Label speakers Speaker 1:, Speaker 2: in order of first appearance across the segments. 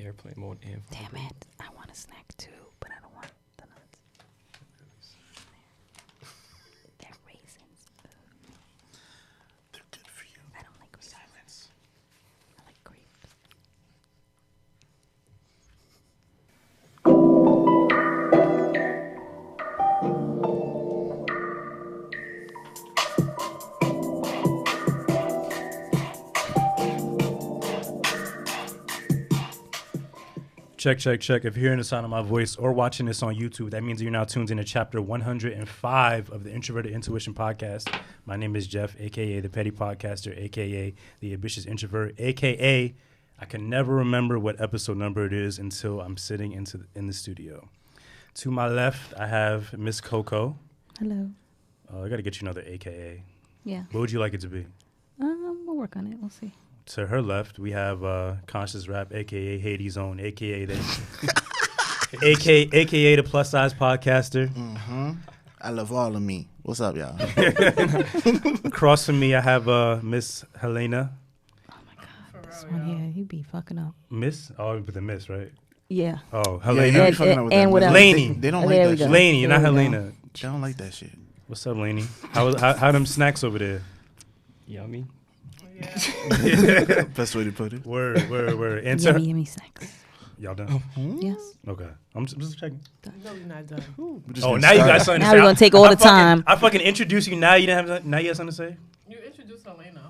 Speaker 1: airplane mode and.
Speaker 2: Damn it! I want a snack too, but I don't want the nuts. They're raisins.
Speaker 3: They're good for you.
Speaker 2: I don't like raisins. I like grapes.
Speaker 4: Check. If you're hearing the sound of my voice or watching this on YouTube, that means you're now tuned in to chapter 105 of the Introverted Intuition podcast. My name is Jeff, a.k.a. the Petty Podcaster, a.k.a. the Ambitious Introvert, a.k.a. I can never remember what episode number it is until I'm sitting in the studio. To my left, I have Miss Coco.
Speaker 2: Hello.
Speaker 4: I got to get you another a.k.a.
Speaker 2: Yeah.
Speaker 4: What would you like it to be?
Speaker 2: We'll work on it. We'll see.
Speaker 4: To her left, we have Conscious Rap, a.k.a. Hades Own, a.k.a. the a.k.a. the plus size podcaster.
Speaker 3: Mm-hmm. I love all of me. What's up, y'all?
Speaker 4: Across from me, I have Miss Helena.
Speaker 2: Oh my God, this one here, he be fucking up.
Speaker 4: Miss? Oh, with the Miss, right?
Speaker 2: Yeah.
Speaker 4: Oh,
Speaker 3: Yeah,
Speaker 4: Helena.
Speaker 3: you be fucking up with
Speaker 2: and
Speaker 3: that.
Speaker 2: what else?
Speaker 4: Laney.
Speaker 3: They don't
Speaker 2: Oh,
Speaker 3: like
Speaker 2: there
Speaker 3: that
Speaker 2: we go.
Speaker 3: shit.
Speaker 4: Laney, not
Speaker 2: There we go.
Speaker 4: Helena.
Speaker 3: They don't like that shit.
Speaker 4: What's up, Laney? How them snacks over there?
Speaker 1: Yummy.
Speaker 3: Best way to put it.
Speaker 4: Word. And
Speaker 2: Yummy snacks.
Speaker 4: y'all done?
Speaker 2: Yes.
Speaker 4: Okay. I'm just checking.
Speaker 5: No, we're not done.
Speaker 3: We're just
Speaker 4: Oh,
Speaker 3: getting
Speaker 4: now you got
Speaker 3: started.
Speaker 4: something to
Speaker 2: Now
Speaker 4: say.
Speaker 2: we're gonna take all the time.
Speaker 4: I fucking introduced you. Now you didn't have. Now you have something to say.
Speaker 5: You introduced Helena.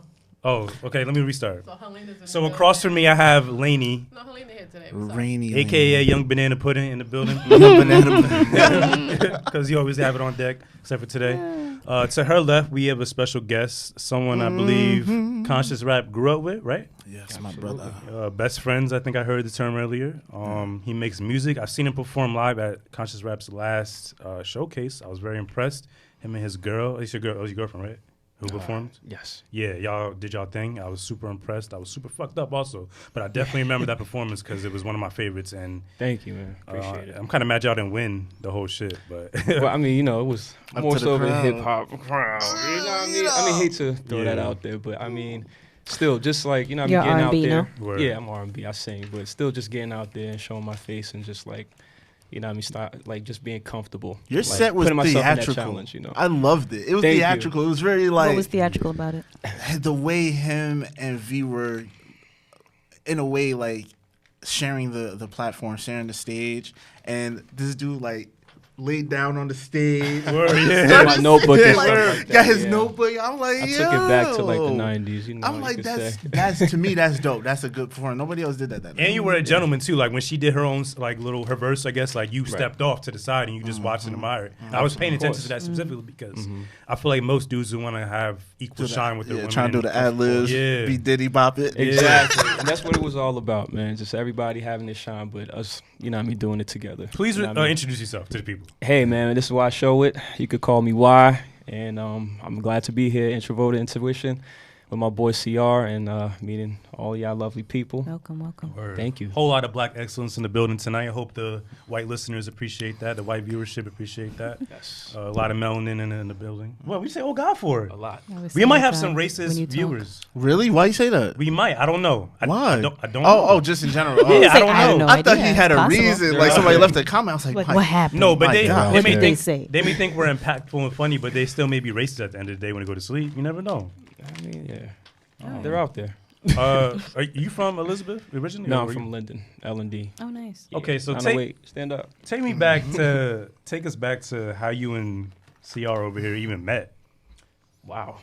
Speaker 4: Oh, okay. Let me restart.
Speaker 5: So Helena's in
Speaker 4: So
Speaker 5: the
Speaker 4: across from me, I have Laney,
Speaker 5: No, Helena here today. What's up?
Speaker 3: Rainy.
Speaker 4: a.k.a. Young Banana Pudding in the building.
Speaker 3: Banana.
Speaker 4: Because you always have it on deck, except for today. To her left, we have a special guest, someone I believe Conscious Rap grew up with, right?
Speaker 3: Yes, my brother.
Speaker 4: Best friends, I think I heard the term earlier. He makes music. I've seen him perform live at Conscious Rap's last showcase. I was very impressed. Him and his girl, it's your girlfriend, right? Who performed?
Speaker 1: Yes.
Speaker 4: Yeah, y'all did y'all thing. I was super impressed. I was super fucked up also. But I definitely remember that performance because it was one of my favorites. And
Speaker 1: Thank you, man. Appreciate it.
Speaker 4: I'm kind of mad y'all didn't win the whole shit. But
Speaker 1: Well, I mean, it was
Speaker 3: Up
Speaker 1: more
Speaker 3: to the
Speaker 1: so of a
Speaker 3: crowd.
Speaker 1: hip hop crowd. You know what I mean? I mean, hate to throw that
Speaker 4: Yeah.
Speaker 1: out there, but I mean, still, just like, I mean,
Speaker 2: You're
Speaker 1: getting out
Speaker 2: R&B,
Speaker 1: there.
Speaker 2: no?
Speaker 4: Word.
Speaker 1: Yeah, I'm R&B. I sing, but still just getting out there and showing my face and just like, what I mean, start like just being comfortable.
Speaker 3: Your
Speaker 1: like,
Speaker 3: set was
Speaker 1: putting myself in that
Speaker 3: theatrical.
Speaker 1: challenge,
Speaker 3: I loved it. It was
Speaker 1: Thank you.
Speaker 3: theatrical. It was very like
Speaker 2: What was theatrical about it?
Speaker 3: the way him and V were, in a way, like sharing the platform, sharing the stage, and this dude like laid down on the stage.
Speaker 4: Word, yeah.
Speaker 1: Got my notebook and
Speaker 3: Like,
Speaker 1: stuff like that.
Speaker 3: got his
Speaker 1: yeah.
Speaker 3: notebook. I'm like,
Speaker 1: I took it back to like the
Speaker 3: yo.
Speaker 1: 90s. You know,
Speaker 3: I'm
Speaker 1: you
Speaker 3: like,
Speaker 1: could
Speaker 3: that's
Speaker 1: say.
Speaker 3: that's to me, that's dope. That's a good performance. Nobody else did that.
Speaker 4: And you were a gentleman too. Like when she did her own like her verse, I guess like you
Speaker 1: Right.
Speaker 4: stepped off to the side and you just watched and admired. I was paying
Speaker 1: Of
Speaker 4: attention
Speaker 1: course.
Speaker 4: to that specifically because I feel like most dudes who want to have equal shine with their women.
Speaker 3: trying to do the ad libs,
Speaker 4: Yeah.
Speaker 3: be Diddy bop it.
Speaker 1: Exactly. And that's what it was all about, man. Just everybody having this shine, but us, doing it together.
Speaker 4: Please
Speaker 1: You know what I mean?
Speaker 4: introduce yourself to the people.
Speaker 1: Hey, man, this is Yshowit. You could call me Y. And I'm glad to be here, Introverted Intuition, with my boy CR and meeting all y'all lovely people.
Speaker 2: Welcome.
Speaker 4: Word.
Speaker 1: Thank you.
Speaker 4: Whole lot of black excellence in the building tonight. I hope the white listeners appreciate that. The white viewership appreciate that.
Speaker 1: Yes.
Speaker 4: A lot of melanin in the building. Well, we say, oh God for it.
Speaker 1: A lot.
Speaker 4: We might have some racist viewers.
Speaker 3: Really? Why you say that?
Speaker 4: We might. I don't know.
Speaker 3: Why?
Speaker 4: I don't know.
Speaker 3: Oh, just in general.
Speaker 4: Yeah,
Speaker 3: Oh.
Speaker 4: I don't know.
Speaker 3: I thought he
Speaker 2: idea.
Speaker 3: had a
Speaker 2: It's possible.
Speaker 3: reason. Like somebody left a comment. I was like,
Speaker 2: Like,
Speaker 3: my-
Speaker 2: what happened?
Speaker 4: No, but
Speaker 3: My
Speaker 4: they
Speaker 3: God.
Speaker 4: they
Speaker 2: What
Speaker 4: may
Speaker 2: did
Speaker 4: think
Speaker 2: they say?
Speaker 4: they may think we're impactful and funny, but they still may be racist at the end of the day when they go to sleep. You never know.
Speaker 1: I mean, yeah. They're out there.
Speaker 4: Are you from Elizabeth originally?
Speaker 1: No,
Speaker 4: or
Speaker 1: I'm
Speaker 4: were
Speaker 1: from
Speaker 4: you-
Speaker 1: Linden, L&D.
Speaker 2: Oh, nice.
Speaker 1: Yeah.
Speaker 4: Okay, so
Speaker 1: I know,
Speaker 4: take-
Speaker 1: wait, stand up.
Speaker 4: Take us back to how you and CR over here even met.
Speaker 1: Wow.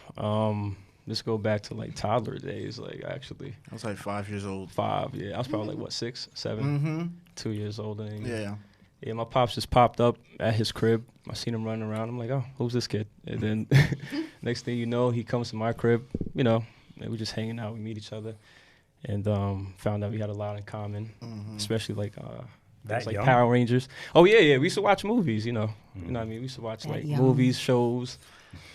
Speaker 1: Let's go back to like toddler days, like actually.
Speaker 3: I was like 5 years old.
Speaker 1: 5, yeah. I was probably like, what, 6, 7? 2 years older than you.
Speaker 3: Yeah.
Speaker 1: Yeah, my pops just popped up at his crib. I seen him running around. I'm like, oh, who's this kid? And then next thing you know, he comes to my crib, and we're just hanging out. We meet each other and found out we had a lot in common, especially like
Speaker 4: That
Speaker 1: like
Speaker 4: young?
Speaker 1: Power Rangers. Oh, yeah. We used to watch movies, You know what I mean? We used to watch
Speaker 2: That
Speaker 1: like
Speaker 2: young.
Speaker 1: movies, shows.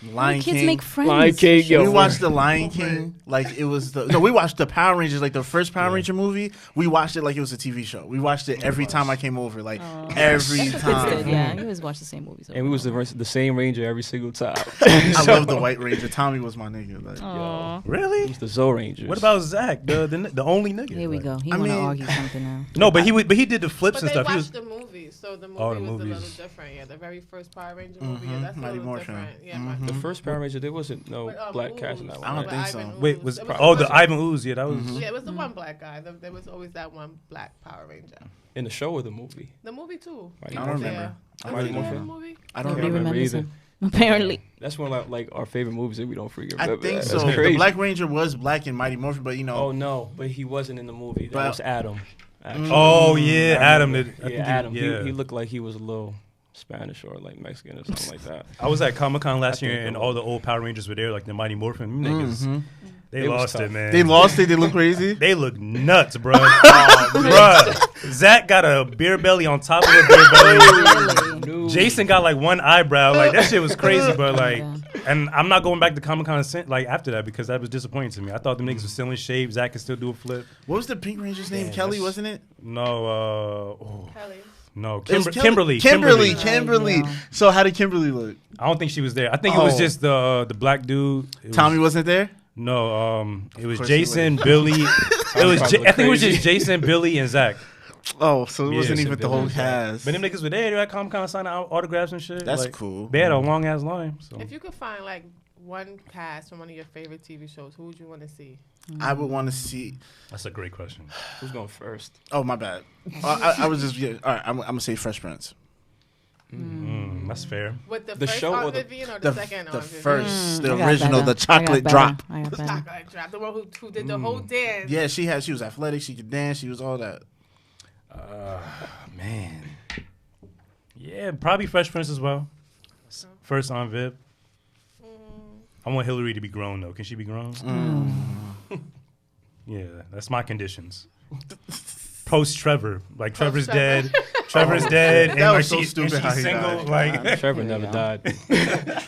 Speaker 3: Lion
Speaker 2: Kids
Speaker 3: King.
Speaker 2: make friends.
Speaker 1: Lion King, yo.
Speaker 3: We watched the Lion King like it was we watched the Power Rangers, like the first Power Ranger movie. We watched it like it was a TV show. We watched it every time I came over, like every
Speaker 2: Kids did,
Speaker 3: time.
Speaker 2: yeah. You always watch the same movies.
Speaker 1: And we was the same Ranger every single time.
Speaker 3: I love the White Ranger. Tommy was my nigga. Like,
Speaker 2: Aw.
Speaker 1: He
Speaker 4: Really?
Speaker 1: was the Zoe Rangers.
Speaker 4: What about Zach, the only nigga?
Speaker 2: Here we
Speaker 4: Like-
Speaker 2: go. He
Speaker 3: I
Speaker 2: want to
Speaker 3: mean-
Speaker 2: argue something now.
Speaker 4: No, but he did the flips
Speaker 5: But
Speaker 4: and
Speaker 5: they
Speaker 4: stuff. He
Speaker 5: watched
Speaker 4: was
Speaker 5: the movie, so the movie
Speaker 4: Oh, the
Speaker 5: was a
Speaker 4: movies.
Speaker 5: little different. Yeah, the very first Power Ranger movie. Yeah, that's a
Speaker 3: Mighty
Speaker 5: little
Speaker 3: Morphin.
Speaker 5: different. Yeah,
Speaker 1: the first Power Ranger? There wasn't no
Speaker 5: But,
Speaker 1: black cast in that
Speaker 5: Ooze.
Speaker 1: one.
Speaker 3: I don't
Speaker 1: right?
Speaker 3: think so.
Speaker 5: Ivan
Speaker 4: wait
Speaker 5: Ooze.
Speaker 4: was
Speaker 5: It
Speaker 4: oh the
Speaker 5: one-
Speaker 4: Ivan Ooze, yeah, that was
Speaker 5: Yeah, it was the one black guy. There was always that one black Power Ranger.
Speaker 1: In the show or the movie?
Speaker 5: The movie too.
Speaker 1: Mighty
Speaker 3: I don't
Speaker 1: Morphin.
Speaker 3: remember.
Speaker 5: Yeah.
Speaker 3: I
Speaker 5: Was
Speaker 3: really
Speaker 5: he
Speaker 3: don't
Speaker 5: in the
Speaker 3: remember.
Speaker 5: movie?
Speaker 3: I don't
Speaker 2: Nobody
Speaker 3: remember.
Speaker 2: remembers
Speaker 1: either.
Speaker 2: him. Apparently.
Speaker 1: That's one of like our favorite movies that we don't freaking
Speaker 3: I
Speaker 1: remember.
Speaker 3: think
Speaker 1: That's
Speaker 3: so. The
Speaker 1: crazy.
Speaker 3: Black Ranger was black in Mighty Morphin, but you know,
Speaker 1: Oh no, but he wasn't in the movie. That
Speaker 3: But-
Speaker 1: was Adam. Actually.
Speaker 4: Oh yeah, Adam did. I
Speaker 1: Yeah,
Speaker 4: think
Speaker 1: Adam.
Speaker 4: Yeah.
Speaker 1: He looked like he was a little Spanish or like Mexican or something like that.
Speaker 4: I was at Comic-Con last
Speaker 1: I
Speaker 4: year
Speaker 1: think
Speaker 4: and
Speaker 1: it
Speaker 4: all the old Power Rangers were there, like the Mighty Morphin niggas. They
Speaker 1: It was
Speaker 4: lost it,
Speaker 1: tough.
Speaker 4: man.
Speaker 3: they lost it. They look crazy.
Speaker 4: They look nuts, bro. Bruh. Zach got a beer belly on top of a beer belly.
Speaker 2: Really?
Speaker 1: No.
Speaker 4: Jason got like one eyebrow. Like that shit was crazy, bro. Like,
Speaker 2: Yeah.
Speaker 4: and I'm not going back to Comic-Con like after that because that was disappointing to me. I thought the niggas were still in shape. Zach could still do a flip.
Speaker 3: What was the Pink Ranger's name?
Speaker 4: Yeah,
Speaker 3: Kelly,
Speaker 4: that's-
Speaker 3: wasn't it?
Speaker 4: No,
Speaker 5: Kelly.
Speaker 4: no,
Speaker 3: It was
Speaker 4: Kimberly.
Speaker 3: Kimberly.
Speaker 2: Yeah.
Speaker 3: So how did Kimberly look?
Speaker 4: I don't think she was there. I think it was
Speaker 3: Oh.
Speaker 4: just the black dude. It was-
Speaker 3: Tommy wasn't there.
Speaker 4: No, it was
Speaker 3: course he
Speaker 4: Jason, Billy. It was.
Speaker 1: probably
Speaker 4: I think it was
Speaker 1: crazy.
Speaker 4: just Jason, Billy, and Zach.
Speaker 3: Oh, so it
Speaker 4: Yeah,
Speaker 3: wasn't
Speaker 4: so
Speaker 3: even the
Speaker 4: Billy
Speaker 3: whole
Speaker 4: was
Speaker 3: cast.
Speaker 4: But them niggas were there. They were at Comic-Con signing autographs and shit.
Speaker 3: That's
Speaker 4: Like,
Speaker 3: cool.
Speaker 4: They had a long ass line. So
Speaker 5: If you could find like one cast from one of your favorite TV shows, who would you want to see?
Speaker 3: I would want to see.
Speaker 4: that's a great question.
Speaker 1: Who's going first?
Speaker 3: Oh, my bad. I was just all right. I'm gonna say Fresh Prince.
Speaker 4: That's fair.
Speaker 5: With the
Speaker 1: The
Speaker 5: first
Speaker 1: show
Speaker 5: Aunt
Speaker 1: or the-
Speaker 5: Vivian or
Speaker 3: The,
Speaker 5: the second
Speaker 3: the
Speaker 5: Aunt Vivian?
Speaker 3: first, the
Speaker 2: I got
Speaker 3: original,
Speaker 2: better.
Speaker 3: the chocolate
Speaker 2: I got
Speaker 3: drop.
Speaker 2: better. I got
Speaker 5: The
Speaker 2: better.
Speaker 5: chocolate drop. The one who did the whole dance.
Speaker 3: Yeah, she was athletic. She could dance. She was all that.
Speaker 4: Man. Yeah, probably Fresh Prince as well. First on Viv. I want Hillary to be grown though. Can she be grown? Yeah, that's my conditions. Post Trevor, like Trevor's
Speaker 5: Trevor.
Speaker 4: dead. Trevor's dead, and
Speaker 3: That
Speaker 4: like
Speaker 3: was so
Speaker 4: and
Speaker 3: stupid how
Speaker 4: she's
Speaker 3: he
Speaker 4: single.
Speaker 3: died.
Speaker 4: Like
Speaker 1: Trevor never
Speaker 2: Yeah.
Speaker 1: died.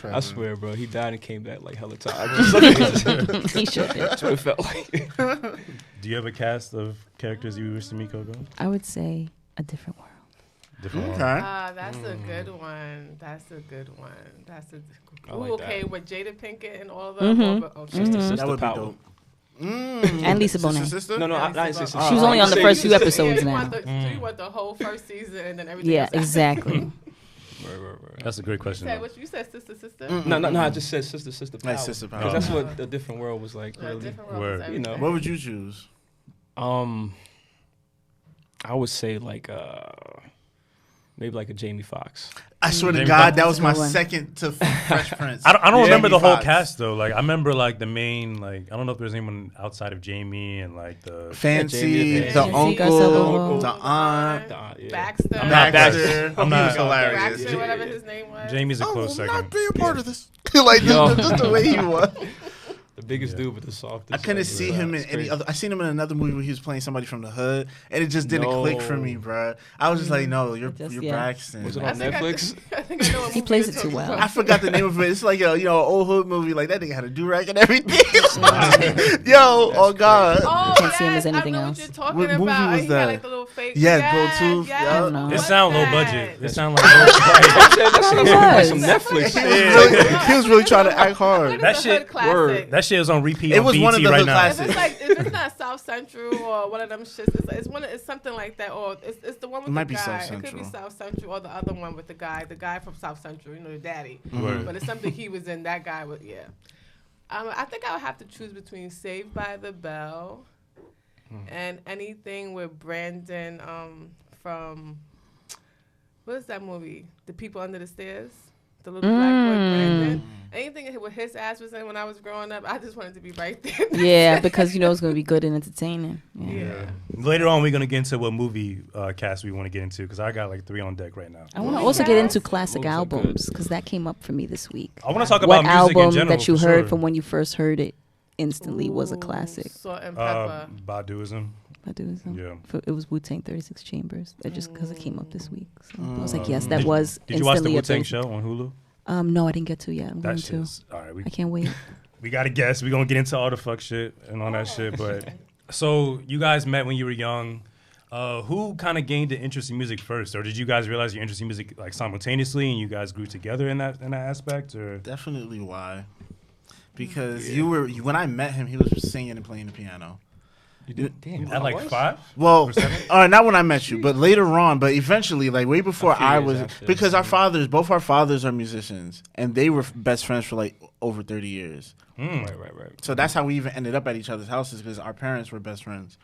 Speaker 1: I swear, bro. He died and came back like hella times. That's
Speaker 2: He should have.
Speaker 1: what it felt like.
Speaker 4: do you have a cast of characters you wish to meet, Coco?
Speaker 2: I would say a different world.
Speaker 4: Different
Speaker 3: Okay.
Speaker 4: one.
Speaker 5: That's a good one. That's a good one. That's a.
Speaker 1: I
Speaker 5: Ooh,
Speaker 1: like
Speaker 5: okay,
Speaker 1: that.
Speaker 5: with Jada Pinkett and all the. All the okay.
Speaker 1: Sister
Speaker 3: That would be
Speaker 1: power.
Speaker 3: dope.
Speaker 2: And Lisa Bonet.
Speaker 3: Sister?
Speaker 1: No, I didn't say
Speaker 5: She
Speaker 1: sister.
Speaker 2: She was only on the first few
Speaker 5: Yeah,
Speaker 2: episodes
Speaker 5: you
Speaker 2: now.
Speaker 5: want the, so you want the whole first season and then everything.
Speaker 2: Yeah,
Speaker 5: else after.
Speaker 2: exactly.
Speaker 1: Right.
Speaker 4: That's a great question.
Speaker 5: Said
Speaker 4: though.
Speaker 5: what you said, sister.
Speaker 1: No. I just said sister power.
Speaker 3: Like sister power.
Speaker 1: 'Cause that's what the different world was like.
Speaker 5: Yeah,
Speaker 1: Really.
Speaker 5: different world
Speaker 4: Word.
Speaker 5: is
Speaker 1: You know.
Speaker 5: everything.
Speaker 3: What would you choose?
Speaker 1: I would say like maybe like a Jamie Foxx.
Speaker 3: I swear to
Speaker 4: Jamie
Speaker 3: God,
Speaker 4: Foxx
Speaker 3: that was
Speaker 2: is a
Speaker 3: my
Speaker 2: good one.
Speaker 3: second to Fresh Prince.
Speaker 4: I don't
Speaker 3: Yeah.
Speaker 4: remember the
Speaker 3: Jamie
Speaker 4: whole
Speaker 3: Foxx.
Speaker 4: cast though. Like I remember like the main like I don't know if there's anyone outside of Jamie and like the
Speaker 3: Fancy,
Speaker 1: Jamie,
Speaker 3: the
Speaker 1: Fancy.
Speaker 3: uncle,
Speaker 2: Garcelle.
Speaker 3: the aunt,
Speaker 1: Yeah.
Speaker 5: Baxter.
Speaker 4: I'm not
Speaker 3: Baxter.
Speaker 4: I'm
Speaker 3: He
Speaker 4: not-
Speaker 3: was hilarious.
Speaker 5: Baxter, whatever his name was.
Speaker 4: Jamie's a
Speaker 3: I
Speaker 4: close
Speaker 3: will
Speaker 4: second.
Speaker 3: not be a part of this. Like
Speaker 1: Yo.
Speaker 3: just the way he was.
Speaker 1: The biggest dude with the softest.
Speaker 3: I couldn't
Speaker 1: like,
Speaker 3: see
Speaker 1: yeah,
Speaker 3: him in
Speaker 1: it's
Speaker 3: any
Speaker 1: crazy.
Speaker 3: other. I seen him in another movie where he was playing somebody from the hood, and it just didn't
Speaker 1: No.
Speaker 3: click for me, bro. I was just like, no, you're
Speaker 2: Just-
Speaker 3: you're
Speaker 2: yeah.
Speaker 3: Braxton.
Speaker 1: Was it
Speaker 5: I
Speaker 1: on
Speaker 5: think
Speaker 1: Netflix?
Speaker 5: I think I know what
Speaker 2: He
Speaker 5: movie
Speaker 2: plays
Speaker 5: you're
Speaker 2: it too
Speaker 5: talking
Speaker 2: well.
Speaker 5: about.
Speaker 3: I forgot the name of it. It's like a old hood movie. Like that nigga had a do rag and everything. Yo, oh God.
Speaker 5: Oh,
Speaker 2: Can't see him as
Speaker 5: yes,
Speaker 2: anything
Speaker 5: I know
Speaker 2: else.
Speaker 5: what you're talking
Speaker 3: What movie
Speaker 5: about.
Speaker 3: was
Speaker 5: He
Speaker 3: that?
Speaker 5: had like the little fake.
Speaker 3: Yeah,
Speaker 5: yes,
Speaker 3: gold tooth.
Speaker 5: yes.
Speaker 3: Yeah.
Speaker 2: don't know.
Speaker 4: It
Speaker 5: What's
Speaker 4: sound low
Speaker 5: that?
Speaker 4: budget. It sound like
Speaker 1: That sounds like
Speaker 2: was.
Speaker 1: some Netflix.
Speaker 3: He was really trying to act hard.
Speaker 4: That
Speaker 5: It's a
Speaker 4: shit-
Speaker 5: hood classic.
Speaker 1: word.
Speaker 4: that shit is on repeat
Speaker 3: It
Speaker 4: on
Speaker 3: was
Speaker 4: BT
Speaker 3: one of the
Speaker 4: right
Speaker 3: hood
Speaker 4: now.
Speaker 3: classics.
Speaker 5: If it's like if it's not South Central or one of them shits, it's something like that, or it's the one with
Speaker 3: It might
Speaker 5: the
Speaker 3: be
Speaker 5: guy.
Speaker 3: South
Speaker 5: It could be
Speaker 3: Central.
Speaker 5: South Central or the other one with the guy from South Central, the daddy.
Speaker 4: Word.
Speaker 5: But it's something he was in. That guy was I think I would have to choose between Saved by the Bell and anything with Brandon from what is that movie? The People Under the Stairs. The little black boy Brandon. Anything with his ass was in when I was growing up, I just wanted to be right there.
Speaker 2: Yeah, because you know it's going to be good and entertaining. Yeah.
Speaker 5: Yeah.
Speaker 4: Later on, we're gonna get into what movie cast we want to get into because I got like 3 on deck right now.
Speaker 2: I want to also get into
Speaker 1: Movies
Speaker 2: classic
Speaker 1: are
Speaker 2: albums because that came up for me this week.
Speaker 4: I want to talk
Speaker 2: What
Speaker 4: about music in
Speaker 2: album
Speaker 4: general.
Speaker 2: that you
Speaker 4: for
Speaker 2: heard
Speaker 4: sure.
Speaker 2: from when you first heard it instantly was a classic?
Speaker 5: Salt and pepper.
Speaker 4: Baduism. Yeah.
Speaker 2: It was Wu-Tang 36 Chambers. Just because it came up this week. So I was like, yes, that was
Speaker 4: Did you watch the
Speaker 2: instantly a
Speaker 4: Wu-Tang
Speaker 2: thing.
Speaker 4: show on Hulu?
Speaker 2: No, I didn't get to yet. I'm
Speaker 4: That
Speaker 2: going to.
Speaker 4: shit's all right.
Speaker 2: I can't wait.
Speaker 4: We got to guess. We're going to get into all the fuck shit and all that shit. But so you guys met when you were young. Who kind of gained the interest in music first? Or did you guys realize your interest in music like simultaneously and you guys grew together in that aspect? Or
Speaker 3: Definitely why. Because when I met him, he was singing and playing the piano.
Speaker 1: You did? Damn.
Speaker 4: at like 5?
Speaker 3: Well,
Speaker 4: Or 7?
Speaker 3: not when I met you, but later on. But eventually, like way before
Speaker 1: A few
Speaker 3: I
Speaker 1: years
Speaker 3: was,
Speaker 1: after.
Speaker 3: because both our fathers are musicians, and they were best friends for like over 30 years.
Speaker 1: Right.
Speaker 3: So that's how we even ended up at each other's houses, because our parents were best friends.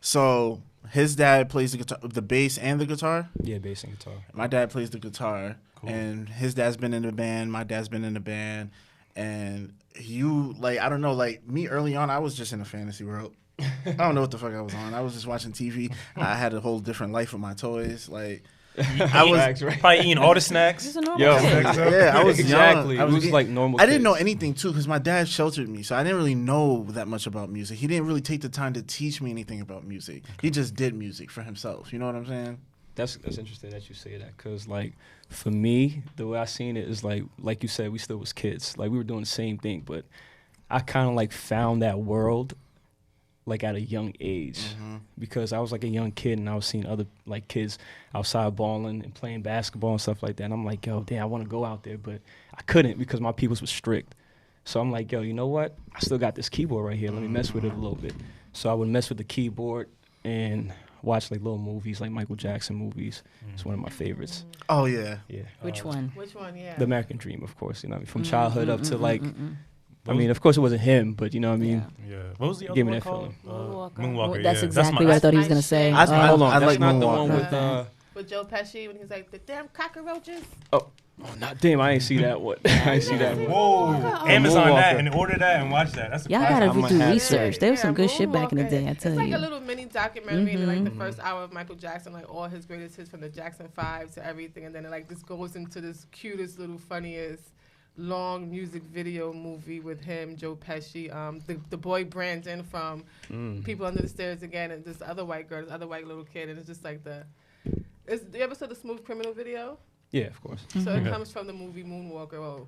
Speaker 3: So his dad plays the guitar, the bass and the guitar.
Speaker 1: Yeah, bass and guitar.
Speaker 3: My dad plays the guitar,
Speaker 4: Cool.
Speaker 3: and his dad's been in the band. My dad's been in the band, and I don't know, like me early on, I was just in a fantasy world. I don't know what the fuck I was on. I was just watching TV. I had a whole different life with my toys. Like I was,
Speaker 1: Facts, right?
Speaker 4: Probably eating all the snacks.
Speaker 2: This is a normal
Speaker 1: Yo,
Speaker 2: thing.
Speaker 3: yeah, I was
Speaker 1: exactly.
Speaker 3: young.
Speaker 1: It was like normal.
Speaker 3: I didn't know
Speaker 1: kids.
Speaker 3: anything too, because my dad sheltered me, so I didn't really know that much about music. He didn't really take the time to teach me anything about music. He just did music for himself. You know what I'm saying?
Speaker 1: That's interesting that you say that, because like for me, the way I seen it is like you said, we still was kids. Like we were doing the same thing, but I kind of like found that world like at a young age, because I was like a young kid and I was seeing other like kids outside balling and playing basketball and stuff like that. And I'm like, yo, damn, I want to go out there, but I couldn't because my peoples were strict. So I'm like, yo, you know what? I still got this keyboard right here. Let me mess with it a little bit. So I would mess with the keyboard and watch like little movies, like Michael Jackson movies. It's one of my favorites.
Speaker 3: Oh yeah.
Speaker 1: Yeah.
Speaker 2: Which one?
Speaker 5: Which one? Yeah.
Speaker 1: The American Dream, of course. You know what I mean? From childhood up to like, I mean, of course it wasn't him, but you know what I mean?
Speaker 4: Yeah. What was the other
Speaker 1: Give me
Speaker 4: one
Speaker 1: that
Speaker 4: called?
Speaker 5: Moonwalker.
Speaker 4: Moonwalker.
Speaker 2: That's
Speaker 4: yeah.
Speaker 2: exactly
Speaker 4: my-
Speaker 2: what I thought he was
Speaker 5: That's
Speaker 2: gonna say.
Speaker 5: nice shit.
Speaker 1: Hold on,
Speaker 3: I
Speaker 1: that's
Speaker 3: like
Speaker 1: not the
Speaker 3: Moonwalker.
Speaker 1: one with
Speaker 5: With Joe Pesci when he's like the damn cockroaches.
Speaker 1: oh, not damn, I ain't see that one. I ain't see that one.
Speaker 4: Whoa.
Speaker 5: Moonwalker.
Speaker 4: Amazon that
Speaker 1: Moonwalker.
Speaker 4: and order that and watch that. That's a
Speaker 2: Y'all
Speaker 4: classic.
Speaker 2: gotta
Speaker 1: I'ma
Speaker 2: do
Speaker 1: have
Speaker 2: research. There was some good shit back in the
Speaker 5: Moonwalker.
Speaker 2: day. I tell
Speaker 5: It's like
Speaker 2: you.
Speaker 5: a little mini documentary, and like the first hour of Michael Jackson, like all his greatest hits from the Jackson 5 to everything, and then it like this goes into this cutest little funniest long music video movie with him, Joe Pesci, the boy Brandon from People Under the Stairs Again, and this other white girl, this other white little kid, and it's just like you ever saw the Smooth Criminal video?
Speaker 1: Yeah, of course.
Speaker 5: So it comes from the movie Moonwalker.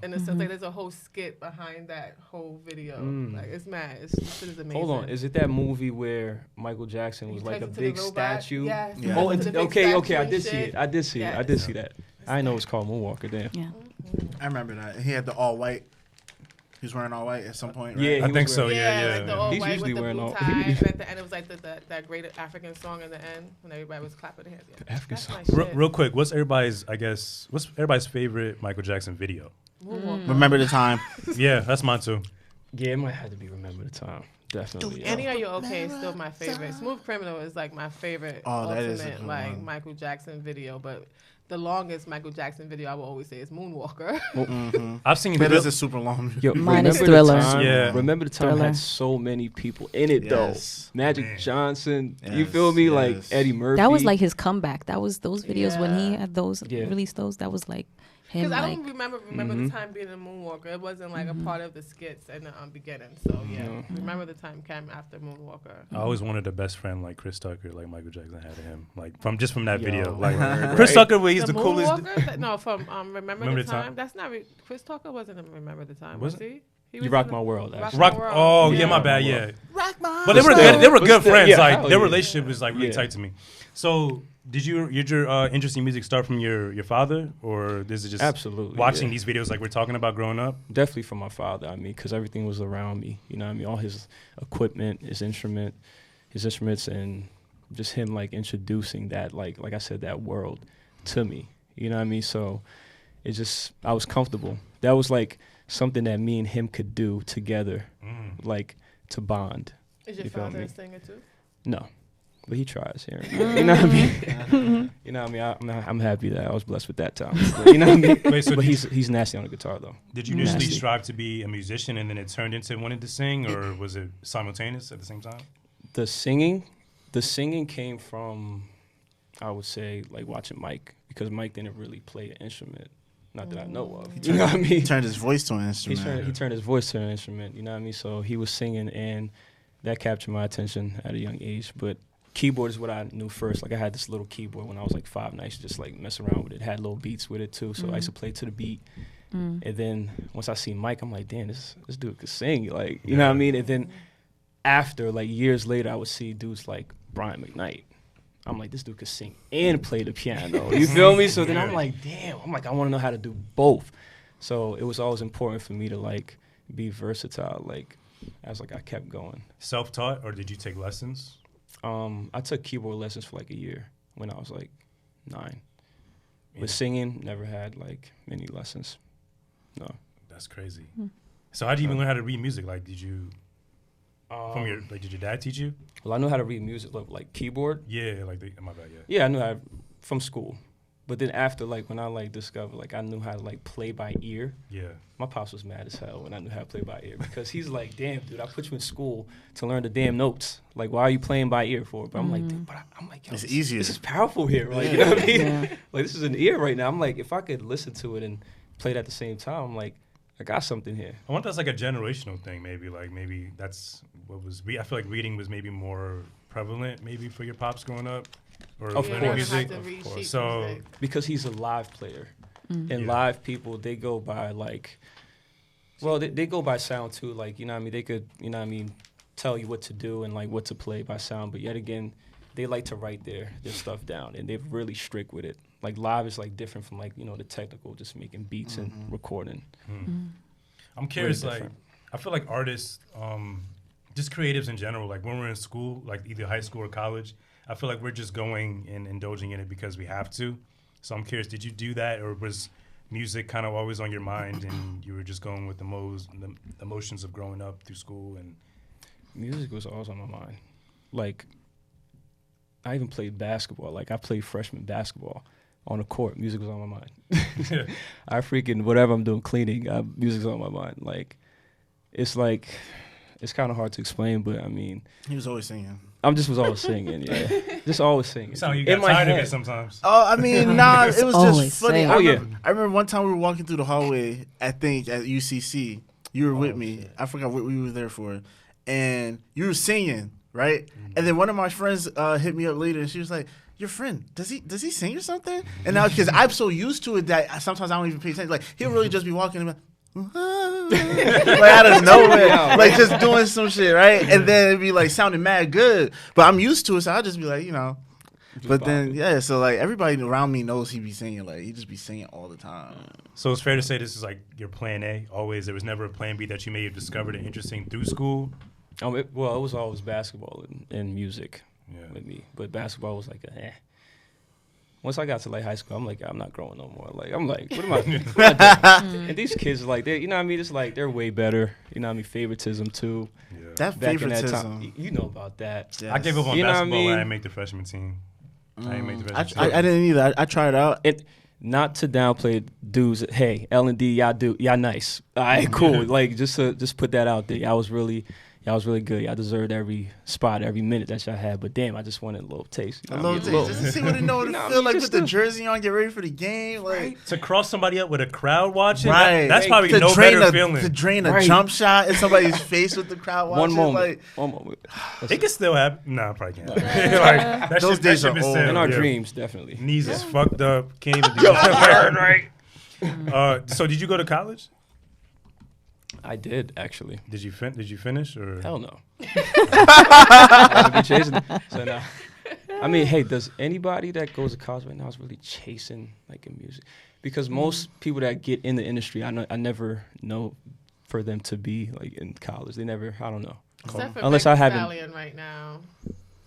Speaker 5: In a sense, like there's a whole skit behind that whole video. Like it's mad. This shit is amazing.
Speaker 1: Hold on, is it that movie where Michael Jackson was
Speaker 5: He
Speaker 1: like a
Speaker 5: turns into the
Speaker 1: big
Speaker 5: robot?
Speaker 1: statue?
Speaker 5: Yes.
Speaker 3: Yeah.
Speaker 1: Oh,
Speaker 5: It's a big
Speaker 1: okay,
Speaker 5: statue
Speaker 1: I
Speaker 5: and
Speaker 1: did see
Speaker 5: shit.
Speaker 1: it. I did see it. I
Speaker 5: Yes.
Speaker 1: did see that. I didn't know it was called Moonwalker. Damn.
Speaker 2: Yeah.
Speaker 3: I remember that. He had the all white. He was wearing all white at some point, right?
Speaker 1: Yeah,
Speaker 4: I
Speaker 1: he
Speaker 4: think
Speaker 1: was
Speaker 4: so.
Speaker 1: wearing-
Speaker 4: Yeah.
Speaker 5: like the all
Speaker 1: He's
Speaker 5: white
Speaker 1: usually
Speaker 5: with the
Speaker 1: wearing
Speaker 5: blue
Speaker 1: all-
Speaker 5: tie. And at the end, it was like that great African song in the end when everybody was clapping their hands. Yeah.
Speaker 1: The African
Speaker 5: That's
Speaker 1: song.
Speaker 5: my shit.
Speaker 4: Real quick, what's everybody's favorite Michael Jackson video?
Speaker 5: Moonwalker.
Speaker 3: Remember the time?
Speaker 4: Yeah, that's mine too.
Speaker 1: Yeah, it might have to be Remember the Time. Definitely. yeah.
Speaker 5: Any Are You Okay is still my favorite. Smooth Criminal is like my favorite
Speaker 3: Oh, that is a
Speaker 5: ultimate
Speaker 3: good
Speaker 5: like
Speaker 3: one.
Speaker 5: Michael Jackson video, but the longest Michael Jackson video I will always say is Moonwalker.
Speaker 4: I've seen
Speaker 3: That
Speaker 4: the
Speaker 3: is a super long.
Speaker 1: Yo,
Speaker 2: Mine is
Speaker 1: Remember the
Speaker 2: Thriller.
Speaker 1: Time-
Speaker 4: Yeah.
Speaker 1: Remember the Time
Speaker 2: Thriller.
Speaker 1: had so many people in it
Speaker 3: Yes.
Speaker 1: though. Magic
Speaker 4: Man.
Speaker 1: Johnson. You
Speaker 3: Yes,
Speaker 1: feel me? Like
Speaker 3: yes.
Speaker 1: Eddie Murphy.
Speaker 2: That was like his comeback. That was those videos when he
Speaker 5: Yeah.
Speaker 2: had those
Speaker 1: Yeah.
Speaker 2: released those. That was like him.
Speaker 5: Because I
Speaker 2: Like
Speaker 5: don't remember the time being a Moonwalker. It wasn't like a part of the skits in the beginning. So yeah, remember the time came after Moonwalker.
Speaker 4: I always wanted a best friend like Chris Tucker, like Michael Jackson had to him. Like from that
Speaker 1: Yo,
Speaker 4: video. Like
Speaker 1: word,
Speaker 4: Chris
Speaker 1: right?
Speaker 4: Tucker, where he's the
Speaker 5: the
Speaker 4: coolest.
Speaker 5: Moonwalker? No, from Remember the
Speaker 4: the
Speaker 5: Time.
Speaker 4: Time?
Speaker 5: That's not Chris Tucker wasn't in Remember the Time,
Speaker 4: Was
Speaker 5: was
Speaker 4: it?
Speaker 5: he? He
Speaker 1: You
Speaker 5: was
Speaker 1: Rock
Speaker 5: in
Speaker 1: My
Speaker 5: the-
Speaker 1: World.
Speaker 5: Rock
Speaker 1: Actually.
Speaker 5: My
Speaker 4: Rock.
Speaker 5: World.
Speaker 4: Oh yeah, my
Speaker 1: Yeah.
Speaker 4: bad. Yeah.
Speaker 3: Rock my.
Speaker 4: But they were
Speaker 1: still-
Speaker 4: good. They were
Speaker 1: but
Speaker 4: good
Speaker 1: still,
Speaker 4: friends.
Speaker 1: yeah,
Speaker 4: Like
Speaker 1: hell
Speaker 4: their
Speaker 1: yeah.
Speaker 4: relationship was like really
Speaker 1: Yeah.
Speaker 4: tight to me. So did your interest in music start from your father, or this is just
Speaker 1: Absolutely,
Speaker 4: watching
Speaker 1: yeah.
Speaker 4: these videos like we're talking about growing up?
Speaker 1: Definitely from my father. I mean, because everything was around me. You know what I mean? All his equipment, his instruments, and just him like introducing that, like I said, that world to me. You know what I mean? So it just, I was comfortable. That was like something that me and him could do together, like to bond.
Speaker 5: Is your
Speaker 1: You feel
Speaker 5: father
Speaker 1: me?
Speaker 5: a singer too?
Speaker 1: No, but he tries here. You know what I mean? You know what I mean? I'm happy that I was blessed with that talent. But you know what I mean?
Speaker 4: Wait, so
Speaker 1: but
Speaker 4: did
Speaker 1: he's nasty on the guitar though.
Speaker 4: Did you initially
Speaker 1: Nasty.
Speaker 4: strive to be a musician and then it turned into wanting to sing, or was it simultaneous at the same time?
Speaker 1: The singing came from, I would say, like watching Mike, because Mike didn't really play an instrument, not that I know of. You know what I mean?
Speaker 3: He turned his voice to an
Speaker 1: He
Speaker 3: instrument.
Speaker 1: turned his voice to an instrument. You know what I mean? So he was singing, and that captured my attention at a young age. But keyboard is what I knew first. Like I had this little keyboard when I was like 5, and I used to just like mess around with it. Had little beats with it too, so I used to play to the beat. And then once I seen Mike, I'm like, damn, this dude could sing. Like, you know what I mean? And then after, like years later, I would see dudes like Brian McKnight. I'm like, this dude could sing and play the piano. You feel me? So then I'm like, damn. I'm like, I want to know how to do both. So it was always important for me to like be versatile. Like as like I kept going.
Speaker 4: Self-taught, or did you take lessons?
Speaker 1: I took keyboard lessons for like a year when I was like 9. But singing, never had like many lessons. No.
Speaker 4: That's crazy. So how did you even learn how to read music? Like, did you did your dad teach you?
Speaker 1: Well, I knew how to read music, like keyboard.
Speaker 4: Yeah, like my bad.
Speaker 1: Yeah, I knew how from school. But then after, like, when I, like, discovered, like, I knew how to, like, play by ear.
Speaker 4: Yeah.
Speaker 1: My pops was mad as hell when I knew how to play by ear because he's like, damn, dude, I put you in school to learn the damn notes. Like, why are you playing by ear for? But I'm like, dude, I'm like, yo,
Speaker 3: it's easier.
Speaker 1: This is powerful here. Like, you know what I mean? Like, this is an ear right now. I'm like, if I could listen to it and play it at the same time, I'm like, I got something here.
Speaker 4: I wonder if that's like a generational thing, maybe. Like, maybe that's what was... I feel like reading was maybe more prevalent, maybe, for your pops growing up. Or
Speaker 1: Of
Speaker 4: learning
Speaker 1: course.
Speaker 4: music. So,
Speaker 1: because he's a live player. And live people, they go by, like... Well, they go by sound, too. Like, you know what I mean? They could, you know what I mean, tell you what to do and, like, what to play by sound. But yet again, they like to write their stuff down. And they're really strict with it. Like, live is, like, different from, like, you know, the technical, just making beats and recording.
Speaker 4: I'm curious,
Speaker 1: Really
Speaker 4: like,
Speaker 1: different.
Speaker 4: I feel like artists, just creatives in general, like, when we're in school, like, either high school or college, I feel like we're just going and indulging in it because we have to. So I'm curious, did you do that, or was music kind of always on your mind and you were just going with the emotions of growing up through school? And
Speaker 1: music was always on my mind. Like, I even played basketball. Like, I played freshman basketball on the court. Music was on my mind. I freaking, whatever I'm doing, cleaning, music's on my mind. Like, it's kind of hard to explain, but I mean.
Speaker 3: He was always singing.
Speaker 1: Was always singing, yeah. Just always singing.
Speaker 4: You sound like you got tired of it sometimes.
Speaker 3: Oh, I mean, nah, it was just funny.
Speaker 2: Saying.
Speaker 3: I remember one time we were walking through the hallway, I think, at UCC. You were with me. Shit. I forgot what we were there for. And you were singing, right? And then one of my friends hit me up later, and she was like, your friend, does he sing or something? And now, because I'm so used to it that sometimes I don't even pay attention. Like, he'll really just be walking and be like out of nowhere, like just doing some shit, right? And then it'd be like sounding mad good, but I'm used to it, so I'll just be like, you know. But then, yeah, so like everybody around me knows he be singing, like he just be singing all the time.
Speaker 4: So it's fair to say this is like your plan A, always. There was never a plan B that you may have discovered and interesting through school?
Speaker 1: It was always basketball and music with me, but basketball was like once I got to like high school, I'm like, I'm not growing no more. Like, I'm like, what am I doing? And these kids, like, they, you know what I mean? It's like, they're way better. You know what I mean? Favoritism, too.
Speaker 3: Yeah. That
Speaker 1: back
Speaker 3: favoritism.
Speaker 1: In that time, you know about that.
Speaker 4: Yes. I gave up on basketball when I didn't make the freshman team. I didn't make the freshman team.
Speaker 3: I didn't either. I tried out.
Speaker 1: Not to downplay dudes. Hey, L&D, y'all nice. All right, cool. Like, just put that out there. Y'all was really good. Y'all deserved every spot, every minute that y'all had. But damn, I just wanted a little taste.
Speaker 3: A little taste. Just to see what it know what it feel like. Put the jersey on, get ready for the game. Like
Speaker 4: to cross somebody up with a crowd watching.
Speaker 3: Right.
Speaker 4: That's probably no better feeling.
Speaker 3: To drain a jump shot in somebody's face with the crowd watching.
Speaker 1: One moment.
Speaker 4: It can still happen. No, probably can't. Like,
Speaker 3: those days are old.
Speaker 1: In our dreams, definitely.
Speaker 4: Knees is fucked up. Can't even do that. Right. So did you go to college?
Speaker 1: I did, actually.
Speaker 4: Did you finish or?
Speaker 1: Hell no. I be chasing. So no. I mean, hey, does anybody that goes to college right now is really chasing like in music? Because most people that get in the industry, I never know for them to be like in college. They never. I don't know.
Speaker 5: Except for
Speaker 1: Unless
Speaker 5: Meg
Speaker 1: I
Speaker 5: Thee
Speaker 1: haven't.
Speaker 5: Stallion right now.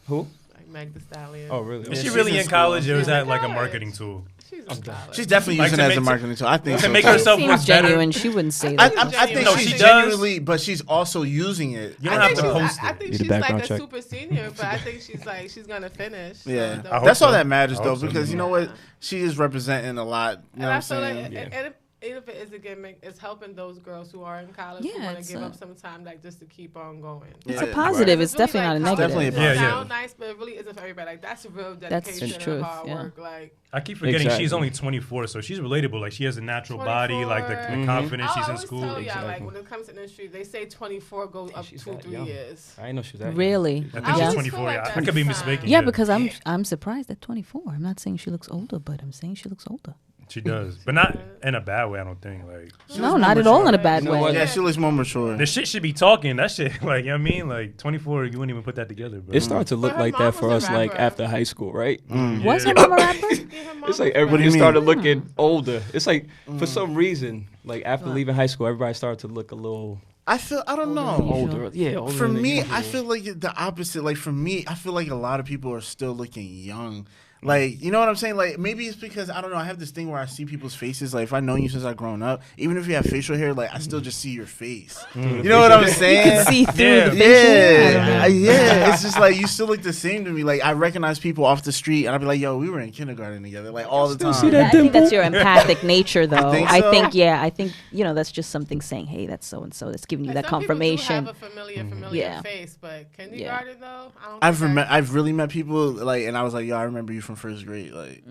Speaker 1: Who?
Speaker 5: Like Meg Thee Stallion.
Speaker 1: Oh, really?
Speaker 4: Is
Speaker 1: Okay.
Speaker 4: she really in college, or is that like a
Speaker 5: college.
Speaker 4: marketing tool?
Speaker 5: She's in college.
Speaker 3: She's definitely using it as a marketing tool. I think
Speaker 4: to
Speaker 3: so.
Speaker 4: make
Speaker 3: too.
Speaker 4: herself
Speaker 2: She
Speaker 4: look
Speaker 2: seems
Speaker 4: better.
Speaker 2: genuine. She wouldn't say
Speaker 3: I
Speaker 2: that.
Speaker 3: think
Speaker 4: No,
Speaker 3: she's
Speaker 4: she does.
Speaker 3: genuinely, but she's also using it.
Speaker 4: You don't have to post
Speaker 5: I
Speaker 4: it.
Speaker 5: think
Speaker 1: Need a
Speaker 5: she's like
Speaker 1: background
Speaker 5: a
Speaker 1: check.
Speaker 5: super senior, but I think she's gonna finish.
Speaker 3: Yeah,
Speaker 5: So
Speaker 4: I hope
Speaker 3: that's all
Speaker 4: so.
Speaker 3: that matters
Speaker 4: I
Speaker 3: though,
Speaker 4: hope so.
Speaker 3: because you know what, she is representing a lot. You know what I'm
Speaker 5: I feel
Speaker 3: saying?
Speaker 5: like, and even if it is a gimmick, it's helping those girls who are in college who
Speaker 2: Yeah,
Speaker 5: want to
Speaker 2: it's
Speaker 5: give
Speaker 2: a-
Speaker 5: up some time, like just to keep on going.
Speaker 2: It's
Speaker 3: Yeah,
Speaker 2: a positive.
Speaker 3: right.
Speaker 2: It's definitely not a
Speaker 5: college
Speaker 2: negative.
Speaker 3: Definitely a
Speaker 5: It
Speaker 3: positive.
Speaker 4: Yeah,
Speaker 5: sounds nice, but it really isn't for everybody. Like that's real
Speaker 2: That's
Speaker 5: dedication
Speaker 2: true,
Speaker 5: and hard
Speaker 2: yeah.
Speaker 5: work. Like
Speaker 4: I keep forgetting
Speaker 1: Exactly.
Speaker 4: she's only 24, so she's relatable. Like she has a natural body, like the
Speaker 5: 24.
Speaker 4: confidence.
Speaker 5: I
Speaker 4: She's in
Speaker 5: always
Speaker 4: school.
Speaker 5: tell y'all,
Speaker 1: Exactly.
Speaker 5: like when it comes to the industry, they say 24 goes up
Speaker 1: she's
Speaker 5: 2-3
Speaker 1: that young.
Speaker 5: years.
Speaker 1: I didn't know she was that young.
Speaker 2: Really?
Speaker 4: I think
Speaker 5: I
Speaker 4: she's
Speaker 5: always
Speaker 4: 24.
Speaker 5: feel like
Speaker 4: I
Speaker 5: that's
Speaker 4: could be
Speaker 5: fine.
Speaker 4: mistaken.
Speaker 2: Yeah, because I'm surprised at 24. I'm not saying she looks older, but I'm saying she looks older.
Speaker 4: she does, but not in a bad way. I don't think. Like
Speaker 2: No, not at all in a bad
Speaker 1: You know
Speaker 2: way.
Speaker 1: what?
Speaker 3: Yeah, she looks more mature.
Speaker 4: the shit should be talking. That shit, like you know what I mean. Like 24, you wouldn't even put that together, bro.
Speaker 1: It started to look
Speaker 5: But her
Speaker 1: like
Speaker 5: mom
Speaker 1: that for
Speaker 5: was
Speaker 1: us,
Speaker 5: a
Speaker 1: like
Speaker 5: rapper.
Speaker 1: after high school, right?
Speaker 2: Was
Speaker 4: Yeah.
Speaker 2: her mom a rapper?
Speaker 5: Yeah, her mom
Speaker 1: It's like
Speaker 5: was
Speaker 1: everybody
Speaker 3: do you
Speaker 1: started
Speaker 3: mean?
Speaker 1: looking older. It's like for some reason, like after leaving high school, everybody started to look a little
Speaker 3: I don't know.
Speaker 1: older. Yeah, older
Speaker 3: For
Speaker 1: than they
Speaker 3: me,
Speaker 1: usual.
Speaker 3: I feel like the opposite. Like for me, I feel like a lot of people are still looking young. Like, you know what I'm saying? Like, maybe it's because, I don't know, I have this thing where I see people's faces. Like, if I've known you since I've grown up, even if you have facial hair, like, I still just see your face. You know what I'm saying?
Speaker 2: You can see through
Speaker 4: Yeah.
Speaker 2: the facial hair. I don't
Speaker 3: Yeah,
Speaker 2: know.
Speaker 3: yeah. It's just like you still look the same to me. Like I recognize people off the street, and I'd be like, "Yo, we were in kindergarten together," like all the
Speaker 1: still
Speaker 3: time.
Speaker 1: see that
Speaker 2: I think that's your empathic nature, though.
Speaker 3: think
Speaker 2: I
Speaker 3: so?
Speaker 2: think, yeah, I think, that's just something saying, hey, that's so and so. That's giving you
Speaker 5: Like,
Speaker 2: that
Speaker 5: some people do
Speaker 2: confirmation.
Speaker 5: have a familiar
Speaker 2: Yeah.
Speaker 5: face, but kindergarten though, I don't.
Speaker 3: I've really met people like, and I was like, "Yo, I remember you from first grade." Like,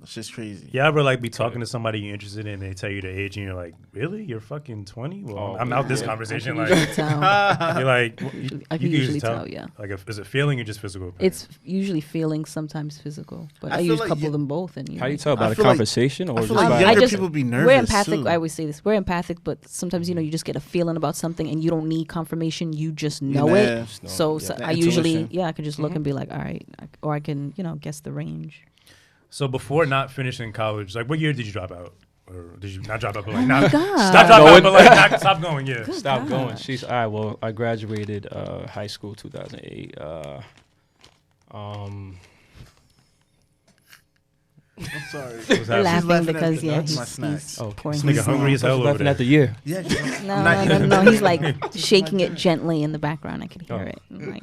Speaker 3: it's just crazy.
Speaker 4: You ever like be talking to somebody you're interested in, and they tell you the age, and you're like, "Really? You're fucking 20?" Well,
Speaker 1: Oh,
Speaker 4: I'm out this
Speaker 1: yeah.
Speaker 4: conversation.
Speaker 2: I
Speaker 4: Like,
Speaker 2: can usually tell.
Speaker 4: you're like,
Speaker 2: I can
Speaker 4: you
Speaker 2: usually tell, yeah.
Speaker 4: Like, is it feeling or just physical? pain?
Speaker 2: It's usually feeling, sometimes physical, but
Speaker 3: I
Speaker 2: I
Speaker 3: feel
Speaker 2: use
Speaker 3: like
Speaker 2: a couple
Speaker 3: you-
Speaker 2: of them both. And
Speaker 1: How do you tell about a
Speaker 3: feel like-
Speaker 1: conversation or
Speaker 3: I
Speaker 1: just
Speaker 3: feel like
Speaker 1: by
Speaker 3: younger
Speaker 2: I just-
Speaker 3: people be
Speaker 2: We're
Speaker 3: nervous
Speaker 2: empathic.
Speaker 3: too.
Speaker 2: I always say this. We're empathic, but sometimes you just get a feeling about something, and you don't need confirmation. You just know
Speaker 3: Yeah.
Speaker 2: it.
Speaker 1: Just know,
Speaker 2: So,
Speaker 1: yeah.
Speaker 2: so
Speaker 3: The
Speaker 2: I usually,
Speaker 3: intuition.
Speaker 2: I can just look and be like, all right, or I can, guess the range.
Speaker 4: So before not finishing college, like what year did you drop out? Or did you not drop out, but like
Speaker 2: Oh my
Speaker 4: not
Speaker 2: God.
Speaker 4: stop dropping out, but like not stop going? Yeah.
Speaker 2: Good
Speaker 1: Stop going.
Speaker 2: gosh.
Speaker 1: She's all right. Well, I graduated high school 2008.
Speaker 3: I'm sorry.
Speaker 4: What's
Speaker 2: We're
Speaker 4: happening?
Speaker 2: laughing
Speaker 3: laughing at
Speaker 2: because
Speaker 3: the
Speaker 2: yeah,
Speaker 3: nuts,
Speaker 2: he's,
Speaker 3: my snacks.
Speaker 1: Oh,
Speaker 2: pouring
Speaker 4: This nigga
Speaker 2: his-
Speaker 4: hungry as hell over
Speaker 1: laughing
Speaker 4: there.
Speaker 1: at the year.
Speaker 3: Yeah,
Speaker 2: No. He's like shaking it gently in the background. I can hear
Speaker 1: Oh.
Speaker 2: it. I'm like,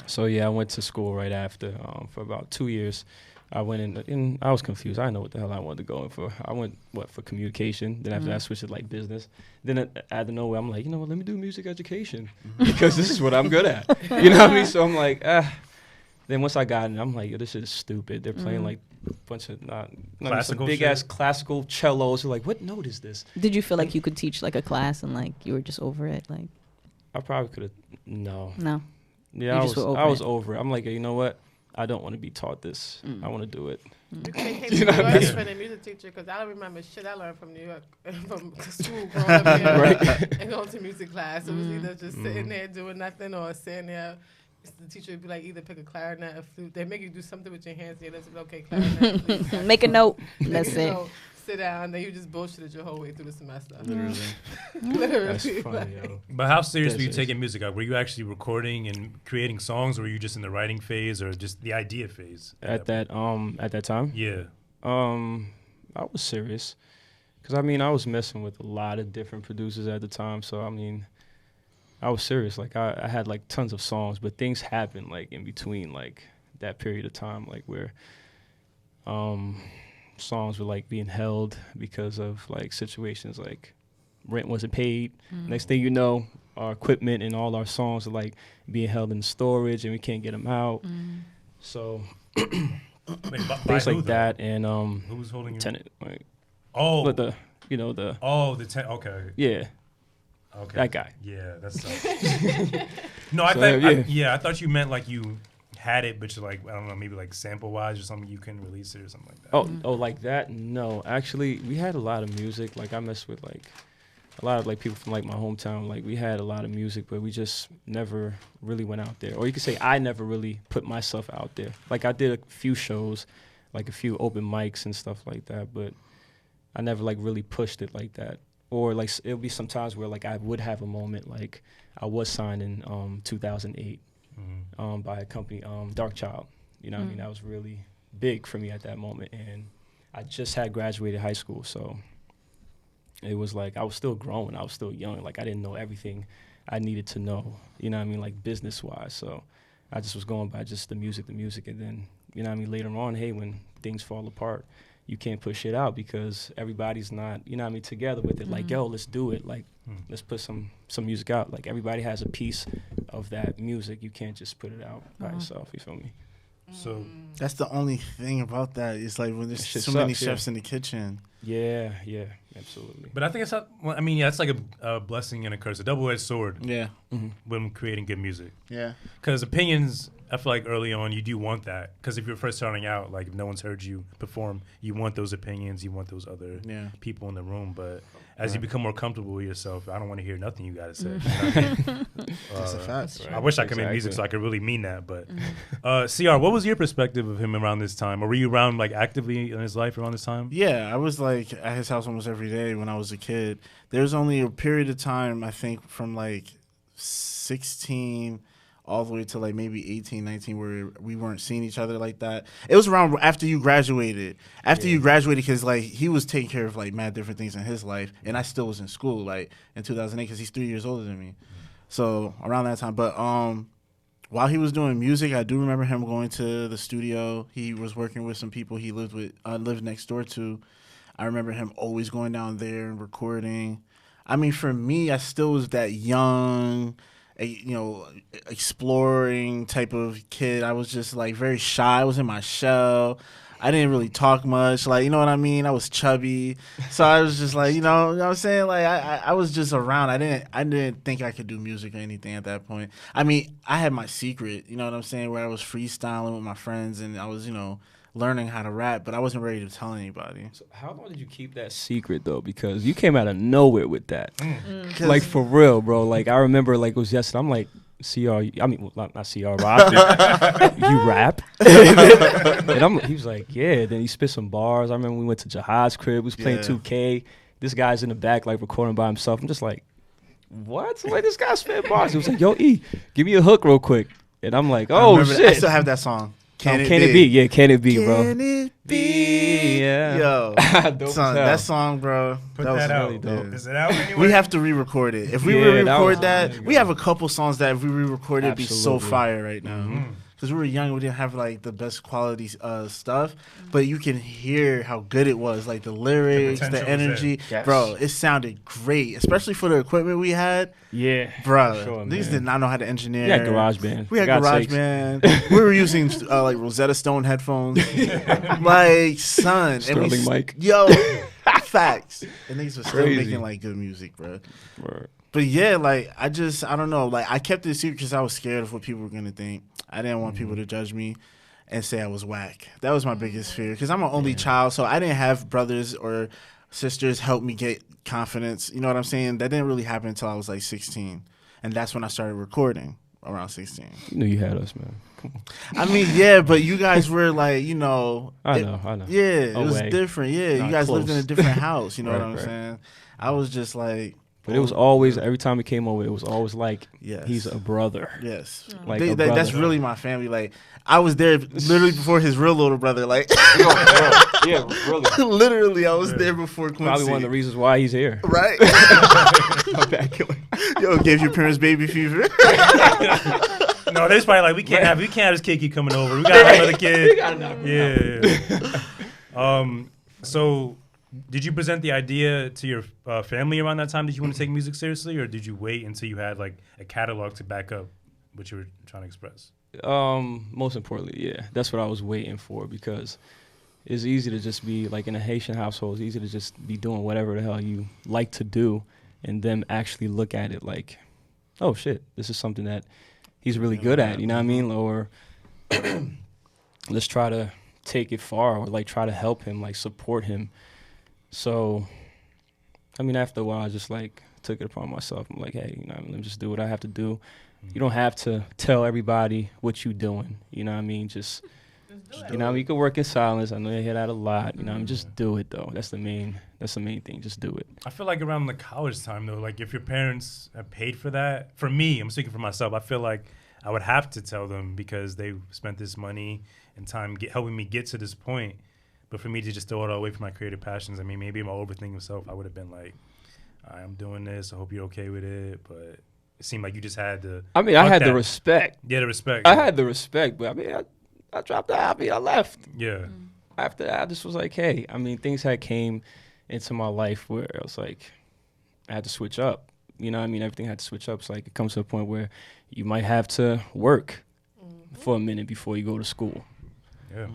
Speaker 1: So yeah, I went to school right after for about 2 years. I went in and I was confused. I didn't know what the hell I wanted to go in for. I went for communication. Then after that, I switched to like business. Then out of nowhere, I'm like, you know what? Let me do music education because this is what I'm good at. You know what I mean? So I'm like, Then once I got in, I'm like, yo, this shit is stupid. They're playing like a bunch of
Speaker 4: Classical
Speaker 1: big
Speaker 4: shit?
Speaker 1: ass classical cellos. You're like, what note is this?
Speaker 2: did you feel like you could teach like a class and like you were just over it? Like,
Speaker 1: I probably could have. No.
Speaker 2: no.
Speaker 1: Yeah,
Speaker 2: You
Speaker 1: I
Speaker 2: just
Speaker 1: was.
Speaker 2: were over
Speaker 1: I was
Speaker 2: it.
Speaker 1: over it. I'm like, you know what? I don't want to be taught this. I want to do it.
Speaker 5: You can take
Speaker 1: You know what I
Speaker 5: New
Speaker 1: mean?
Speaker 5: York for the music teacher because I don't remember shit I learned from New York from school growing up here
Speaker 1: Right.
Speaker 5: and going to music class. It was either just sitting there doing nothing or sitting there. The teacher would be like, either pick a clarinet or flute. They make you do something with your hands. Yeah, that's okay. Clarinet, flute, that's
Speaker 2: Make a
Speaker 5: it.
Speaker 2: note.
Speaker 5: Then
Speaker 2: That's
Speaker 5: you
Speaker 2: it.
Speaker 5: know, sit down. Then you just bullshitted your whole way through the semester.
Speaker 3: Literally.
Speaker 5: Literally.
Speaker 1: That's funny,
Speaker 5: like-
Speaker 1: yo.
Speaker 4: But how serious were you
Speaker 1: This is-
Speaker 4: taking music out? Were you actually recording and creating songs, or were you just in the writing phase, or just the idea phase?
Speaker 1: At that time.
Speaker 4: Yeah.
Speaker 1: I was serious, cause I mean I was messing with a lot of different producers at the time. So I mean, I was serious. Like I had like tons of songs, but things happened like in between like that period of time, like where songs were like being held because of like situations like rent wasn't paid. Next thing you know, our equipment and all our songs are like being held in storage and we can't get them out. So
Speaker 4: Wait, by
Speaker 1: things
Speaker 4: who,
Speaker 1: like
Speaker 4: though?
Speaker 1: that and
Speaker 4: Who was holding you?
Speaker 1: tenant like
Speaker 4: Oh.
Speaker 1: but the the
Speaker 4: Okay.
Speaker 1: yeah
Speaker 4: Okay.
Speaker 1: that guy.
Speaker 4: Yeah, that's no. I
Speaker 1: So,
Speaker 4: thought
Speaker 1: yeah.
Speaker 4: I thought you meant like you had it, but you're like I don't know, maybe like sample wise or something. You couldn't release it or something like that.
Speaker 1: Oh like that. No, actually we had a lot of music. Like I messed with like a lot of like people from like my hometown. Like we had a lot of music, but we just never really went out there. Or you could say I never really put myself out there. Like I did a few shows, like a few open mics and stuff like that, but I never like really pushed it like that. Or like it'll be sometimes where like I would have a moment like I was signed in 2008 by a company, Dark Child. You know what I mean? That was really big for me at that moment, and I just had graduated high school, so it was like I was still growing. I was still young. Like I didn't know everything I needed to know. You know what I mean? Like business wise. So I just was going by just the music, and then you know what I mean. Later on, hey, when things fall apart, you can't push it out because everybody's not, you know what I mean, together with it. Like, yo, let's do it. Like, let's put some music out. Like, everybody has a piece of that music. You can't just put it out by yourself. You feel me?
Speaker 4: So
Speaker 3: That's the only thing about that. It's like when there's
Speaker 1: Shit
Speaker 3: so many
Speaker 1: sucks,
Speaker 3: chefs in the kitchen.
Speaker 1: Yeah, absolutely.
Speaker 4: but I think it's not, well, I mean, yeah, it's like a blessing and a curse, a double-edged sword
Speaker 3: Yeah,
Speaker 4: when creating good music.
Speaker 3: yeah.
Speaker 4: Because opinions, I feel like early on you do want that. Because if you're first starting out, like if no one's heard you perform, you want those opinions, you want those other
Speaker 3: Yeah.
Speaker 4: people in the room. But as you become more comfortable with yourself, I don't want to hear nothing you got to say.
Speaker 3: That's a fact.
Speaker 4: I wish I could make music so I could really mean that. But CR, what was your perspective of him around this time? Or were you around like actively in his life around this time?
Speaker 3: Yeah, I was like at his house almost every day when I was a kid. There's only a period of time, I think, from like 16 all the way to like maybe 18, 19, where we weren't seeing each other like that. It was around after you graduated. You graduated, because like he was taking care of like mad different things in his life, and I still was in school like in 2008 because he's 3 years older than me. So around that time, but while he was doing music, I do remember him going to the studio. He was working with some people he lived next door to. I remember him always going down there and recording. I mean, for me, I still was that young, exploring type of kid. I was just like very shy. I was in my shell. I didn't really talk much. Like, you know what I mean? I was chubby. So I was just like, you know what I'm saying? Like I was just around. I didn't think I could do music or anything at that point. I mean, I had my secret, you know what I'm saying, where I was freestyling with my friends and I was, learning how to rap, but I wasn't ready to tell anybody.
Speaker 1: So how long did you keep that secret though? Because you came out of nowhere with that. Like for real, bro. Like I remember, like it was yesterday. I'm like, CR. I mean, well, not CR, but you rap. And he was like, yeah. Then he spit some bars. I remember we went to Jahad's crib. We was playing 2K. This guy's in the back, like recording by himself. I'm just like, what? Like this guy spit bars. He was like, yo, E, give me a hook real quick. And I'm like, oh shit.
Speaker 3: I still have that song. Can it be?
Speaker 1: Yeah, Can It Be, bro.
Speaker 3: Can it be?
Speaker 1: Yeah.
Speaker 3: Yo, that song, bro.
Speaker 4: Put
Speaker 3: that was
Speaker 4: that
Speaker 3: really
Speaker 4: out.
Speaker 3: dope.
Speaker 4: Is it out anywhere?
Speaker 3: We have to re-record it. If we re-record that, we have a couple songs that if we re-record it, it'd be so fire right now. Because we were young, we didn't have like the best quality stuff, but you can hear how good it was, like the lyrics, the energy.
Speaker 1: Yes.
Speaker 3: Bro, it sounded great, especially for the equipment we had.
Speaker 1: Yeah.
Speaker 3: Bro,
Speaker 1: Sure,
Speaker 3: these did not know how to engineer.
Speaker 1: We had GarageBand.
Speaker 3: We had GarageBand. We were using like Rosetta Stone headphones. Like, son.
Speaker 1: Sterling mic.
Speaker 3: Yo, facts. And niggas were still
Speaker 1: Crazy.
Speaker 3: making like good music, bro.
Speaker 1: Word.
Speaker 3: But yeah, like I don't know. Like I kept it secret because I was scared of what people were gonna think. I didn't want people to judge me and say I was whack. That was my biggest fear because I'm an only child, so I didn't have brothers or sisters help me get confidence. You know what I'm saying? That didn't really happen until I was like 16, and that's when I started recording around 16.
Speaker 1: You knew you had us, man. Come on.
Speaker 3: I mean, yeah, but you guys were like,
Speaker 1: I know.
Speaker 3: Yeah, it was
Speaker 1: Away.
Speaker 3: different. Yeah,
Speaker 1: Not
Speaker 3: you guys lived in
Speaker 1: close.
Speaker 3: a different house. You know
Speaker 1: Right,
Speaker 3: what I'm
Speaker 1: right.
Speaker 3: saying? I was just like.
Speaker 1: But it was always, every time he came over, it was always like,
Speaker 3: Yes.
Speaker 1: he's a brother.
Speaker 3: Yes.
Speaker 1: Like
Speaker 3: They-
Speaker 1: a
Speaker 3: that- that's
Speaker 1: brother.
Speaker 3: really my family. Like, I was there literally before his real little brother. Like,
Speaker 1: Yeah, really.
Speaker 3: literally, I was there before Quincy.
Speaker 1: Probably one of the reasons why he's here.
Speaker 3: Right? Yo, gave your parents baby fever.
Speaker 4: No, there's probably like we can't have this kid keep coming over. We got another kid. Yeah. So, did you present the idea to your family around that time that you want to take music seriously, or did you wait until you had like a catalog to back up what you were trying to express?
Speaker 1: Most importantly, yeah, that's what I was waiting for because it's easy to just be like in a Haitian household. It's easy to just be doing whatever the hell you like to do, and then actually look at it like, oh shit, this is something that he's really good at. You know what I mean? Or let's try to take it far, or like try to help him, like support him. So, I mean, after a while, I just like took it upon myself. I'm like, hey, let me just do what I have to do. You don't have to tell everybody what you're doing. You know what I mean? Just you can work in silence. I know you hear that a lot. You know, I mean, just do it though. That's the main thing. Just do it.
Speaker 4: I feel like around the college time though, like if your parents have paid for that, for me, I'm speaking for myself, I feel like I would have to tell them because they spent this money and time helping me get to this point. But for me to just throw it all away from my creative passions, I mean, maybe my overthinking self, I would have been like, I'm doing this. I hope you're okay with it. But it seemed like you just had to.
Speaker 1: I mean, I had the respect.
Speaker 4: Yeah, the respect.
Speaker 1: I had the respect, but I mean, I dropped out. I mean, I left.
Speaker 4: Yeah.
Speaker 1: after that, I just was like, hey, I mean, things had came into my life where I was like, I had to switch up. You know what I mean? Everything had to switch up. It's like it comes to a point where you might have to work for a minute before you go to school.
Speaker 4: Yeah.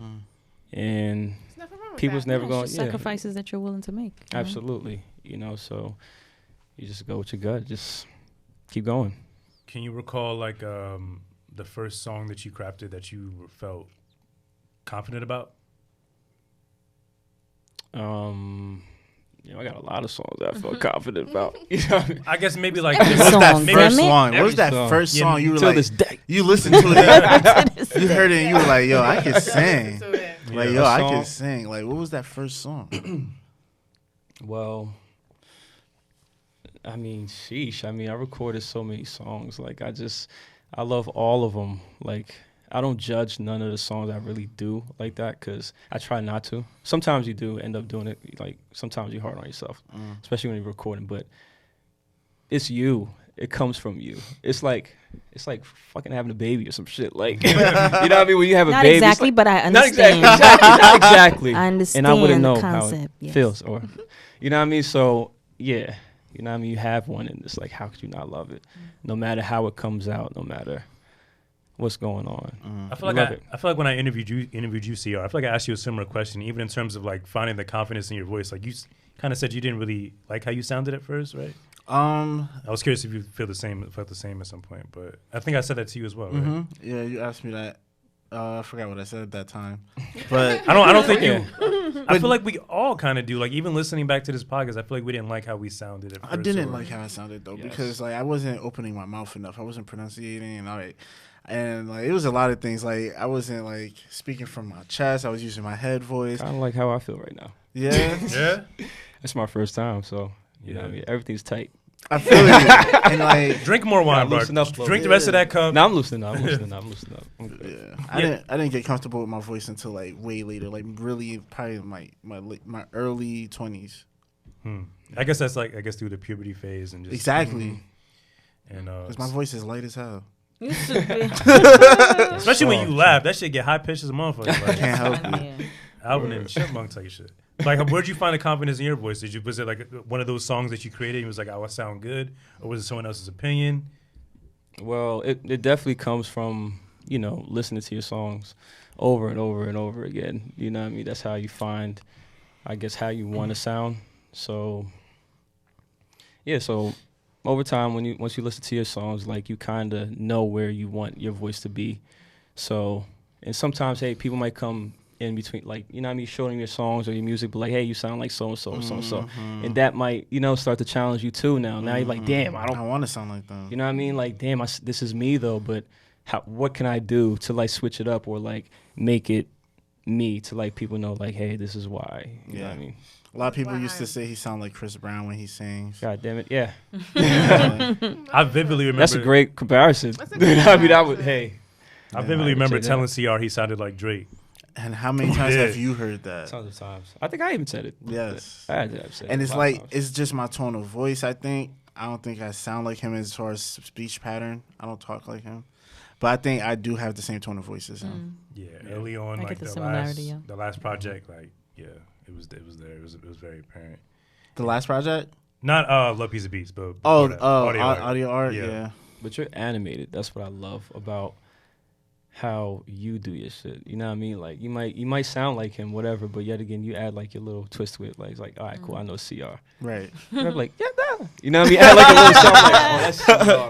Speaker 1: And
Speaker 5: There's nothing wrong with
Speaker 1: people's
Speaker 5: that.
Speaker 1: never
Speaker 2: Yeah,
Speaker 1: going
Speaker 2: it's
Speaker 1: to
Speaker 2: just sacrifices that you're willing to make. you know?
Speaker 1: Absolutely. You know, so you just go with your gut. Just keep going.
Speaker 4: Can you recall like the first song that you crafted that you felt confident about?
Speaker 1: You know, I got a lot of songs that I felt confident about. You know what I mean?
Speaker 4: I guess maybe like
Speaker 2: Every
Speaker 4: this-
Speaker 2: song,
Speaker 3: That
Speaker 2: damn
Speaker 3: first
Speaker 2: it.
Speaker 3: song. What
Speaker 1: Every
Speaker 3: was that
Speaker 1: song.
Speaker 3: first
Speaker 4: Yeah,
Speaker 3: song you were
Speaker 1: Till
Speaker 3: like?
Speaker 1: this day.
Speaker 3: You listened to it. You heard it and you were like, yo, I can
Speaker 5: Listen
Speaker 3: sing.
Speaker 5: to it.
Speaker 3: Like,
Speaker 4: Yeah.
Speaker 3: yo, I
Speaker 1: Song.
Speaker 3: can sing. Like, what was that first song?
Speaker 1: Well, I mean, sheesh. I mean, I recorded so many songs. Like, I love all of them. Like, I don't judge none of the songs I really do like that because I try not to. Sometimes you do end up doing it. Like, sometimes you're hard on yourself, especially when you're recording. But it's you. It comes from you. It's like fucking having a baby or some shit. Like, you know what I mean? When you have a
Speaker 2: Not
Speaker 1: baby, it's
Speaker 2: exactly,
Speaker 1: like,
Speaker 2: but I
Speaker 1: not
Speaker 2: understand.
Speaker 1: not exactly.
Speaker 2: I understand
Speaker 1: And I wouldn't
Speaker 2: the
Speaker 1: know
Speaker 2: concept.
Speaker 1: how it
Speaker 2: yes.
Speaker 1: feels, or you know what I mean. So yeah, you know what I mean. You have one, and it's like, how could you not love it? No matter how it comes out, no matter what's going on.
Speaker 4: I feel
Speaker 1: You
Speaker 4: like
Speaker 1: love it.
Speaker 4: I feel like when I interviewed you, CR, I feel like I asked you a similar question, even in terms of like finding the confidence in your voice. Like you kind of said you didn't really like how you sounded at first, right? I was curious if you felt the same at some point, but I think I said that to you as well, right?
Speaker 3: Yeah, you asked me that. I forgot what I said at that time, but
Speaker 4: I don't think
Speaker 1: Yeah.
Speaker 4: you. I feel like we all kind of do. Like even listening back to this podcast, I feel like we didn't like how we sounded at first.
Speaker 3: I didn't
Speaker 4: or-
Speaker 3: like how I sounded though
Speaker 1: Yes.
Speaker 3: because like I wasn't opening my mouth enough. I wasn't pronunciating and like it was a lot of things. Like I wasn't like speaking from my chest. I was using my head voice.
Speaker 1: Kind of like how I feel right now.
Speaker 3: Yeah,
Speaker 4: Yeah.
Speaker 1: It's my first time, so you know what I
Speaker 4: Yeah.
Speaker 1: mean. Everything's tight.
Speaker 3: I feel you. And like
Speaker 4: Drink more wine, bro.
Speaker 1: loosen up a little
Speaker 4: Drink the
Speaker 3: bit.
Speaker 4: rest of that cup.
Speaker 1: Now I'm loosening up. I'm loosening up. I'm good.
Speaker 3: yeah, I didn't get comfortable with my voice until like way later. Like really, probably my early 20s.
Speaker 4: I guess that's like through the puberty phase and just
Speaker 3: Exactly.
Speaker 4: And
Speaker 3: Because my voice is light as hell.
Speaker 2: You should be.
Speaker 4: especially when you laugh, that shit get high pitched as a motherfucker. Like,
Speaker 3: Can't help it.
Speaker 2: Yeah.
Speaker 4: Alvin and Chipmunk type shit. Like, where'd you find the confidence in your voice? Was it like one of those songs that you created and it was like, oh, I sound good? Or was it someone else's opinion?
Speaker 1: Well, it definitely comes from, you know, listening to your songs over and over and over again. You know what I mean? That's how you find, I guess, how you want to sound. So, yeah, so over time, once you listen to your songs, like, you kind of know where you want your voice to be. So, and sometimes, hey, people might come in between, like, you know what I mean, showing your songs or your music, but like, hey, you sound like so-and-so or so-and-so. And that might, you know, start to challenge you too now. Now you're like, damn, I don't,
Speaker 3: I want to sound like them.
Speaker 1: you know what I mean? Like, damn, this is me though, but what can I do to like switch it up or like make it me to like people know like, hey, this is why. You know what I mean?
Speaker 3: A lot of people used to say he sound like Chris Brown when he sings.
Speaker 1: God damn it. Yeah.
Speaker 4: I vividly remember.
Speaker 1: That's a great comparison.
Speaker 5: That's a good
Speaker 1: I mean, I would,
Speaker 5: comparison.
Speaker 1: hey.
Speaker 4: I vividly
Speaker 1: I would
Speaker 4: remember
Speaker 1: say
Speaker 4: telling CR he sounded like Drake.
Speaker 3: And how many times
Speaker 4: Yeah.
Speaker 3: have you heard that?
Speaker 1: Tons of times. I think I even said it.
Speaker 3: Yes.
Speaker 1: I had to have said it
Speaker 3: And
Speaker 1: a
Speaker 3: it's
Speaker 1: lot of
Speaker 3: like,
Speaker 1: times.
Speaker 3: it's just my tone of voice, I think. I don't think I sound like him as far as speech pattern. I don't talk like him. But I think I do have the same tone of voice as him.
Speaker 4: Yeah, early on,
Speaker 2: I
Speaker 4: like
Speaker 2: get the
Speaker 4: the
Speaker 2: similarity, yeah.
Speaker 4: last project, like yeah, it was there. It was very apparent.
Speaker 3: The last project?
Speaker 4: Not Love Piece of Beats, but
Speaker 3: Oh,
Speaker 4: before that.
Speaker 3: audio art,
Speaker 4: Yeah.
Speaker 3: yeah.
Speaker 1: But you're animated. That's what I love about how you do your shit. You know what I mean? Like, you might sound like him, whatever, but yet again, you add like your little twist to it. Like, it's like, all right, cool, I know CR.
Speaker 3: Right.
Speaker 1: And I'm like, yeah, nah. You know what I mean? Add like a little something like, oh, that's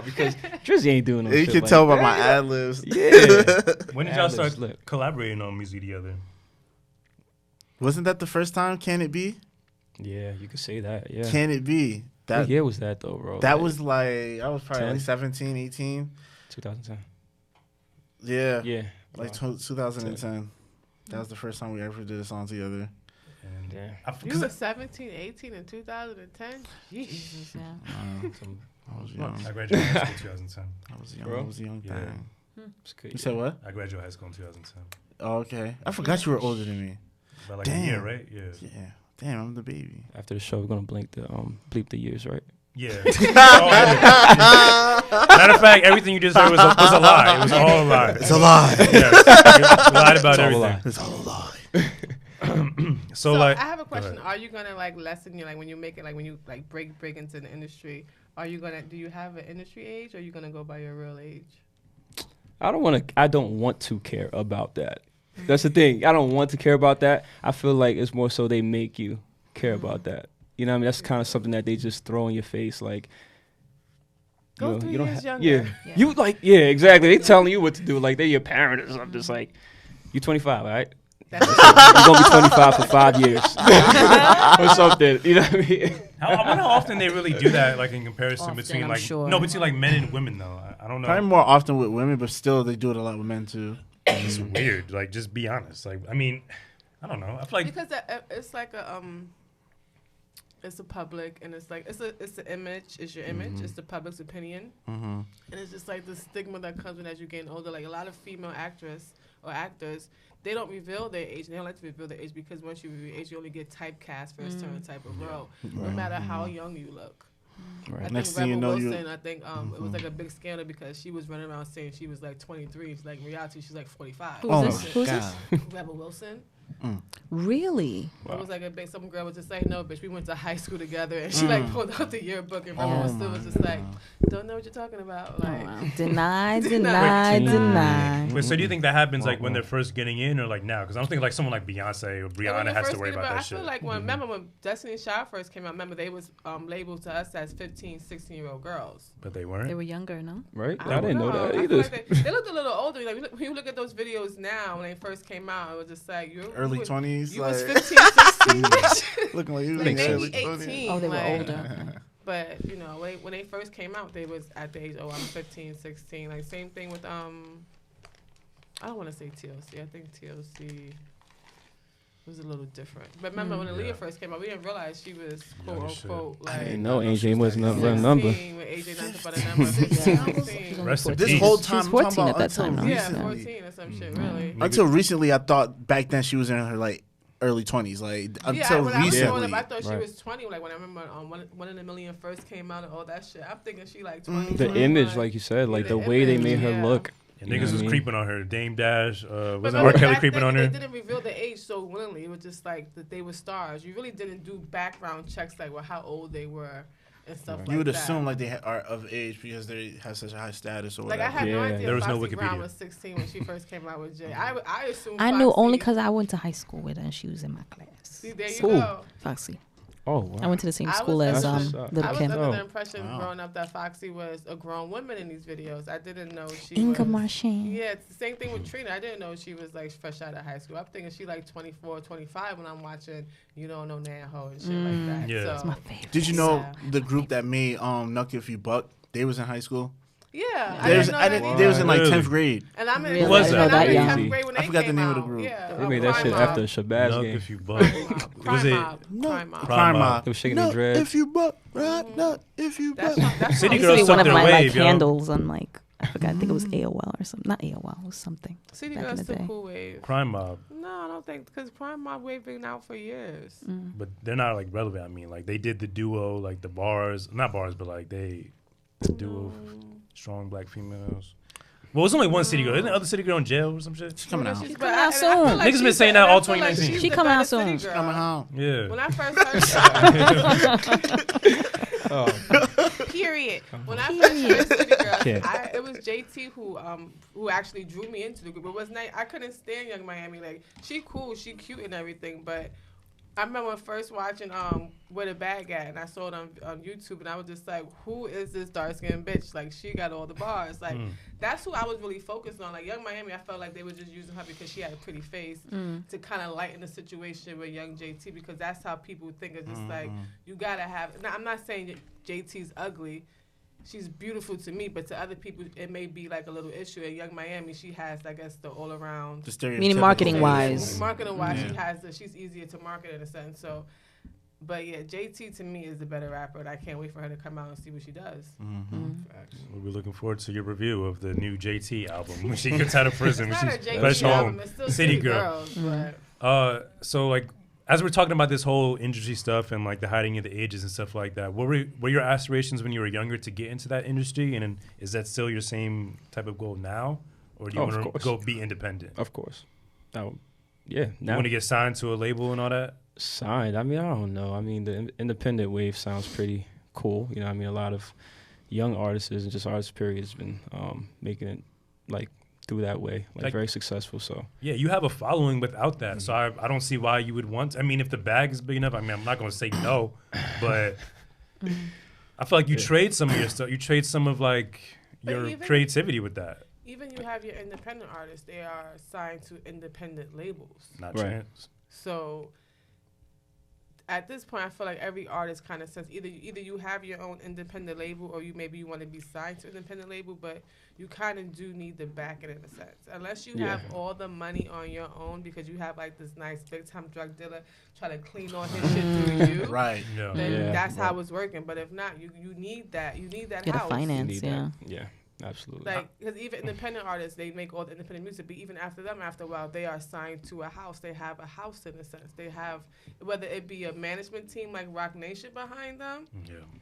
Speaker 1: CR, because Drizzy ain't doing no
Speaker 3: You
Speaker 1: shit
Speaker 3: can
Speaker 1: like
Speaker 3: tell by
Speaker 1: that.
Speaker 3: my ad libs.
Speaker 1: Yeah.
Speaker 4: When did y'all
Speaker 1: Ad-libs
Speaker 4: start
Speaker 1: lit.
Speaker 4: collaborating on music together?
Speaker 3: Wasn't that the first time? Can it be?
Speaker 1: Yeah, you could say that, yeah.
Speaker 3: Can it be?
Speaker 1: What
Speaker 3: That
Speaker 1: year was that, though, bro?
Speaker 3: that
Speaker 1: Like,
Speaker 3: was like, I was probably
Speaker 1: 10?
Speaker 3: like 17, 18.
Speaker 1: 2010.
Speaker 3: Yeah.
Speaker 1: Yeah.
Speaker 3: Like
Speaker 1: Wow.
Speaker 3: 2010. That was the first time we ever did a song together.
Speaker 4: And
Speaker 1: Yeah.
Speaker 5: You were 17, 18 in 2010?
Speaker 2: Jesus, yeah.
Speaker 1: Some-
Speaker 3: I was young.
Speaker 4: I graduated high school in 2010.
Speaker 3: I was young.
Speaker 1: Bro.
Speaker 3: I was a young
Speaker 4: Yeah.
Speaker 3: thing.
Speaker 1: it's good,
Speaker 3: You
Speaker 1: yeah.
Speaker 3: said what?
Speaker 4: I graduated high school in 2010.
Speaker 3: Oh, okay. I forgot you were older than me.
Speaker 4: About like
Speaker 3: Damn.
Speaker 4: a year, right? Yeah.
Speaker 3: Yeah. Damn, I'm the baby.
Speaker 1: After the show, we're gonna bleep the years, right?
Speaker 4: Yeah. Matter of fact, everything you just heard was a lie. It was all a lie.
Speaker 3: It's a lie.
Speaker 4: Yes. You lied about
Speaker 1: It's all a
Speaker 4: everything.
Speaker 1: lie.
Speaker 3: It's all a lie.
Speaker 4: So like,
Speaker 5: I have a question. Are you gonna like lessen your like when you make it like when you like break into the industry? Are you gonna do you have an industry age or are you gonna go by your real age?
Speaker 1: I don't want to care about that. That's the thing. I don't want to care about that. I feel like it's more so they make you care about that. You know what I mean? That's kind of something that they just throw in your face. Like,
Speaker 5: Go
Speaker 1: you
Speaker 5: 3
Speaker 1: don't
Speaker 5: years younger.
Speaker 1: Yeah. You like, yeah, exactly. They telling you what to do. Like, they're your parent or something. Just like, you 25, all right? You're going to be 25 for 5 years. Or something. You know what I mean?
Speaker 4: I wonder how often they really do that, like in comparison
Speaker 2: Often,
Speaker 4: between
Speaker 2: I'm
Speaker 4: like
Speaker 2: sure.
Speaker 4: between like men and women though. I don't know.
Speaker 3: Probably more often with women, but still they do it a lot with men too.
Speaker 4: It's weird. Like, just be honest. Like, I mean, I don't know. I feel like
Speaker 5: because it's like it's a public and it's like it's the image, it's your image, it's the public's opinion, and it's just like the stigma that comes when as you get older. Like a lot of female actors or actors, they don't reveal their age. They don't like to reveal their age because once you reveal age, you only get typecast for a certain type of role, no matter how young you look.
Speaker 1: Right.
Speaker 5: I
Speaker 3: Next
Speaker 5: think
Speaker 3: thing you
Speaker 5: Rebel
Speaker 3: know,
Speaker 5: Wilson, I think it was like a big scandal because she was running around saying she was like 23. She's like in reality, she's like 45.
Speaker 2: Who's this? Who's this?
Speaker 5: Rebel Wilson.
Speaker 2: Really?
Speaker 5: It was like a big. Some girl was just like, "No, bitch, we went to high school together," and she like pulled out the yearbook, and Rebel Wilson was just like, "Don't know what you're talking about." Like,
Speaker 2: Oh, wow. Deny.
Speaker 4: Wait, so do you think that happens like when they're first getting in, or like now? Because I don't think like someone like Beyonce or
Speaker 5: when
Speaker 4: Rihanna
Speaker 5: you
Speaker 4: has to
Speaker 5: first
Speaker 4: worry
Speaker 5: get
Speaker 4: about that
Speaker 5: I
Speaker 4: shit.
Speaker 5: feel like remember when Destiny's Child first came out, remember they was labeled to us as 15, 16-year-old girls.
Speaker 4: But they weren't.
Speaker 2: They were younger, no?
Speaker 1: Right?
Speaker 5: I
Speaker 1: I didn't know that
Speaker 5: I feel
Speaker 1: either.
Speaker 5: like they looked a little older. Like when you look at those videos now when they first came out, it was just like
Speaker 3: Early 20s.
Speaker 5: You
Speaker 3: like,
Speaker 5: was 15, 16.
Speaker 3: looking like you
Speaker 5: Like
Speaker 3: was
Speaker 5: maybe
Speaker 3: early 20s.
Speaker 5: 18.
Speaker 2: Oh, they were
Speaker 5: like,
Speaker 2: older.
Speaker 5: But you know, when they first came out, they was at the age, I'm 15, 16. Like same thing with I don't want to say TLC. I think TLC was a little different. But remember when Aaliyah first came out, we didn't realize she was quote unquote
Speaker 1: I
Speaker 5: like.
Speaker 1: didn't know AJ wasn't a
Speaker 5: 16
Speaker 1: number.
Speaker 5: With AJ nothing but a number. 16.
Speaker 4: Rest in
Speaker 3: This
Speaker 4: peace.
Speaker 3: whole
Speaker 2: She
Speaker 3: time,
Speaker 2: was
Speaker 3: I'm
Speaker 2: 14
Speaker 3: talking
Speaker 2: at that
Speaker 3: about
Speaker 2: time,
Speaker 3: until
Speaker 2: no?
Speaker 5: Yeah,
Speaker 3: recently.
Speaker 5: 14 or some shit, really.
Speaker 3: Until recently, I thought back then she was in her like early 20s. Like until
Speaker 5: when I was growing
Speaker 3: recently.
Speaker 5: up, I thought she
Speaker 1: Right.
Speaker 5: was 20. Like when I remember One in a Million first came out and all that shit. I'm thinking she like 20.
Speaker 1: The
Speaker 5: 21.
Speaker 1: image, like you said, like the
Speaker 5: the
Speaker 1: way they
Speaker 5: image,
Speaker 1: made her
Speaker 5: yeah.
Speaker 1: look.
Speaker 4: And
Speaker 1: You know
Speaker 4: niggas
Speaker 1: what
Speaker 4: was
Speaker 1: I mean?
Speaker 4: creeping on her. Dame Dash,
Speaker 5: But
Speaker 4: wasn't
Speaker 5: remember
Speaker 4: R. Kelly
Speaker 5: back
Speaker 4: creeping
Speaker 5: then,
Speaker 4: on her?
Speaker 5: They didn't reveal the age so willingly. It was just like that they were stars. You really didn't do background checks like how old they were and stuff like that.
Speaker 3: You would assume like they are of age because they have such a high status or
Speaker 5: Like
Speaker 3: whatever.
Speaker 5: I had no
Speaker 1: Yeah.
Speaker 5: idea
Speaker 4: There was no
Speaker 5: Foxy Brown
Speaker 4: Wikipedia.
Speaker 5: was 16 when she first came out with Jay. I assumed
Speaker 2: I knew only
Speaker 5: Foxy-
Speaker 2: because I went to high school with her and she was in my class.
Speaker 5: See, there you
Speaker 1: Ooh.
Speaker 5: go.
Speaker 2: Foxy.
Speaker 1: Oh, wow.
Speaker 2: I went to the same
Speaker 5: I
Speaker 2: school
Speaker 5: was
Speaker 2: as
Speaker 1: under- I
Speaker 2: Little
Speaker 5: I was
Speaker 2: Kim.
Speaker 5: under
Speaker 1: Oh.
Speaker 5: the impression
Speaker 3: Wow.
Speaker 5: growing up that Foxy was a grown woman in these videos. I didn't know she
Speaker 2: Inga
Speaker 5: was.
Speaker 2: Marchand.
Speaker 5: Yeah, it's the same thing with Trina. I didn't know she was like fresh out of high school. I'm thinking she like 24, 25 when I'm watching You Don't Know Nanho and shit like that.
Speaker 4: Yeah.
Speaker 5: So,
Speaker 2: That's my favorite.
Speaker 3: Did you know
Speaker 5: Yeah.
Speaker 3: the group that made Nuck If You Buck? They was in high school.
Speaker 5: yeah,
Speaker 3: They was,
Speaker 5: I didn't know that
Speaker 3: they
Speaker 5: either.
Speaker 3: was in like
Speaker 4: Really?
Speaker 3: 10th grade.
Speaker 5: And I'm in
Speaker 2: Really?
Speaker 4: Was
Speaker 5: and
Speaker 4: that?
Speaker 5: I'm in
Speaker 1: That
Speaker 5: 10th
Speaker 1: young?
Speaker 5: grade when
Speaker 3: I
Speaker 5: they
Speaker 3: forgot the
Speaker 5: came
Speaker 3: name of the
Speaker 5: out.
Speaker 3: group.
Speaker 5: Yeah,
Speaker 1: They made that
Speaker 5: Crime
Speaker 1: shit
Speaker 5: Mob.
Speaker 1: after a Shabazz
Speaker 4: Nuck
Speaker 1: game.
Speaker 4: if you buck.
Speaker 5: Crime Mob.
Speaker 4: Was
Speaker 5: Crime
Speaker 4: it-
Speaker 5: Mob. Crime Mob.
Speaker 3: Crime
Speaker 4: Mob.
Speaker 3: Mob.
Speaker 1: They was shaking
Speaker 3: Nuck
Speaker 1: their dreads.
Speaker 3: If you buck, right? Nuck if you buck.
Speaker 5: That's
Speaker 4: City
Speaker 2: It
Speaker 4: Girls
Speaker 2: used to be one
Speaker 4: took
Speaker 2: of
Speaker 4: their
Speaker 2: my
Speaker 4: wave,
Speaker 2: like
Speaker 4: yo.
Speaker 2: handles on like I forgot. I think it was AOL or something. Not AOL. It was something.
Speaker 5: City
Speaker 2: back in
Speaker 5: Girls
Speaker 2: the
Speaker 5: took
Speaker 2: day.
Speaker 5: cool wave.
Speaker 4: Crime Mob,
Speaker 5: No, I don't think because Crime Mob wave been out for years.
Speaker 4: but they're not like relevant. I mean, like they did the duo, like the bars, not bars, but like the duo of strong black females. Well, it's only one City Girl. Isn't the other City Girl in jail or some shit?
Speaker 3: She's coming out.
Speaker 5: She's
Speaker 2: coming out soon.
Speaker 4: Niggas been saying that all 2019.
Speaker 2: She coming out soon.
Speaker 3: Coming home.
Speaker 4: Yeah.
Speaker 5: When I first heard
Speaker 1: Oh,
Speaker 5: period. When I first heard City Girls,
Speaker 1: Yeah.
Speaker 5: it was JT who actually drew me into the group. It wasn't I couldn't stand Young Miami. Like she cool, she cute and everything, but I remember first watching Where the Bag At, and I saw it on YouTube, and I was just like, who is this dark skinned bitch? Like she got all the bars. Like that's who I was really focused on. Like Young Miami, I felt like they were just using her because she had a pretty face to kind of lighten the situation with Young JT, because that's how people think. It's just like you gotta have. Now I'm not saying that JT's ugly. She's beautiful to me, but to other people, it may be like a little issue. At Young Miami, she has, I guess, the all around.
Speaker 3: The stereotypical.
Speaker 2: Meaning marketing wise.
Speaker 5: Marketing wise,
Speaker 3: Yeah.
Speaker 5: she has she's easier to market in a sense. So, but yeah, JT to me is the better rapper, and I can't wait for her to come out and see what she does.
Speaker 4: We'll be looking forward to your review of the new JT album when she gets out of prison.
Speaker 5: It's
Speaker 4: When
Speaker 5: not a
Speaker 4: she's
Speaker 5: JT
Speaker 4: fresh
Speaker 5: album,
Speaker 4: home.
Speaker 5: it's still
Speaker 4: City
Speaker 5: City
Speaker 4: Girl.
Speaker 5: Girls, but
Speaker 4: So like, as we're talking about this whole industry stuff and like the hiding of the ages and stuff like that, what were your aspirations when you were younger to get into that industry? And is that still your same type of goal now, or do you
Speaker 1: Oh, of
Speaker 4: want to
Speaker 1: course.
Speaker 4: go be independent?
Speaker 1: of course. That would Yeah,
Speaker 4: You
Speaker 1: now
Speaker 4: want to get signed to a label and all that?
Speaker 1: signed. I mean, I don't know. I mean, the independent wave sounds pretty cool. You know, I mean, a lot of young artists and just artists period has been making it like through that way, like very successful. So
Speaker 4: yeah, you have a following without that. So I don't see why you would want. I mean, if the bag is big enough, I mean, I'm not going to say no, but I feel like you trade some of your stuff. You trade some of like your creativity with that.
Speaker 5: Even you have your independent artists, they are signed to independent labels.
Speaker 4: Not chance.
Speaker 5: So at this point, I feel like every artist kind of says either you have your own independent label or you want to be signed to an independent label, but you kind of do need the backing in a sense. Unless you have all the money on your own because you have like this nice big time drug dealer try to clean all his shit through you.
Speaker 3: Right.
Speaker 4: Yeah.
Speaker 5: Then that's how it's working. But if not, you need that. You need that
Speaker 2: Get
Speaker 5: house.
Speaker 2: a finance,
Speaker 1: that. Yeah. Absolutely.
Speaker 5: Like, because even independent artists, they make all the independent music, but even after them, after a while, they are signed to a house. They have a house in a sense. They have, whether it be a management team like Rock Nation behind them,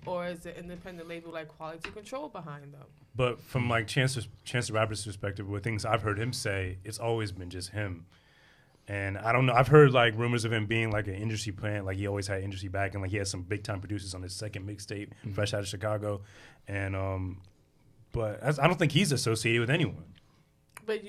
Speaker 5: or is it independent label like Quality Control behind them.
Speaker 4: But from like Chance the Rapper's perspective, with things I've heard him say, it's always been just him. And I don't know. I've heard like rumors of him being like an industry plant, like he always had industry back, and like he had some big time producers on his second mixtape, fresh out of Chicago, and but I don't think he's associated with anyone.
Speaker 5: But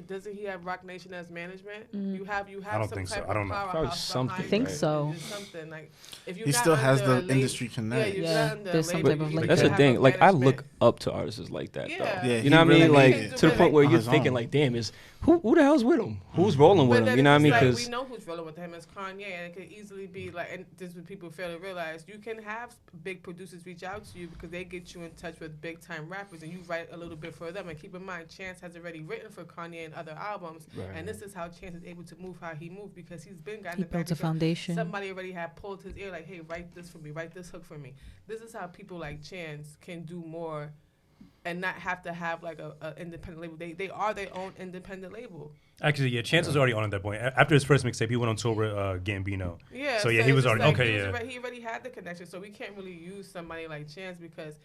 Speaker 5: doesn't he have Rock Nation as management? You have
Speaker 4: I don't
Speaker 5: some
Speaker 4: think
Speaker 5: type
Speaker 4: so. I don't
Speaker 5: of
Speaker 4: know.
Speaker 5: powerhouse
Speaker 1: Something,
Speaker 5: behind
Speaker 2: I think
Speaker 5: it.
Speaker 2: so.
Speaker 5: There's something like if you
Speaker 3: He still has the industry connect.
Speaker 2: There's some type of
Speaker 1: that's the thing. Like I look up to artists like that, though.
Speaker 3: Yeah,
Speaker 1: you know what I mean?
Speaker 3: really
Speaker 1: Like to the point where you're thinking, like, damn, who the hell's with him? Who's rolling with him? You know what I mean?
Speaker 5: Because we know who's rolling with him. It's Kanye, and it could easily be like, and this is what people fail to realize. You can have big producers reach out to you because they get you in touch with big time rappers, and you write a little bit for them. And keep in mind, Chance has already written for Kanye and other albums, and this is how Chance is able to move how he moved because he's been gotten.
Speaker 2: He built a foundation.
Speaker 5: Somebody already had pulled his ear, like, hey, write this for me, write this hook for me. This is how people like Chance can do more. And not have to have like a independent label. They are their own independent label.
Speaker 4: Actually, yeah, Chance was already on at that point. After his first mixtape, he went on tour with Gambino.
Speaker 5: Yeah.
Speaker 4: So yeah, he was already
Speaker 5: He already had the connection. So we can't really use somebody like Chance because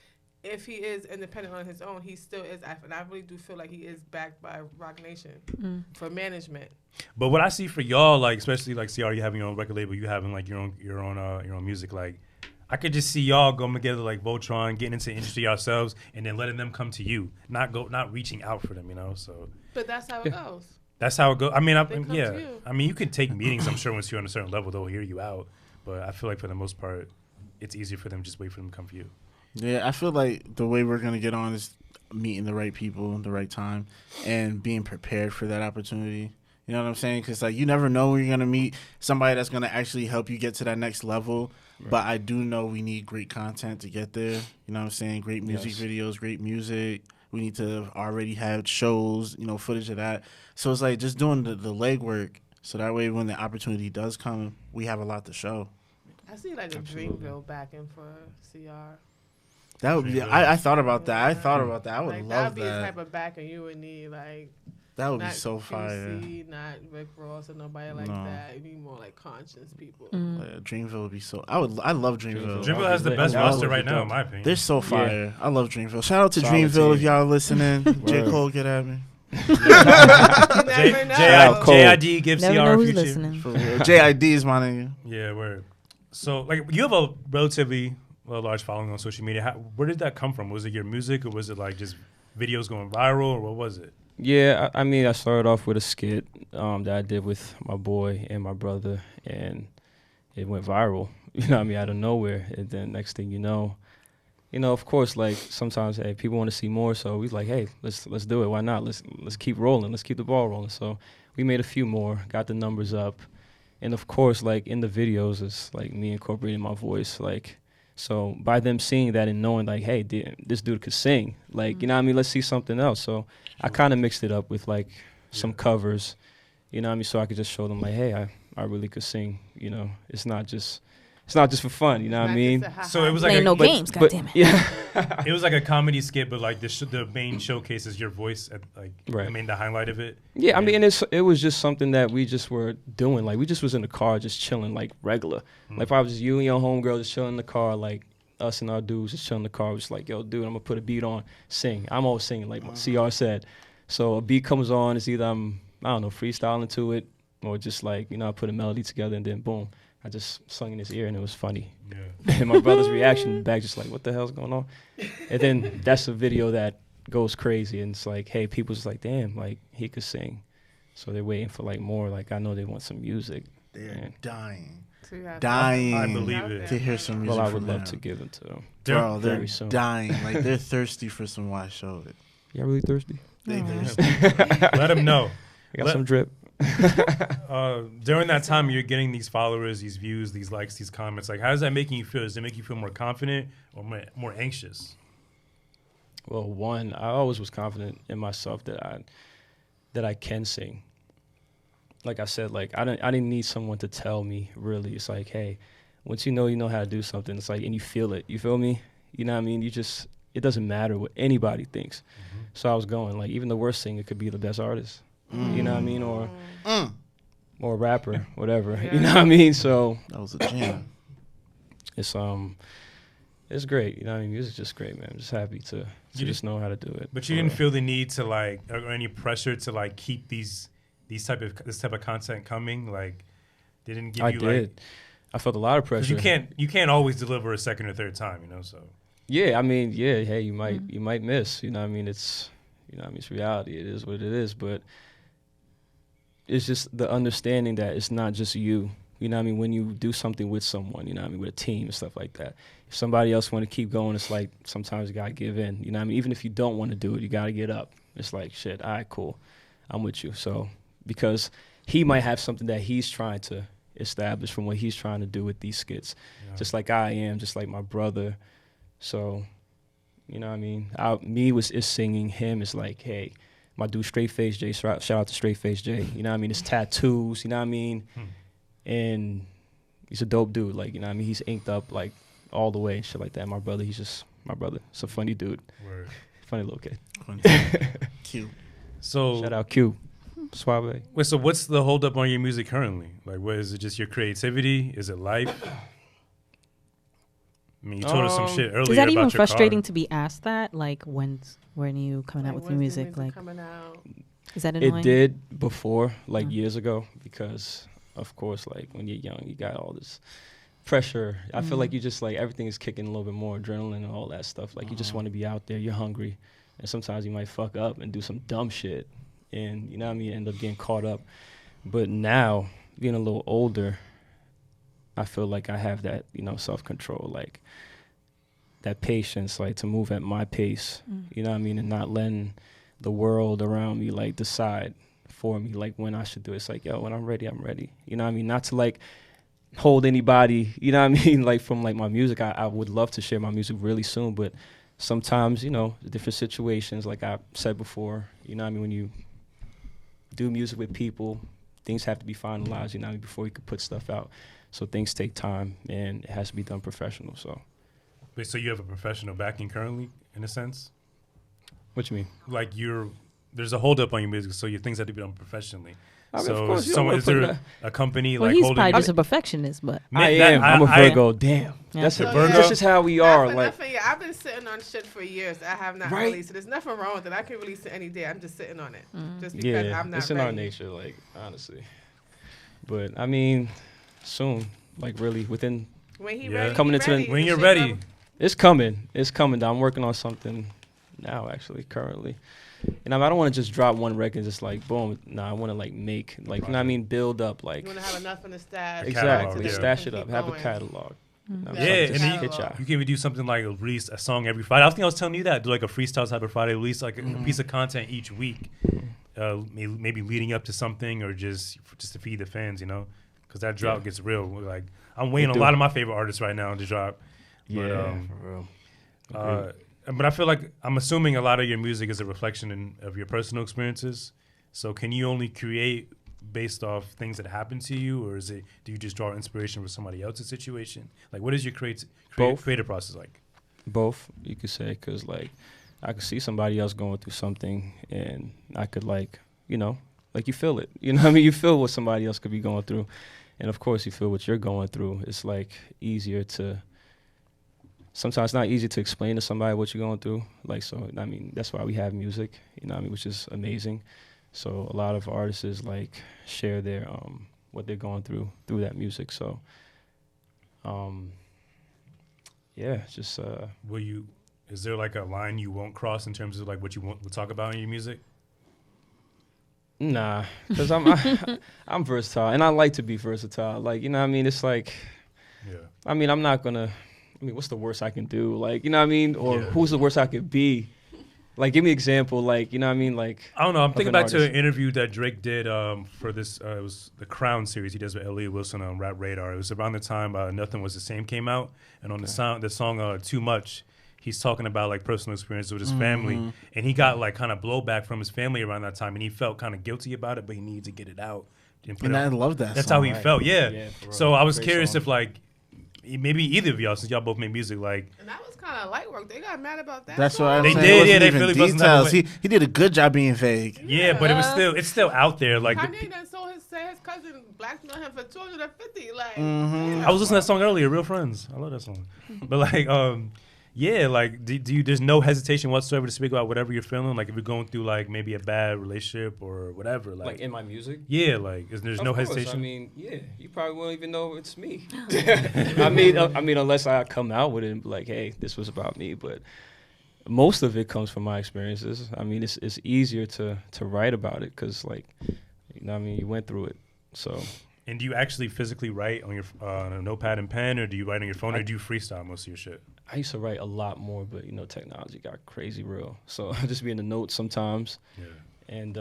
Speaker 5: if he is independent on his own, he still is. And I really do feel like he is backed by Rock Nation for management.
Speaker 4: But what I see for y'all, like especially like CR, you having your own record label, you having like your own music, like. I could just see y'all going together like Voltron, getting into the industry yourselves, and then letting them come to you, not reaching out for them, you know. So.
Speaker 5: But that's how it goes.
Speaker 4: That's how it goes. I mean,
Speaker 5: yeah.
Speaker 4: I mean, you can take meetings. I'm sure once you're on a certain level, they'll hear you out. But I feel like for the most part, it's easier for them just wait for them to come for you.
Speaker 3: Yeah, I feel like the way we're gonna get on is meeting the right people at the right time and being prepared for that opportunity. You know what I'm saying? Because like you never know when you're gonna meet somebody that's gonna actually help you get to that next level. Right. But I do know we need great content to get there. You know what I'm saying? Great music videos, great music. We need to already have shows, you know, footage of that. So it's like just doing the legwork so that way when the opportunity does come, we have a lot to show.
Speaker 5: I see like a Dreamville backing for CR.
Speaker 3: That would be. I thought about that. I thought about that. I would love that.
Speaker 5: That would be the type of backing you would need, like.
Speaker 3: That would be so fire.
Speaker 5: Not Rick Ross or nobody like that. It'd be more like conscious people.
Speaker 3: Dreamville would be so. I love Dreamville.
Speaker 4: Dreamville has the best roster right now, in my opinion.
Speaker 3: They're so fire. I love Dreamville. Shout out to Dreamville if y'all listening. J. Cole, get at me.
Speaker 4: JID gives CR a future.
Speaker 3: JID is my name.
Speaker 4: Yeah, word. So, like, you have a relatively large following on social media. Where did that come from? Was it your music, or was it like just videos going viral, or what was it?
Speaker 1: Yeah, I mean, I started off with a skit that I did with my boy and my brother, and it went viral. You know what I mean, out of nowhere. And then next thing you know, of course, like sometimes, hey, people want to see more, so we like, hey, let's do it. Why not? Let's keep rolling. Let's keep the ball rolling. So we made a few more, got the numbers up, and of course, like in the videos, it's like me incorporating my voice, like. So by them seeing that and knowing like, hey, this dude could sing, like, you know what I mean? Let's see something else. So I kind of mixed it up with like some covers, you know what I mean? So I could just show them like, hey, I really could sing, you know? It's not just for fun, you know what I mean?
Speaker 4: So it was like
Speaker 2: no games, goddammit.
Speaker 1: Yeah.
Speaker 4: It was like a comedy skit, but like the main showcase is your voice, at, like I mean the highlight of it.
Speaker 1: Yeah, I mean it was just something that we just were doing. Like we just was in the car just chilling like regular. Like if I was just you and your homegirl just chilling in the car, like us and our dudes just chilling in the car, just like, yo, dude, I'm gonna put a beat on, sing. I'm always singing, like CR said. So a beat comes on, it's either I'm I don't know, freestyling to it, or just like, I put a melody together and then boom, I just sung in his ear and it was funny.
Speaker 4: Yeah.
Speaker 1: And my brother's reaction in the back just like, what the hell's going on? And then that's a video that goes crazy, and it's like, hey, people's just like, damn, like he could sing. So they're waiting for like more. Like I know they want some music.
Speaker 3: They're dying.
Speaker 5: So you have
Speaker 3: Dying.
Speaker 4: I believe it.
Speaker 3: To hear some music
Speaker 1: Well, I would
Speaker 3: from
Speaker 1: love
Speaker 3: him.
Speaker 1: to give it to them.
Speaker 3: Bro, they're
Speaker 1: very soon.
Speaker 3: dying. Like they're thirsty for some Yshowit.
Speaker 1: Y'all really thirsty?
Speaker 3: They
Speaker 2: Aw.
Speaker 3: thirsty.
Speaker 4: Let them know.
Speaker 1: I got some drip.
Speaker 4: During that time, you're getting these followers, these views, these likes, these comments. Like, how does that making you feel? Does it make you feel more confident or more anxious?
Speaker 1: Well, one, I always was confident in myself that I can sing. Like I said, like I didn't need someone to tell me. Really, it's like, hey, once you know how to do something, it's like, and you feel it. You feel me? You know what I mean? It doesn't matter what anybody thinks.
Speaker 4: Mm-hmm.
Speaker 1: So I was going like, even the worst singer could be the best artist. You know what I mean? Or a rapper, whatever.
Speaker 5: Yeah.
Speaker 1: You know what I mean? So
Speaker 3: That was a jam.
Speaker 1: it's great. You know what I mean? Music's just great, man. I'm just happy to just know how to do it.
Speaker 4: But you didn't feel the need to like, or any pressure to like keep this type of content coming. Like, they didn't give you like.
Speaker 1: I felt a lot of pressure.
Speaker 4: Because you can't always deliver a second or third time, So.
Speaker 1: Yeah, I mean, yeah. Hey, you might miss. You know what I mean? It's it's reality. It is what it is. But it's just the understanding that it's not just you. You know what I mean? When you do something with someone, you know what I mean, with a team and stuff like that. If somebody else want to keep going, it's like sometimes you got to give in. You know what I mean? Even if you don't want to do it, you got to get up. It's like, shit, all right, cool. I'm with you. So, because he might have something that he's trying to establish from what he's trying to do with these skits.
Speaker 4: Yeah.
Speaker 1: Just like I am, just like my brother. So, you know what I mean? Is singing, him is like, hey, my dude Straight Face J, shout out to Straight Face J. You know what I mean? His tattoos, you know what I mean? And he's a dope dude. Like, you know what I mean? He's inked up like all the way and shit like that. My brother, he's just my brother. It's a funny dude.
Speaker 4: Word.
Speaker 1: Funny little kid.
Speaker 3: Cute.
Speaker 4: So
Speaker 1: Shout out Q. Suave.
Speaker 4: wait, so what's the holdup on your music currently? Like, what is it? Just your creativity? Is it life? I mean, you told us some shit earlier.
Speaker 2: Is that
Speaker 4: about
Speaker 2: even
Speaker 4: your
Speaker 2: frustrating
Speaker 4: car.
Speaker 2: to be asked that? Like, when are you coming out with your
Speaker 5: when's the
Speaker 2: music? Like,
Speaker 5: coming out?
Speaker 2: is that annoying?
Speaker 1: It did before, like
Speaker 2: Mm.
Speaker 1: years ago, because of course, like when you're young, you got all this pressure. I feel like you just like everything is kicking a little bit more adrenaline and all that stuff. Like you just want to be out there. You're hungry, and sometimes you might fuck up and do some dumb shit, and you know what I mean, end up getting caught up. But now, being a little older, I feel like I have that, self-control, like that patience, like to move at my pace, you know what I mean, and not letting the world around me like decide for me, like when I should do it. It's like, yo, when I'm ready, I'm ready. You know what I mean? Not to like hold anybody, you know what I mean? Like from like my music, I would love to share my music really soon, but sometimes, different situations, like I said before, you know what I mean, when you do music with people, things have to be finalized, you know what I mean, before you could put stuff out. So things take time, and it has to be done professional. So,
Speaker 4: Wait, so you have a professional backing currently, in a sense?
Speaker 1: what you mean?
Speaker 4: Like there's a holdup on your music, so your things have to be done professionally.
Speaker 1: I mean,
Speaker 4: So
Speaker 1: of course, you don't
Speaker 4: is
Speaker 1: wanna
Speaker 4: there
Speaker 1: put
Speaker 4: a company
Speaker 2: well,
Speaker 4: like
Speaker 2: he's
Speaker 4: holding?
Speaker 2: probably just a perfectionist, but
Speaker 1: I am. I'm a Virgo. Damn.
Speaker 2: Yeah.
Speaker 1: That's
Speaker 5: So,
Speaker 1: Virgo.
Speaker 5: yeah.
Speaker 1: That's just how we are. Like,
Speaker 5: I've been sitting on shit for years. I have not
Speaker 1: Right.
Speaker 5: released it. There's nothing wrong with it. I can release it any day. I'm just sitting on it. Just because
Speaker 1: yeah,
Speaker 5: I'm not
Speaker 1: it's in
Speaker 5: ready.
Speaker 1: our nature, like honestly. But I mean, soon, like really within.
Speaker 5: When he
Speaker 4: Yeah.
Speaker 5: ready,
Speaker 1: Coming
Speaker 5: he
Speaker 1: into the-
Speaker 5: ready.
Speaker 4: When
Speaker 5: The
Speaker 4: you're
Speaker 5: shit
Speaker 4: ready.
Speaker 5: level-
Speaker 1: It's coming. It's coming. I'm working on something now, actually, currently. And I don't want to just drop one record and just like boom. Nah, I want to like make like you know what I mean, build up like
Speaker 5: You want to have enough in the stash.
Speaker 1: exactly,
Speaker 4: catalog, yeah.
Speaker 1: stash it
Speaker 5: Keep
Speaker 1: up, have a
Speaker 5: going.
Speaker 1: catalog. You know,
Speaker 4: Yeah,
Speaker 1: so
Speaker 4: and
Speaker 1: just
Speaker 4: then
Speaker 1: hit y'all.
Speaker 4: You can even do something like release a song every Friday. I think I was telling you that. Do like a freestyle type of Friday, release like a piece of content each week, maybe leading up to something or just to feed the fans, because that drop gets real. Like I'm waiting on a lot of my favorite artists right now to drop.
Speaker 1: Yeah, for real. Agreed.
Speaker 4: But I feel like I'm assuming a lot of your music is a reflection of your personal experiences. So can you only create based off things that happen to you, or do you just draw inspiration from somebody else's situation? Like, what is your creative process like?
Speaker 1: Both, you could say, because like I could see somebody else going through something, and I could like you feel it. You know what I mean? You feel what somebody else could be going through, and of course you feel what you're going through. It's like easier to. Sometimes it's not easy to explain to somebody what you're going through. Like, so, I mean, that's why we have music, you know what I mean, which is amazing. So a lot of artists like share their what they're going through that music. So yeah, just
Speaker 4: is there like a line you won't cross in terms of like what you won't talk about in your music?
Speaker 1: nah, because I'm versatile and I like to be versatile. Like, you know what I mean? It's like,
Speaker 4: Yeah.
Speaker 1: I mean, I'm not gonna. I mean, what's the worst I can do? Like, you know what I mean? Or
Speaker 4: Yeah.
Speaker 1: who's the worst I could be? Like, give me an example. Like, you know what I mean? Like,
Speaker 4: I don't know. I'm
Speaker 1: of
Speaker 4: thinking
Speaker 1: an
Speaker 4: back to
Speaker 1: artist.
Speaker 4: an interview that Drake did for this. It was the Crown series he does with Elliot Wilson on Rap Radar. It was around the time Nothing Was the Same came out, and on the song Too Much, he's talking about like personal experiences with his family, and he got like kind of blowback from his family around that time, and he felt kind of guilty about it, but he needed to get it out. And put
Speaker 3: And
Speaker 4: it
Speaker 3: I
Speaker 4: on.
Speaker 3: love that.
Speaker 4: That's
Speaker 3: song.
Speaker 4: how he felt. Yeah.
Speaker 1: Yeah, for real.
Speaker 4: So I was
Speaker 1: Great
Speaker 4: curious
Speaker 1: song.
Speaker 4: if like maybe either of y'all, since y'all both make music, like
Speaker 5: And that was kind of light work. They got mad about that.
Speaker 3: That's
Speaker 5: song.
Speaker 3: what I'm
Speaker 4: They
Speaker 3: saying.
Speaker 4: did,
Speaker 3: It wasn't
Speaker 4: yeah, they
Speaker 3: even
Speaker 4: really wasn't that
Speaker 3: details.
Speaker 4: way.
Speaker 3: He did a good job being vague.
Speaker 4: yeah, but it was it's still out there. Like
Speaker 5: Kanye done sold his cousin blackmailed him for 250. Like,
Speaker 3: Mm-hmm.
Speaker 4: I was listening to that song earlier, Real Friends. I love that song. But like, yeah, like, do you? There's no hesitation whatsoever to speak about whatever you're feeling. Like, if you're going through like maybe a bad relationship or whatever.
Speaker 1: like in my music.
Speaker 4: yeah, like, there's no
Speaker 1: Of course.
Speaker 4: hesitation.
Speaker 1: I mean, yeah, you probably won't even know it's me. I mean, unless I come out with it and be like, hey, this was about me. But most of it comes from my experiences. I mean, it's easier to write about it because, like, you know, what I mean, you went through it. So
Speaker 4: And do you actually physically write on your on a notepad and pen, or do you write on your phone, or do you freestyle most of your shit?
Speaker 1: I used to write a lot more, but you know, technology got crazy real. So I just be in the notes sometimes.
Speaker 4: Yeah.
Speaker 1: And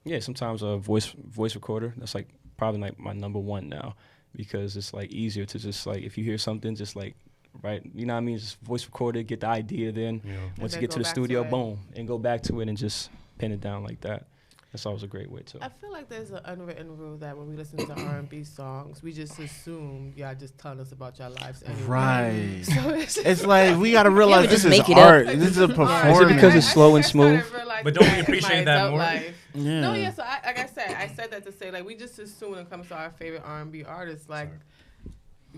Speaker 1: yeah, sometimes a voice recorder. That's like probably like my number one now because it's like easier to just like if you hear something, just like write. You know what I mean? Just voice record it, get the idea. Then
Speaker 4: Yeah.
Speaker 1: once you
Speaker 5: then
Speaker 1: get
Speaker 5: go
Speaker 1: to the
Speaker 5: back
Speaker 1: studio,
Speaker 5: to it.
Speaker 1: boom, and go back to it and just pen it down like that. That's always a great way to.
Speaker 5: I feel like there's an unwritten rule that when we listen to R&B songs, we just assume y'all just telling us about your lives anyway.
Speaker 3: Right.
Speaker 5: So it's,
Speaker 3: It's like we gotta realize
Speaker 2: but
Speaker 3: this
Speaker 2: just
Speaker 3: is
Speaker 2: make it up.
Speaker 3: art. This is a performance.
Speaker 1: Is it because it's slow and
Speaker 5: I started
Speaker 1: smooth?
Speaker 5: realizing
Speaker 4: But don't we
Speaker 5: that in my
Speaker 4: appreciate that
Speaker 5: adult
Speaker 4: more?
Speaker 5: life.
Speaker 3: Yeah.
Speaker 5: No, yeah. So like I said that to say like we just assume when it comes to our favorite R&B artists, like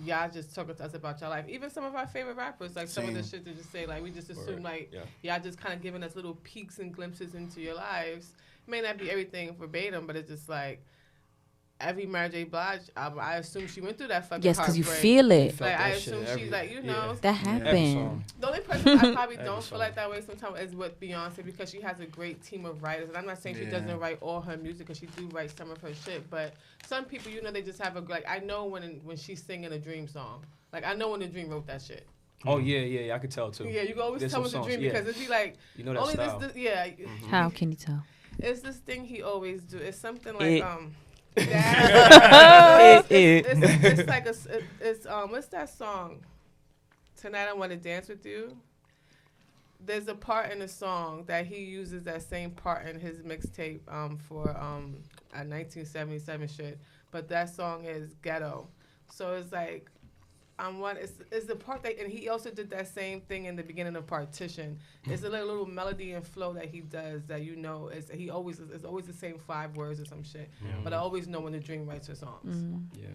Speaker 5: y'all just talking to us about your life. Even some of our favorite rappers, like some of the shit to just say like we just assume like y'all just kind of giving us little peeks and glimpses into your lives. May not be everything verbatim, but it's just like every Mary J. Blige album. I assume she went through that fucking
Speaker 2: Yes, because you
Speaker 5: heartbreak.
Speaker 2: feel it.
Speaker 5: Like I
Speaker 1: that shit
Speaker 5: assume she's
Speaker 1: every-
Speaker 5: like, you
Speaker 1: yeah.
Speaker 5: know.
Speaker 2: That
Speaker 1: Every
Speaker 2: happened.
Speaker 1: song.
Speaker 5: The only person I probably
Speaker 1: Every
Speaker 5: don't feel
Speaker 1: song.
Speaker 5: like that way sometimes is with Beyonce because she has a great team of writers. And I'm not saying she doesn't write all her music because she do write some of her shit. But some people, you know, they just have a like. I know when she's singing a Dream song. Like I know when the Dream wrote that shit.
Speaker 1: Oh yeah, I could tell too.
Speaker 5: Yeah, you can always
Speaker 1: There's
Speaker 5: tell
Speaker 1: some
Speaker 5: it's a
Speaker 1: songs,
Speaker 5: Dream
Speaker 1: yeah.
Speaker 5: because it'd be like
Speaker 1: You know that
Speaker 5: only
Speaker 1: style.
Speaker 5: this yeah.
Speaker 2: How can you tell?
Speaker 5: It's this thing he always do. It's something like
Speaker 1: It-
Speaker 5: it's like it's what's that song? Tonight I Want to Dance with You. There's a part in the song that he uses that same part in his mixtape for a 1977 shit, but that song is ghetto. So it's like it's the part that, and he also did that same thing in the beginning of Partition. It's a little melody and flow that he does that you know it's always the same 5 words or some shit. But I always know when the Dream writes her songs.
Speaker 1: Yeah.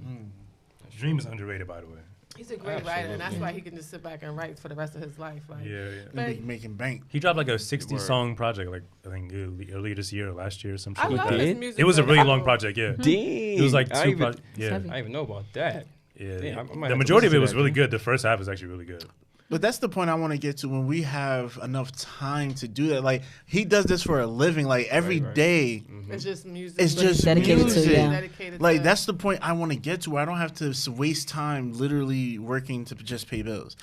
Speaker 4: Dream is underrated, by the way.
Speaker 5: He's a great writer, and that's
Speaker 1: Absolutely.
Speaker 5: why he can just sit back and write for the rest of his life. Like,
Speaker 4: Yeah.
Speaker 5: but
Speaker 3: Making bank.
Speaker 4: He dropped like a 60
Speaker 1: Word.
Speaker 4: song project, like I think earlier this year or last year or some shit
Speaker 5: I
Speaker 4: like
Speaker 5: love
Speaker 4: that.
Speaker 5: his music.
Speaker 4: It was a
Speaker 5: but
Speaker 4: really
Speaker 5: I
Speaker 4: long
Speaker 5: don't-
Speaker 4: project, yeah.
Speaker 1: Dang.
Speaker 4: It was like
Speaker 1: I
Speaker 4: two
Speaker 1: even,
Speaker 4: projects. Yeah.
Speaker 2: heavy.
Speaker 1: I didn't even know about that.
Speaker 4: Yeah.
Speaker 1: Damn, I might
Speaker 4: The
Speaker 1: have to
Speaker 4: majority of
Speaker 1: listen
Speaker 4: it
Speaker 1: to
Speaker 4: was
Speaker 1: that,
Speaker 4: really
Speaker 1: dude.
Speaker 4: good. The first half is actually really good.
Speaker 3: But that's the point I want to get to when we have enough time to do that. Like he does this for a living. Like every
Speaker 1: Right.
Speaker 3: day,
Speaker 5: It's just music.
Speaker 3: it's
Speaker 5: but
Speaker 3: just
Speaker 2: dedicated to,
Speaker 3: music.
Speaker 2: yeah.
Speaker 5: dedicated
Speaker 3: Like
Speaker 5: to-
Speaker 3: that's the point I want to get to. Where I don't have to waste time literally working to just pay bills.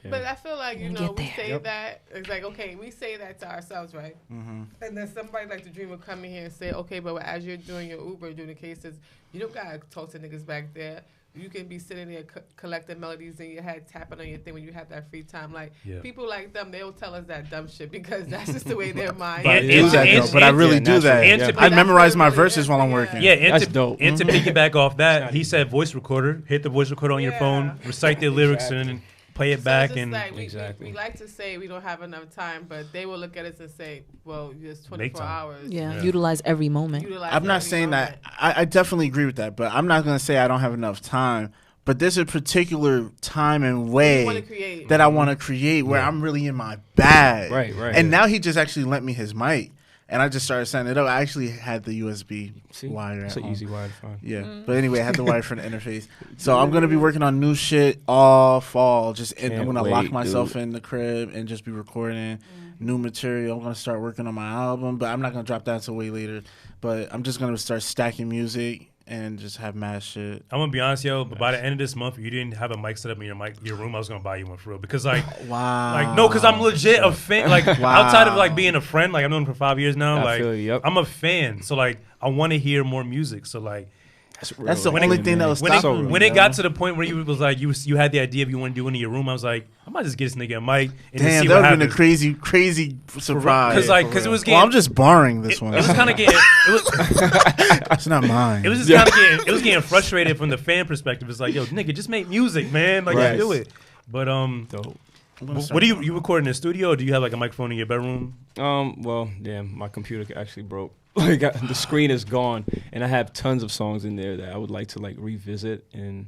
Speaker 5: But I feel like, you
Speaker 2: We'll
Speaker 5: know,
Speaker 2: get
Speaker 5: we
Speaker 2: there.
Speaker 5: say that. It's like, okay, we say that to ourselves, right? And then somebody like the Dream will come in here and say, okay, but as you're doing your Uber, doing the cases, you don't got to talk to niggas back there. You can be sitting there collecting melodies in your head, tapping on your thing when you have that free time. Like,
Speaker 4: Yeah.
Speaker 5: people like them, they'll tell us that dumb shit because that's just the way their mind
Speaker 4: But
Speaker 3: I
Speaker 4: And-
Speaker 3: do
Speaker 4: and-
Speaker 3: that
Speaker 4: and-
Speaker 3: though, but I really
Speaker 1: and-
Speaker 3: do that.
Speaker 4: and to-
Speaker 3: I
Speaker 5: That's
Speaker 3: memorize
Speaker 5: what
Speaker 3: my
Speaker 5: it really
Speaker 3: verses
Speaker 5: is,
Speaker 3: while I'm
Speaker 5: yeah.
Speaker 3: working.
Speaker 4: Yeah, and
Speaker 1: That's
Speaker 4: to,
Speaker 1: dope.
Speaker 4: And to piggyback off that, he said voice recorder. Hit the voice recorder on your
Speaker 5: Yeah.
Speaker 4: phone, recite the lyrics,
Speaker 1: Exactly.
Speaker 4: and play it
Speaker 5: So
Speaker 4: back.
Speaker 5: it's just
Speaker 4: And
Speaker 5: like
Speaker 1: Exactly.
Speaker 5: we like to say we don't have enough time, but they will look at us and say, well, it's 24
Speaker 4: time.
Speaker 5: hours.
Speaker 2: Yeah.
Speaker 4: Yeah.
Speaker 2: Utilize every moment.
Speaker 5: Utilize
Speaker 3: I'm not
Speaker 5: every
Speaker 3: saying
Speaker 5: moment.
Speaker 3: that. I definitely agree with that, but I'm not going to say I don't have enough time. But there's a particular time and
Speaker 5: You
Speaker 3: way
Speaker 5: want to create.
Speaker 3: that I want to create where I'm really in my bag.
Speaker 1: Right.
Speaker 3: And now he just actually lent me his mic. And I just started setting it up. I actually had the USB wire.
Speaker 1: It's
Speaker 3: at
Speaker 1: an
Speaker 3: home.
Speaker 1: easy wire to find.
Speaker 3: Yeah, but anyway, I had the wire for the interface. So I'm gonna be working on new shit all fall. I'm gonna lock myself in the crib and just be recording new material. I'm gonna start working on my album, but I'm not gonna drop that until way later. But I'm just gonna start stacking music and just have mad shit.
Speaker 4: I'm gonna be honest, yo. But by the end of this month, if you didn't have a mic set up in your room, I was gonna buy you one for real. Because because I'm legit a fan. Like outside of like being a friend, like I've known him for 5 years now.
Speaker 1: I feel you,
Speaker 4: I'm a fan. So like I want to hear more music. So like
Speaker 3: that's the only thing that was stopping me.
Speaker 4: When it got to the point where you was like you had the idea of you want to do it in your room, I was like, I might just get this nigga a mic and
Speaker 3: damn,
Speaker 4: see
Speaker 3: that
Speaker 4: what
Speaker 3: would have been a
Speaker 4: happens.
Speaker 3: crazy surprise.
Speaker 4: Because it was getting.
Speaker 3: Well, I'm just borrowing this one.
Speaker 4: It was kind of getting.
Speaker 3: It's not mine.
Speaker 4: It was just kind of getting. It was getting frustrated from the fan perspective. It's like, yo, nigga, just make music, man. Like, just do it. But
Speaker 1: Dope.
Speaker 4: What do you record in the studio, or do you have like a microphone in your bedroom?
Speaker 1: Well, damn, my computer actually broke. Like the screen is gone, and I have tons of songs in there that I would like to like revisit and,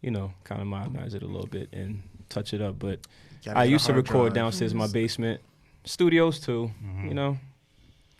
Speaker 1: kind of modernize it a little bit and touch it up. But I used to record downstairs in my basement, studios too.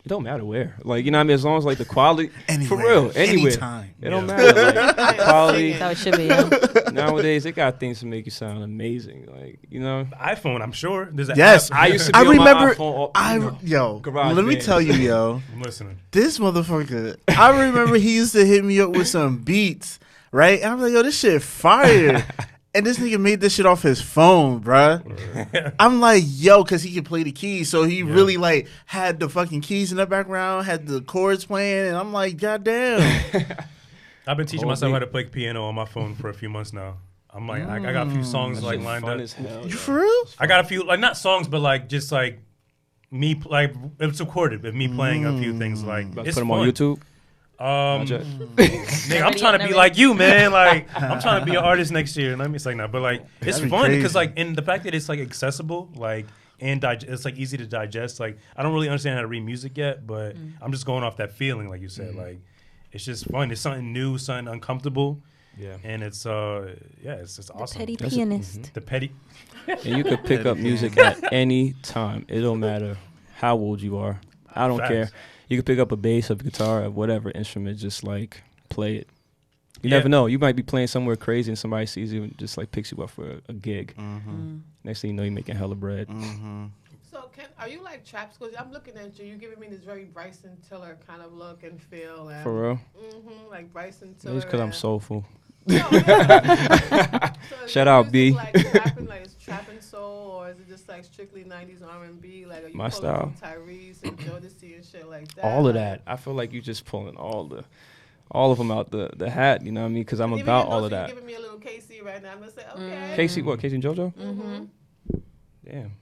Speaker 1: It don't matter where, like as long as like the quality, for real, anywhere,
Speaker 3: anytime.
Speaker 1: It don't matter. Like, quality.
Speaker 2: That's how it should be. Yeah.
Speaker 1: Nowadays, they got things to make you sound amazing. Like
Speaker 4: The iPhone, I'm sure. There's an
Speaker 3: yes,
Speaker 4: app.
Speaker 1: I used to be
Speaker 3: I
Speaker 1: on
Speaker 3: remember.
Speaker 1: my iPhone. Garage
Speaker 3: Let me
Speaker 1: band.
Speaker 3: tell you, yo,
Speaker 4: I'm listening.
Speaker 3: this motherfucker. I remember he used to hit me up with some beats, right? And I'm like, yo, this shit fire. And this nigga made this shit off his phone, bruh. I'm like, yo, because he could play the keys. So he really, like, had the fucking keys in the background, had the chords playing. And I'm like, goddamn.
Speaker 4: I've been teaching myself how to play piano on my phone for a few months now. I'm like, I got a few songs like lined
Speaker 1: fun
Speaker 4: up.
Speaker 1: as hell,
Speaker 3: You for real?
Speaker 4: I got a few, like not songs, but like just like me, like it's recorded with me playing a few things. Like
Speaker 1: About to
Speaker 4: it's
Speaker 1: put them
Speaker 4: fun.
Speaker 1: on YouTube.
Speaker 4: Nigga, I'm trying to be like you, man. Like I'm trying to be an artist next year. Let me say that, but like it's
Speaker 3: That'd be
Speaker 4: fun because
Speaker 3: crazy.
Speaker 4: like and the fact that it's like accessible, like and it's like easy to digest. Like I don't really understand how to read music yet, but I'm just going off that feeling, like you said. Like it's just fun. It's something new, something uncomfortable.
Speaker 1: Yeah.
Speaker 4: And it's it's just awesome.
Speaker 2: Petty pianist.
Speaker 4: The petty.
Speaker 1: And you could pick up music at any time. It don't matter how old you are. I don't care. You could pick up a bass, a guitar, or whatever instrument, just like play it. You never know. You might be playing somewhere crazy and somebody sees you and just like picks you up for a gig. Next thing you know, you're making hella bread.
Speaker 5: So are you like Traps? Because I'm looking at you. You're giving me this very Bryson Tiller kind of look and feel. And,
Speaker 1: For real?
Speaker 5: like Bryson Tiller.
Speaker 1: It's because I'm soulful.
Speaker 5: No, yeah. So
Speaker 1: Shout out, B.
Speaker 5: Like trapping, like is trapping soul, or is it just like strictly 90s R&B? Like are you
Speaker 1: My
Speaker 5: pulling
Speaker 1: style.
Speaker 5: from Tyrese and Jodeci and shit like that?
Speaker 1: All of
Speaker 5: Like,
Speaker 1: that. I feel like you just pulling all of them out the hat. You know what I mean? Because I'm
Speaker 5: even
Speaker 1: about
Speaker 5: though
Speaker 1: all of
Speaker 5: you're
Speaker 1: that.
Speaker 5: giving me a little KC right now. I'm gonna say okay.
Speaker 1: Casey, what? Casey and JoJo?
Speaker 5: Mm-hmm.
Speaker 1: Damn.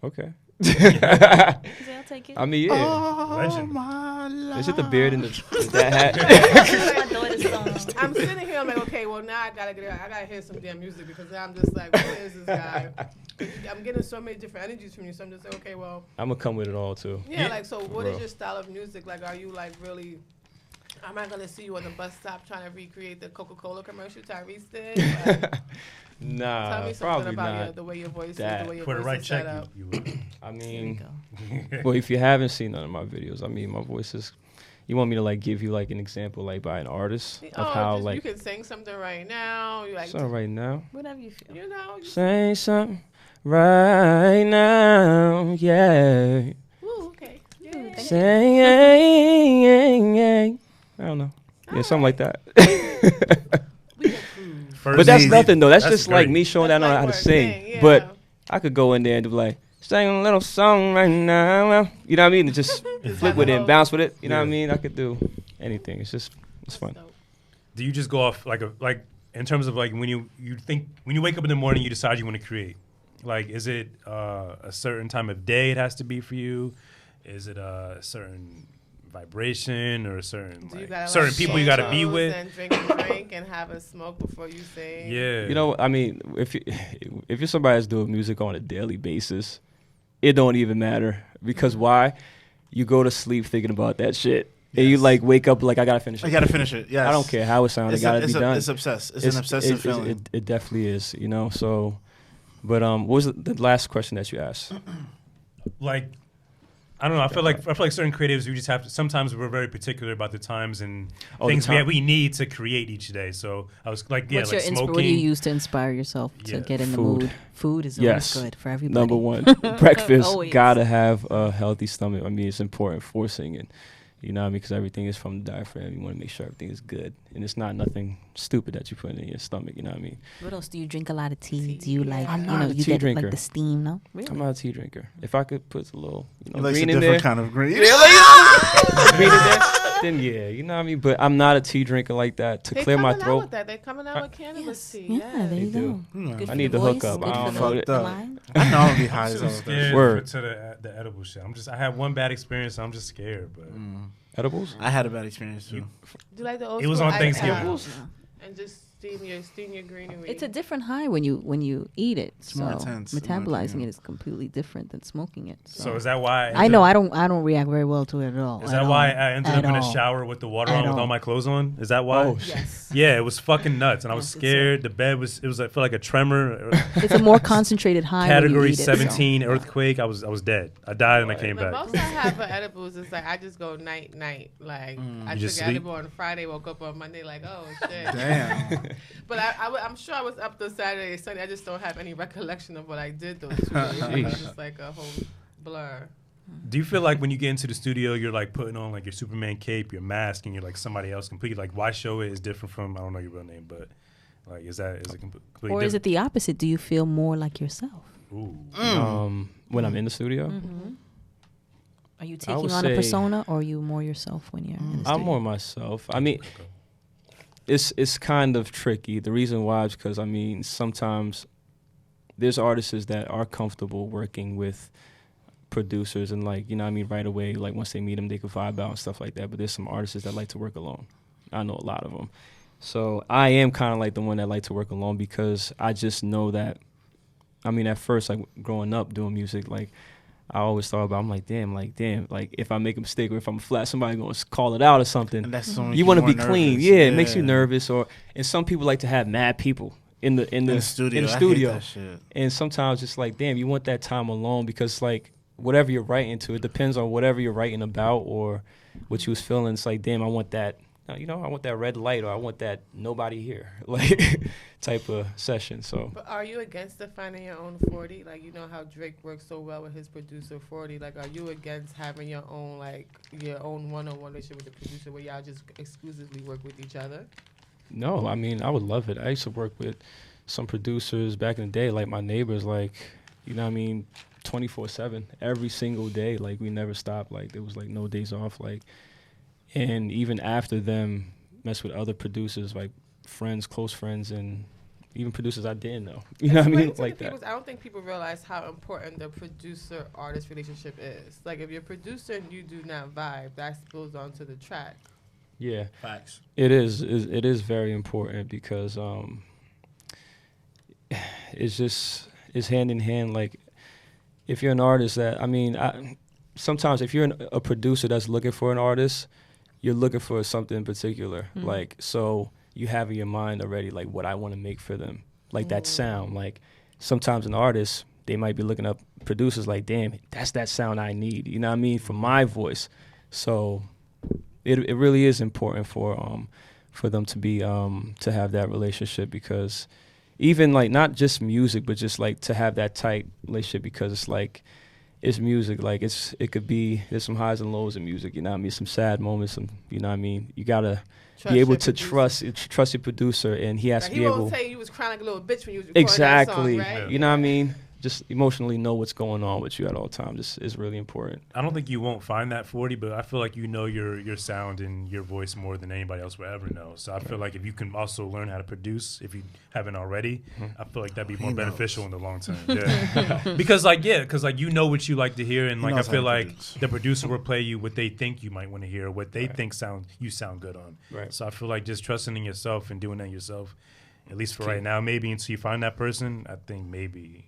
Speaker 1: Okay.
Speaker 2: I'll take it.
Speaker 1: I mean, yeah.
Speaker 3: Oh,
Speaker 4: Legend.
Speaker 3: my life.
Speaker 1: Is it the beard in that hat?
Speaker 2: My daughter's song.
Speaker 5: I'm sitting here. I'm like, okay, well now I gotta hear some damn music because now I'm just like, what is this guy? I'm getting so many different energies from you. So I'm just like, okay, well,
Speaker 1: I'm gonna come with it all too.
Speaker 5: yeah. Like, so what is
Speaker 1: Bro.
Speaker 5: your style of music? Like, are you like really? I'm not gonna see you on the bus stop trying to recreate the Coca-Cola commercial Tyrese did. Like, tell
Speaker 1: Nah,
Speaker 5: me something
Speaker 1: probably
Speaker 5: about
Speaker 1: not.
Speaker 5: the way your voice
Speaker 1: that.
Speaker 5: is, the way your
Speaker 4: For the
Speaker 5: voice
Speaker 4: right
Speaker 5: is set
Speaker 4: check,
Speaker 5: up.
Speaker 4: you would.
Speaker 1: I
Speaker 2: There you
Speaker 1: mean,
Speaker 2: go.
Speaker 1: well, if you haven't seen none of my videos, I mean, my voice is. You want me to like give you like an example, like by an artist of how
Speaker 5: just,
Speaker 1: like.
Speaker 5: you can sing something right now. You like,
Speaker 1: Something right now.
Speaker 2: Whatever you feel.
Speaker 5: you know, you
Speaker 1: Say something right now, yeah.
Speaker 5: Ooh, okay. Yeah.
Speaker 1: Say, I don't know. Yeah, something like that.
Speaker 4: First
Speaker 1: But that's
Speaker 4: easy.
Speaker 1: nothing though. That's
Speaker 4: That's
Speaker 1: just like
Speaker 4: great.
Speaker 1: me showing
Speaker 5: That's
Speaker 1: that I know
Speaker 5: like
Speaker 1: how to
Speaker 5: what I'm
Speaker 1: sing.
Speaker 5: saying, yeah.
Speaker 1: But I could go in there and do like sing a little song right now. You know what I mean? And just flip with it and bounce with it. You know what I mean? I could do anything. It's fun.
Speaker 4: Do you just go off like in terms of like when you wake up in the morning, you decide you want to create? Like, is it a certain time of day it has to be for you? Is it a certain vibration or a certain
Speaker 5: Do you
Speaker 4: like,
Speaker 5: gotta,
Speaker 4: certain
Speaker 5: like,
Speaker 4: people you got to be
Speaker 5: close
Speaker 4: with?
Speaker 5: and drink and have a smoke before you sing.
Speaker 4: Yeah,
Speaker 1: You know, I mean, if you're somebody that's doing music on a daily basis, it don't even matter because why? You go to sleep thinking about that shit, and you like wake up like I gotta finish it.
Speaker 3: I gotta finish it. Yeah,
Speaker 1: I don't care how it sounds. It gotta be done.
Speaker 3: It's obsessed. It's an obsessive feeling.
Speaker 1: It definitely is. You know. So, but what was the last question that you asked?
Speaker 4: like I don't know. I feel like certain creatives, we just have to. Sometimes we're very particular about the times and
Speaker 1: Oh,
Speaker 4: things we need to create each day. So I was like, yeah,
Speaker 2: What's
Speaker 4: like
Speaker 2: your
Speaker 4: smoking.
Speaker 2: what do you use to inspire yourself to get in the
Speaker 1: Food.
Speaker 2: mood? Food is
Speaker 1: Yes.
Speaker 2: always good for everybody.
Speaker 1: Number one, breakfast.
Speaker 2: Always.
Speaker 1: Gotta have a healthy stomach. I mean, it's important for singing. You know what I mean? Because everything is from the diaphragm. You want to make sure everything is good. And it's not nothing stupid that you put in your stomach. You know what I mean?
Speaker 2: What else? Do you drink a lot of tea? Do you like,
Speaker 1: I'm
Speaker 2: you
Speaker 1: not
Speaker 2: know,
Speaker 1: a
Speaker 2: you
Speaker 1: tea
Speaker 2: get
Speaker 1: drinker.
Speaker 2: like the steam, no? Really?
Speaker 1: I'm not a tea drinker. If I could put a little
Speaker 3: He likes a
Speaker 1: green in
Speaker 3: different
Speaker 1: there.
Speaker 3: kind of green.
Speaker 1: Green in there, then yeah, you know what I mean? But I'm not a tea drinker like that to clear my
Speaker 5: Out
Speaker 1: throat.
Speaker 5: with that. They're coming out with cannabis tea.
Speaker 2: Yeah, there you
Speaker 1: They
Speaker 2: go.
Speaker 1: do.
Speaker 2: Good
Speaker 1: I
Speaker 2: for
Speaker 1: need
Speaker 2: the
Speaker 1: to hook
Speaker 2: voice,
Speaker 1: up.
Speaker 2: good
Speaker 1: I
Speaker 2: for
Speaker 1: don't
Speaker 2: the
Speaker 1: know.
Speaker 3: Fucked up.
Speaker 2: mind.
Speaker 3: I know I'm be high
Speaker 4: I'm
Speaker 3: as
Speaker 4: so
Speaker 3: hell.
Speaker 4: scared
Speaker 1: Word.
Speaker 4: to the edible shit. I had one bad experience. So I'm just scared, but
Speaker 1: Edibles?
Speaker 3: I had a bad experience too.
Speaker 5: Do you like the old
Speaker 4: It was
Speaker 5: school
Speaker 4: on
Speaker 5: ice
Speaker 4: Thanksgiving.
Speaker 5: apples? And just steam your greenery.
Speaker 2: It's a different high when you eat it.
Speaker 3: It's
Speaker 2: so
Speaker 3: more intense, in my
Speaker 2: metabolizing
Speaker 3: opinion.
Speaker 2: it is completely different than smoking it.
Speaker 4: so is that why?
Speaker 2: I know I don't react very well to it at all.
Speaker 4: Is
Speaker 2: at
Speaker 4: that why
Speaker 2: all.
Speaker 4: I ended
Speaker 2: At
Speaker 4: up in a
Speaker 2: all.
Speaker 4: shower with the water
Speaker 2: At
Speaker 4: on with all
Speaker 2: all.
Speaker 4: my clothes on? Is that why?
Speaker 1: Oh,
Speaker 5: Yes.
Speaker 4: Yeah, it was fucking nuts, and I was
Speaker 2: Yes, it's
Speaker 4: scared. The bed was I felt like a tremor,
Speaker 2: It's a more concentrated high. when you
Speaker 4: category
Speaker 2: eat it, so.
Speaker 4: 17 earthquake. I was dead. I died and I came
Speaker 5: The
Speaker 4: back.
Speaker 5: most I have for edibles is like I just go night. Like I
Speaker 4: You
Speaker 5: took
Speaker 4: just
Speaker 5: an
Speaker 4: sleep?
Speaker 5: edible on Friday, woke up on Monday like, oh shit.
Speaker 3: Damn.
Speaker 5: But I'm sure I was up till Saturday, Sunday. I just don't have any recollection of what I did those 2 days. It was just like a whole blur.
Speaker 4: Do you feel like when you get into the studio, you're like putting on like your Superman cape, your mask, and you're like somebody else completely? Like Yshowit is different from, I don't know your real name, but like is it completely
Speaker 2: Or is it
Speaker 4: different?
Speaker 2: the opposite? Do you feel more like yourself?
Speaker 4: Ooh.
Speaker 1: When I'm in the studio,
Speaker 2: Are you
Speaker 1: I
Speaker 2: taking
Speaker 1: would
Speaker 2: on a
Speaker 1: say-
Speaker 2: persona, or are you more yourself when you're in the studio?
Speaker 1: I'm more myself. I mean, it's kind of tricky. The reason why is because I mean sometimes there's artists that are comfortable working with producers and like, you know what I mean, right away, like once they meet them, they can vibe out and stuff like that. But there's some artists that like to work alone. I know a lot of them. So I am kind of like the one that like to work alone because I just know that, I mean, at first, like growing up doing music, like I always thought about, I'm like, damn, like if I make a mistake or if I'm flat, somebody going to call it out or something.
Speaker 3: And that's so
Speaker 1: You want to be
Speaker 3: more
Speaker 1: clean.
Speaker 3: nervous.
Speaker 1: Yeah, it makes you nervous. And some people like to have mad people in the
Speaker 3: studio.
Speaker 1: In the
Speaker 3: I hate
Speaker 1: studio.
Speaker 3: that shit.
Speaker 1: And sometimes it's like, damn, you want that time alone because like whatever you're writing to, it depends on whatever you're writing about or what you was feeling. It's like, damn, I want that, you know, I want that red light or I want that nobody here, like type of session. So
Speaker 5: But are you against defining your own 40? Like, you know how Drake works so well with his producer 40. Like, are you against having your own one-on-one relationship with the producer where y'all just exclusively work with each other?
Speaker 1: no, I mean, I would love it. I used to work with some producers back in the day, like my neighbors, like, you know what I mean, 24/7, every single day. Like we never stopped. Like there was like no days off. Like, and even after them, mess with other producers, like friends, close friends, and even producers I didn't know. You know what I mean?
Speaker 5: Explain to
Speaker 1: Like
Speaker 5: the
Speaker 1: that.
Speaker 5: people- I don't think people realize how important the producer-artist relationship is. Like, if you're a producer and you do not vibe, that spills onto the track.
Speaker 1: Yeah.
Speaker 3: Facts.
Speaker 1: It is very important because it's hand in hand. Like if you're an artist that, I mean, sometimes if you're a producer that's looking for an artist, you're looking for something in particular. Like, so you have in your mind already, like what I want to make for them, like that sound. Like sometimes an artist, they might be looking up producers like, damn, that's that sound I need. You know what I mean? For my voice. So it really is important for them to be to have that relationship because even like not just music but just like to have that tight relationship because it's like it's music, like it could be, there's some highs and lows in music, you know what I mean, some sad moments, some, you know what I mean, you gotta be able to trust your producer and he has
Speaker 5: Like,
Speaker 1: to
Speaker 5: he
Speaker 1: be able
Speaker 5: won't say you was crying like a little bitch when you was recording
Speaker 1: exactly
Speaker 5: that song, right?
Speaker 1: you know what I mean, just emotionally know what's going on with you at all times. This is really important.
Speaker 4: I don't think you won't find that 40, but I feel like you know your sound and your voice more than anybody else will ever know. So I feel like if you can also learn how to produce, if you haven't already, I feel like that'd be more beneficial in the long term. Yeah, because you know what you like to hear, and like I
Speaker 3: knows how
Speaker 4: feel
Speaker 3: to
Speaker 4: like
Speaker 3: produce.
Speaker 4: the producer will play you what they think you might want to hear, what they think you sound good on.
Speaker 1: Right.
Speaker 4: So I feel like just trusting in yourself and doing that yourself, at least for right now, maybe until you find that person. I think maybe.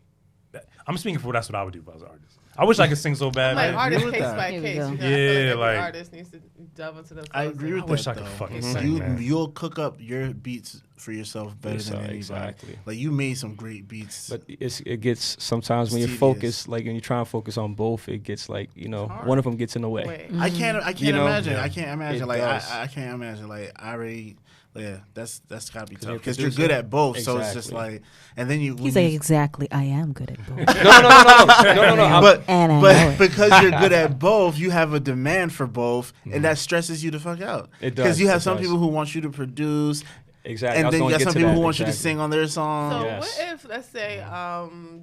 Speaker 4: I'm speaking for that's what I would do if I was an artist. I wish I could sing so bad.
Speaker 5: Like
Speaker 4: man.
Speaker 5: artist
Speaker 3: with
Speaker 5: case
Speaker 3: that.
Speaker 5: by
Speaker 2: Here we
Speaker 5: case.
Speaker 2: go.
Speaker 5: You know?
Speaker 4: Yeah,
Speaker 5: I feel like every
Speaker 4: like-
Speaker 5: artist needs to delve into themselves.
Speaker 3: I agree with
Speaker 4: I wish
Speaker 3: that.
Speaker 4: I could
Speaker 3: though.
Speaker 4: fucking
Speaker 5: Mhm.
Speaker 4: sing, man.
Speaker 3: You'll cook up your beats for yourself better
Speaker 1: Yes,
Speaker 3: than anybody.
Speaker 1: exactly.
Speaker 3: Like you made some great beats.
Speaker 1: But it gets sometimes when you're
Speaker 3: Tedious.
Speaker 1: focused, like when you're trying to focus on both, it gets like
Speaker 3: hard.
Speaker 1: one of them gets in the way.
Speaker 5: Wait.
Speaker 3: I can't
Speaker 1: You know?
Speaker 3: imagine.
Speaker 4: Yeah.
Speaker 3: I can't imagine.
Speaker 1: It
Speaker 3: Like
Speaker 1: does.
Speaker 3: I can't imagine. Like I already. Yeah, that's gotta be
Speaker 1: 'Cause
Speaker 3: tough
Speaker 1: you're a
Speaker 3: because you're
Speaker 1: producer.
Speaker 3: good at both. So it's just
Speaker 1: Exactly.
Speaker 3: like, and then you.
Speaker 2: He's
Speaker 3: when
Speaker 2: like,
Speaker 3: you-
Speaker 2: exactly. I am good at both.
Speaker 1: No.
Speaker 3: but
Speaker 2: And I know
Speaker 3: but
Speaker 2: it.
Speaker 3: because you're good at both, you have a demand for both, and that stresses you the fuck out.
Speaker 1: It
Speaker 3: Because
Speaker 1: does,
Speaker 3: you have
Speaker 1: it
Speaker 3: some
Speaker 1: does.
Speaker 3: people who want you to produce,
Speaker 1: Exactly. I
Speaker 3: and
Speaker 1: was
Speaker 3: then you
Speaker 1: gonna
Speaker 3: got
Speaker 1: get
Speaker 3: some
Speaker 1: to
Speaker 3: people
Speaker 1: that,
Speaker 3: who want you to
Speaker 1: exactly.
Speaker 3: sing on their song.
Speaker 5: So
Speaker 1: Yes.
Speaker 5: what if, let's say,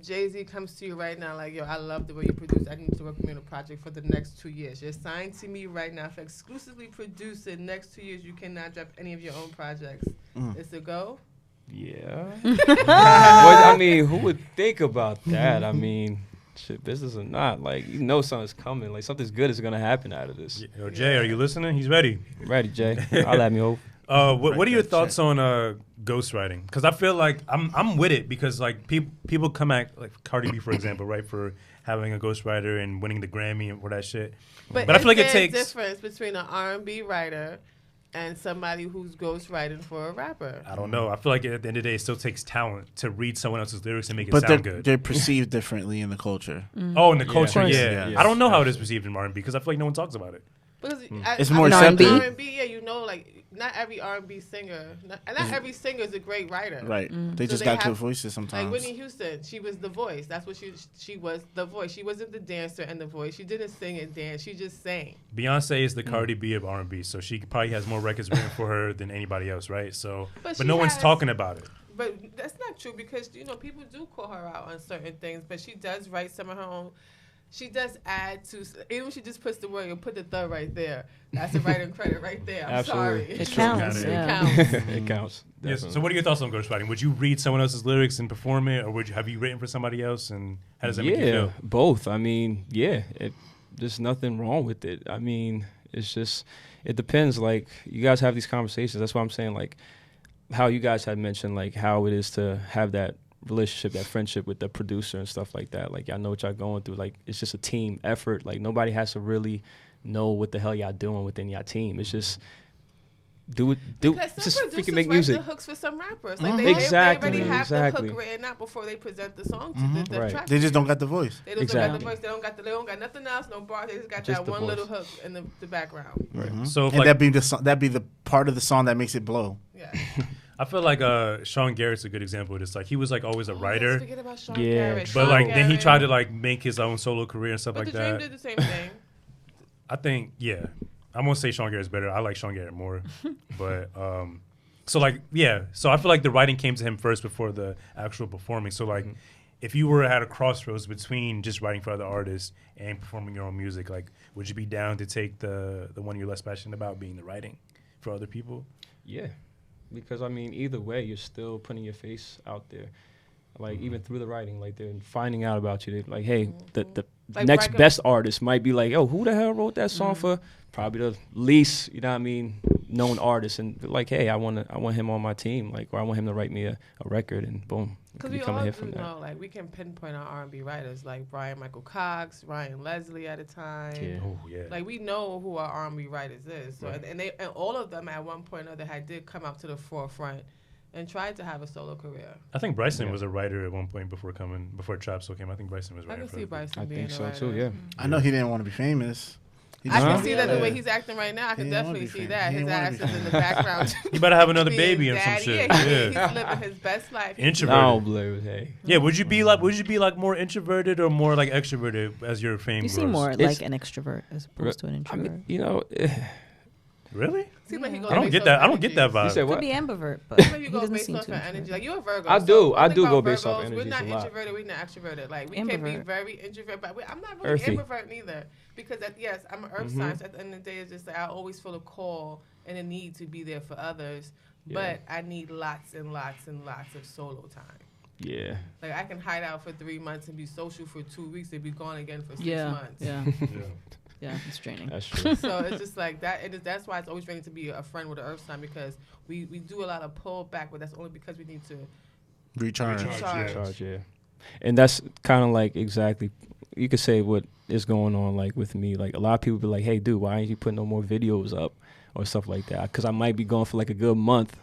Speaker 5: Jay-Z comes to you right now, like, yo, I love the way you produce. I need to work with you on a project for the next 2 years. You're signed to me right now for exclusively producing. Next 2 years, you cannot drop any of your own projects. It's a go?
Speaker 1: Yeah. Well, I mean, who would think about that? I mean, shit, business or not, like something's coming. Like something's good is gonna happen out of this.
Speaker 4: Yo, Jay, are you listening? He's ready.
Speaker 1: Ready, Jay? I'll have me over.
Speaker 4: What are your
Speaker 3: that
Speaker 4: thoughts
Speaker 3: check.
Speaker 4: on ghostwriting? Because I feel like I'm with it because like people come at like Cardi B for example, right, for having a ghostwriter and winning the Grammy and for that shit. But I feel like it
Speaker 5: is
Speaker 4: takes.
Speaker 5: there a difference between an R&B writer and somebody who's ghostwriting for a rapper?
Speaker 4: I don't know. I feel like at the end of the day, it still takes talent to read someone else's lyrics and make it
Speaker 3: But
Speaker 4: sound good.
Speaker 3: they're perceived differently in the culture.
Speaker 4: Oh, in the culture,
Speaker 2: course.
Speaker 4: yeah.
Speaker 3: Yeah.
Speaker 4: I don't know how it is perceived in R&B because I feel like no one talks about it.
Speaker 5: Because
Speaker 3: It's more
Speaker 2: accepted.
Speaker 5: R&B, yeah, you know, like not every R&B singer, not every singer is a great writer.
Speaker 3: Right. They
Speaker 5: So
Speaker 3: just
Speaker 5: they
Speaker 3: got good
Speaker 5: have-
Speaker 3: voices sometimes.
Speaker 5: Like Whitney Houston, she was the voice. That's what she was, the voice. She wasn't the dancer and the voice. She didn't sing and dance. She just sang.
Speaker 4: Beyonce is the Cardi B of R&B, so she probably has more records written for her than anybody else, right? So,
Speaker 5: But
Speaker 4: but
Speaker 5: she
Speaker 4: no one's
Speaker 5: has-
Speaker 4: talking about it.
Speaker 5: But that's not true because people do call her out on certain things. But she does write some of her own. She does add to, even when she just puts the word and put the "the" right there. That's a writing credit right there. I'm
Speaker 1: Absolutely.
Speaker 5: sorry.
Speaker 2: It counts.
Speaker 4: It
Speaker 2: Yeah.
Speaker 5: counts.
Speaker 1: It counts.
Speaker 4: Yes.
Speaker 1: definitely.
Speaker 4: So, what are your thoughts on ghostwriting? Would you read someone else's lyrics and perform it, or have you written for somebody else? And how does that make you feel?
Speaker 1: Both. I mean, there's nothing wrong with it. I mean, it's just, it depends. Like, you guys have these conversations. That's why I'm saying, like, how you guys had mentioned, like, how it is to have that relationship, that friendship with the producer and stuff like that. Like, I know what y'all going through. Like, it's just a team effort. Like, nobody has to really know what the hell y'all doing within your team. It's just do
Speaker 5: Because some
Speaker 1: just
Speaker 5: producers
Speaker 1: freaking make
Speaker 5: write
Speaker 1: music.
Speaker 5: the hooks for some rappers. Like
Speaker 1: Exactly,
Speaker 5: they already have
Speaker 1: exactly.
Speaker 5: the hook written out before they present the song to the
Speaker 1: Right.
Speaker 5: track.
Speaker 3: They just don't got the voice.
Speaker 5: They don't got
Speaker 1: Exactly.
Speaker 5: the voice. They don't got nothing else. No bar. They just got
Speaker 1: Just
Speaker 5: that
Speaker 1: the
Speaker 5: one
Speaker 1: voice.
Speaker 5: little hook in the background.
Speaker 1: Right.
Speaker 4: So, if
Speaker 3: And
Speaker 4: like,
Speaker 3: that be the part of the song that makes it blow.
Speaker 5: Yeah.
Speaker 4: I feel like Sean Garrett's a good example of this. Like, he was like always a
Speaker 5: Let's
Speaker 4: writer,
Speaker 5: forget about Sean
Speaker 1: Yeah,
Speaker 5: Garrett.
Speaker 4: but
Speaker 5: Sean
Speaker 4: like then he
Speaker 5: Garrett.
Speaker 4: tried to like make his own solo career and stuff
Speaker 5: But
Speaker 4: like
Speaker 5: the Dream
Speaker 4: that.
Speaker 5: did the same thing.
Speaker 4: I think, yeah, I'm gonna say Sean Garrett's better. I like Sean Garrett more, but so like, yeah, so I feel like the writing came to him first before the actual performing. So like, if you were at a crossroads between just writing for other artists and performing your own music, like, would you be down to take the one you're less passionate about, being the writing for other people?
Speaker 1: Yeah, because I mean, either way, you're still putting your face out there. Like even through the writing, like they're finding out about you. They're like, hey, the
Speaker 5: Like
Speaker 1: next
Speaker 5: Bracken-
Speaker 1: best artist might be like, oh, who the hell wrote that song for? Probably the least, you know what I mean, known artist. And they're like, hey, I want him on my team, like, or I want him to write me a record, and boom, it
Speaker 5: Because
Speaker 1: could
Speaker 5: we
Speaker 1: become
Speaker 5: all
Speaker 1: a hit
Speaker 5: do
Speaker 1: from that.
Speaker 5: know, like, we can pinpoint our R&B writers, like Brian Michael Cox, Ryan Leslie at a time.
Speaker 1: Yeah.
Speaker 4: Oh yeah.
Speaker 5: Like, we know who our R&B writers is. So,
Speaker 1: Right.
Speaker 5: and all of them at one point or another did come out to the forefront and tried to have a solo career.
Speaker 4: I think Bryson
Speaker 1: Yeah.
Speaker 4: was a writer at one point before Trap Soul came. I think Bryson was
Speaker 5: I
Speaker 4: writing
Speaker 5: can
Speaker 4: for
Speaker 5: see
Speaker 4: them.
Speaker 5: Bryson
Speaker 1: I
Speaker 5: being
Speaker 1: think
Speaker 5: a
Speaker 1: so
Speaker 5: writer.
Speaker 1: too. Yeah.
Speaker 3: I know he didn't want to be famous. He
Speaker 5: I
Speaker 3: just
Speaker 5: can
Speaker 3: wanted-
Speaker 5: see that the way
Speaker 3: yeah.
Speaker 5: he's acting right now. I can
Speaker 3: He didn't
Speaker 5: definitely
Speaker 3: wanna be
Speaker 5: see
Speaker 3: famous.
Speaker 5: that.
Speaker 3: He
Speaker 5: His
Speaker 3: didn't wanna
Speaker 5: ass
Speaker 3: be
Speaker 5: is in the background.
Speaker 4: You better have another
Speaker 5: Being
Speaker 4: baby or some
Speaker 5: daddy.
Speaker 4: shit.
Speaker 5: Yeah,
Speaker 4: Yeah.
Speaker 5: he's living his best life. He's
Speaker 4: Introverted.
Speaker 1: I don't believe it. Hey.
Speaker 4: Yeah, would you be like more introverted or more like extroverted as your fame
Speaker 2: You
Speaker 4: grows?
Speaker 2: seem more
Speaker 1: It's-
Speaker 2: like an extrovert as opposed to an
Speaker 1: I
Speaker 2: introvert.
Speaker 1: mean, you know,
Speaker 4: Really?
Speaker 5: Seems like he
Speaker 2: Yeah.
Speaker 5: goes
Speaker 4: I don't
Speaker 5: based
Speaker 4: get
Speaker 5: off
Speaker 4: that. I don't get that
Speaker 5: energy.
Speaker 1: you
Speaker 4: vibe.
Speaker 1: said
Speaker 2: Could
Speaker 1: what?
Speaker 2: be ambivert, but
Speaker 5: Maybe
Speaker 2: he
Speaker 5: you go
Speaker 2: doesn't
Speaker 5: based
Speaker 2: seem
Speaker 5: off
Speaker 2: too
Speaker 5: of energy.
Speaker 2: introvert.
Speaker 5: Like you're a Virgo.
Speaker 1: I
Speaker 5: so
Speaker 1: do.
Speaker 5: one
Speaker 1: I
Speaker 5: thing
Speaker 1: do
Speaker 5: about
Speaker 1: go based off
Speaker 5: Virgos,
Speaker 1: energy
Speaker 5: We're not
Speaker 1: a lot.
Speaker 5: introverted. We're not extroverted. Like we can be
Speaker 2: Ambivert.
Speaker 5: very introvert, but I'm not really
Speaker 1: Earthy.
Speaker 5: ambivert neither. Because yes, I'm an earth sign. So at the end of the day, it's just that I always feel a call and a need to be there for others.
Speaker 1: Yeah.
Speaker 5: But I need lots and lots and lots of solo time.
Speaker 1: Yeah.
Speaker 5: Like I can hide out for 3 months and be social for 2 weeks and be gone again for 6
Speaker 2: Yeah,
Speaker 5: months.
Speaker 2: yeah,
Speaker 4: Yeah.
Speaker 2: yeah. It's draining.
Speaker 1: That's true.
Speaker 5: So it's just like that. That's why it's always draining to be a friend with an earth sign because we do a lot of pull back, but that's only because we need to
Speaker 3: Recharge.
Speaker 5: recharge.
Speaker 1: Charge, yeah. And that's kind of like exactly, you could say what is going on like with me. Like a lot of people be like, hey, dude, why ain't you putting no more videos up or stuff like that? Because I might be going for like a good month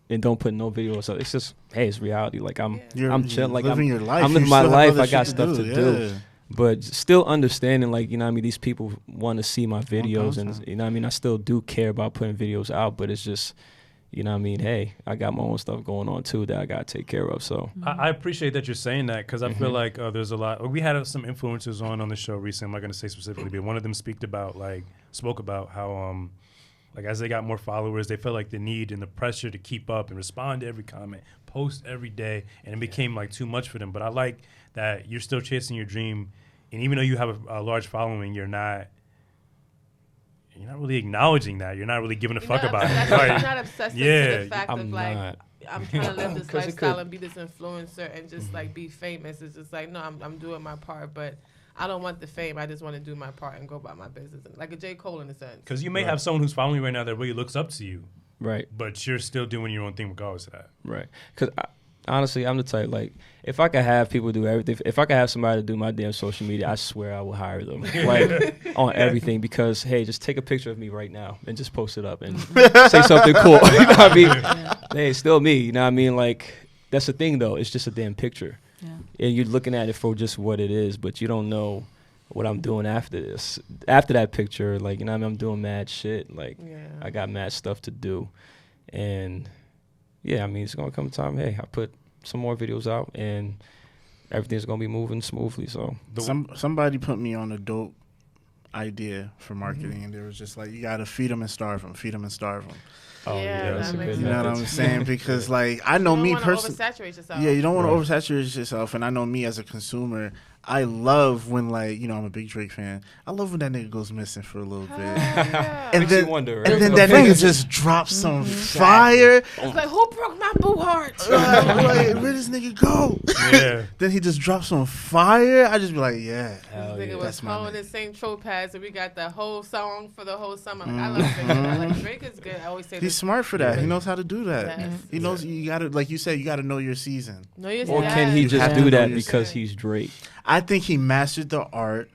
Speaker 1: and don't put no videos up. It's just, hey, it's reality. Like I'm chilling. Like
Speaker 3: living your life.
Speaker 1: I'm living
Speaker 3: You
Speaker 1: my
Speaker 3: still have
Speaker 1: life.
Speaker 3: other
Speaker 1: I got
Speaker 3: shit
Speaker 1: stuff to do. But still understanding, like, you know what I mean, these people want to see my videos, and, you know what I mean, I still do care about putting videos out, but it's just, you know what I mean, hey, I got my own stuff going on, too, that I got to take care of, so.
Speaker 4: I appreciate that you're saying that, because I feel like there's a lot. We had some influencers on the show recently. I'm not going to say specifically, but one of them spoke about how, like, as they got more followers, they felt like the need and the pressure to keep up and respond to every comment, post every day, and it became, like, too much for them. But I like that you're still chasing your dream, and even though you have a large following, you're not really acknowledging that. You're not really giving a fuck about it.
Speaker 5: You're not obsessed to the fact
Speaker 1: I'm
Speaker 5: of like,
Speaker 1: not.
Speaker 5: I'm trying to live this lifestyle and be this influencer and just like be famous. It's just like, no, I'm doing my part, but I don't want the fame. I just want to do my part and go about my business, like a J. Cole in a sense.
Speaker 4: Because you may have someone who's following you right now that really looks up to you,
Speaker 1: Right.
Speaker 4: but you're still doing your own thing regardless of that.
Speaker 1: Right. Because honestly, I'm the type, like, if I could have people do everything, if I could have somebody to do my damn social media, I swear I will hire them, like, on everything. Because, hey, just take a picture of me right now and just post it up and say something cool. You know what I mean? Hey, it's still me. You know what I mean? Like, that's the thing, though. It's just a damn picture. Yeah. And you're looking at it for just what it is, but you don't know what I'm doing after this. After that picture, like, you know what I mean? I'm doing mad shit. Like, I got mad stuff to do. And, yeah, I mean, it's going to come a time, hey, I put some more videos out, and everything's going to be moving smoothly. So
Speaker 3: somebody put me on a dope idea for marketing, and they was just like, you got to feed them and starve them, feed them and starve them.
Speaker 1: Oh, yeah, that's a good
Speaker 3: You know what I'm saying? Because, like, I know me personally.
Speaker 5: Oversaturate yourself.
Speaker 3: Yeah, you don't want to oversaturate yourself. And I know me as a consumer, I love when, like, you know, I'm a big Drake fan. I love when that nigga goes missing for a little bit.
Speaker 5: Yeah.
Speaker 3: And
Speaker 1: Makes
Speaker 3: then,
Speaker 1: you wonder, right?
Speaker 3: and then that nigga just drops some fire.
Speaker 5: It's like, who broke my boo heart?
Speaker 3: I'm like, where does nigga go?
Speaker 4: Yeah.
Speaker 3: Then he just drops some fire. I just be like, yeah.
Speaker 5: This nigga was
Speaker 3: That's my
Speaker 5: calling
Speaker 3: nigga.
Speaker 5: the same tropaz, and we got the whole song for the whole summer. Like, I love Drake. Like, Drake is good. I always say
Speaker 3: He's
Speaker 5: this.
Speaker 3: smart for that. He knows how to do that.
Speaker 5: Yes.
Speaker 3: He knows you got to, like you said, you got to know your season.
Speaker 5: No, you're
Speaker 1: Or can he
Speaker 3: You
Speaker 1: just
Speaker 3: have to
Speaker 1: do
Speaker 3: know
Speaker 1: that
Speaker 3: your
Speaker 1: because
Speaker 5: season.
Speaker 1: he's Drake?
Speaker 3: I think he mastered the art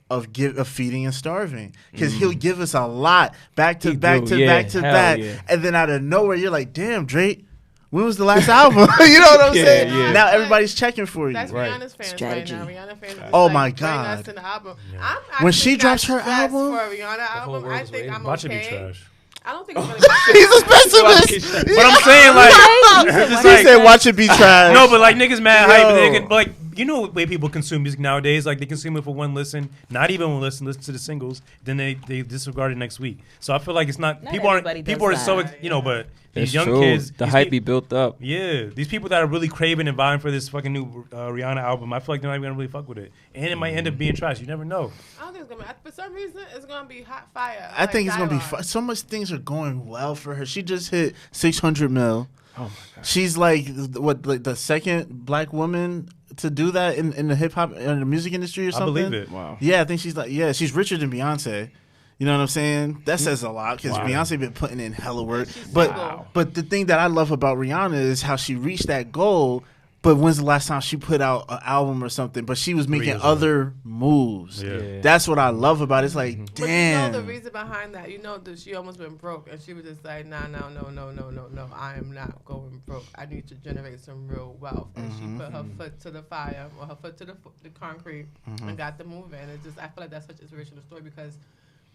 Speaker 3: of feeding and starving, because he'll give us a lot back to
Speaker 1: He
Speaker 3: back
Speaker 1: do,
Speaker 3: to
Speaker 1: yeah.
Speaker 3: back to
Speaker 1: Hell
Speaker 3: back,
Speaker 1: yeah.
Speaker 3: and then out of nowhere you're like, damn, Drake, when was the last album? You know what I'm
Speaker 1: Yeah,
Speaker 3: saying?
Speaker 1: yeah.
Speaker 3: Now everybody's checking for you.
Speaker 5: That's
Speaker 1: Right.
Speaker 5: Rihanna's fans
Speaker 2: Strategy.
Speaker 5: right now. Rihanna fans. Is
Speaker 3: Oh
Speaker 5: like,
Speaker 3: my
Speaker 5: bring
Speaker 3: God.
Speaker 5: us an album.
Speaker 4: Yeah.
Speaker 5: I'm
Speaker 3: When she
Speaker 5: actually
Speaker 3: drops
Speaker 5: not
Speaker 3: her
Speaker 5: stressed
Speaker 3: album,
Speaker 5: for a Rihanna
Speaker 1: whole
Speaker 5: album,
Speaker 1: world
Speaker 5: I
Speaker 1: is
Speaker 5: think
Speaker 1: waiting.
Speaker 5: I'm
Speaker 4: Watch it be
Speaker 5: okay.
Speaker 4: trash.
Speaker 5: I don't think it's gonna be
Speaker 3: He's a
Speaker 5: trash.
Speaker 3: pessimist.
Speaker 4: But I'm saying, like,
Speaker 2: Right?
Speaker 4: it's
Speaker 3: He
Speaker 4: like,
Speaker 3: said, "Watch it be trash."
Speaker 4: no, but like niggas mad hype, but they
Speaker 3: Yo.
Speaker 4: can, like, you know the way people consume music nowadays. Like, they consume it for one listen, not even one listen to the singles, then they disregard it next week. So I feel like it's not,
Speaker 2: Not
Speaker 4: people aren't
Speaker 2: everybody does
Speaker 4: people are so
Speaker 2: that.
Speaker 4: you know, but these
Speaker 1: It's
Speaker 4: young
Speaker 1: true.
Speaker 4: kids,
Speaker 1: The
Speaker 4: these
Speaker 1: hype
Speaker 4: peop-
Speaker 1: be built up.
Speaker 4: yeah, these people that are really craving and vying for this fucking new Rihanna album, I feel like they're not even gonna really fuck with it, and it might end up being trash. You never know.
Speaker 5: I don't think it's gonna be. For some reason, it's gonna be hot fire.
Speaker 3: I think it's gonna be
Speaker 5: dialogue.
Speaker 3: so much things are going well for her. She just hit 600 mil.
Speaker 1: Oh, my God.
Speaker 3: She's like the second black woman to do that in the hip hop in the music industry or
Speaker 4: I
Speaker 3: something.
Speaker 4: believe it.
Speaker 1: Wow.
Speaker 3: Yeah, I think she's richer than Beyonce. You know what I'm saying? That says a lot, because
Speaker 1: Wow.
Speaker 3: Beyonce been putting in hella work.
Speaker 5: She's
Speaker 3: But
Speaker 5: single.
Speaker 3: but the thing that I love about Rihanna is how she reached that goal. But when's the last time she put out an album or something? But she was making
Speaker 4: years ago.
Speaker 3: other moves.
Speaker 4: Yeah.
Speaker 3: That's what I love about it. It's like,
Speaker 5: But you know
Speaker 3: damn.
Speaker 5: the reason behind that. You know that she almost went broke, and she was just like, no. I am not going broke. I need to generate some real wealth. And she put her foot to the fire, or her foot to the concrete, and got the move in. It's just, I feel like that's such an inspirational story, because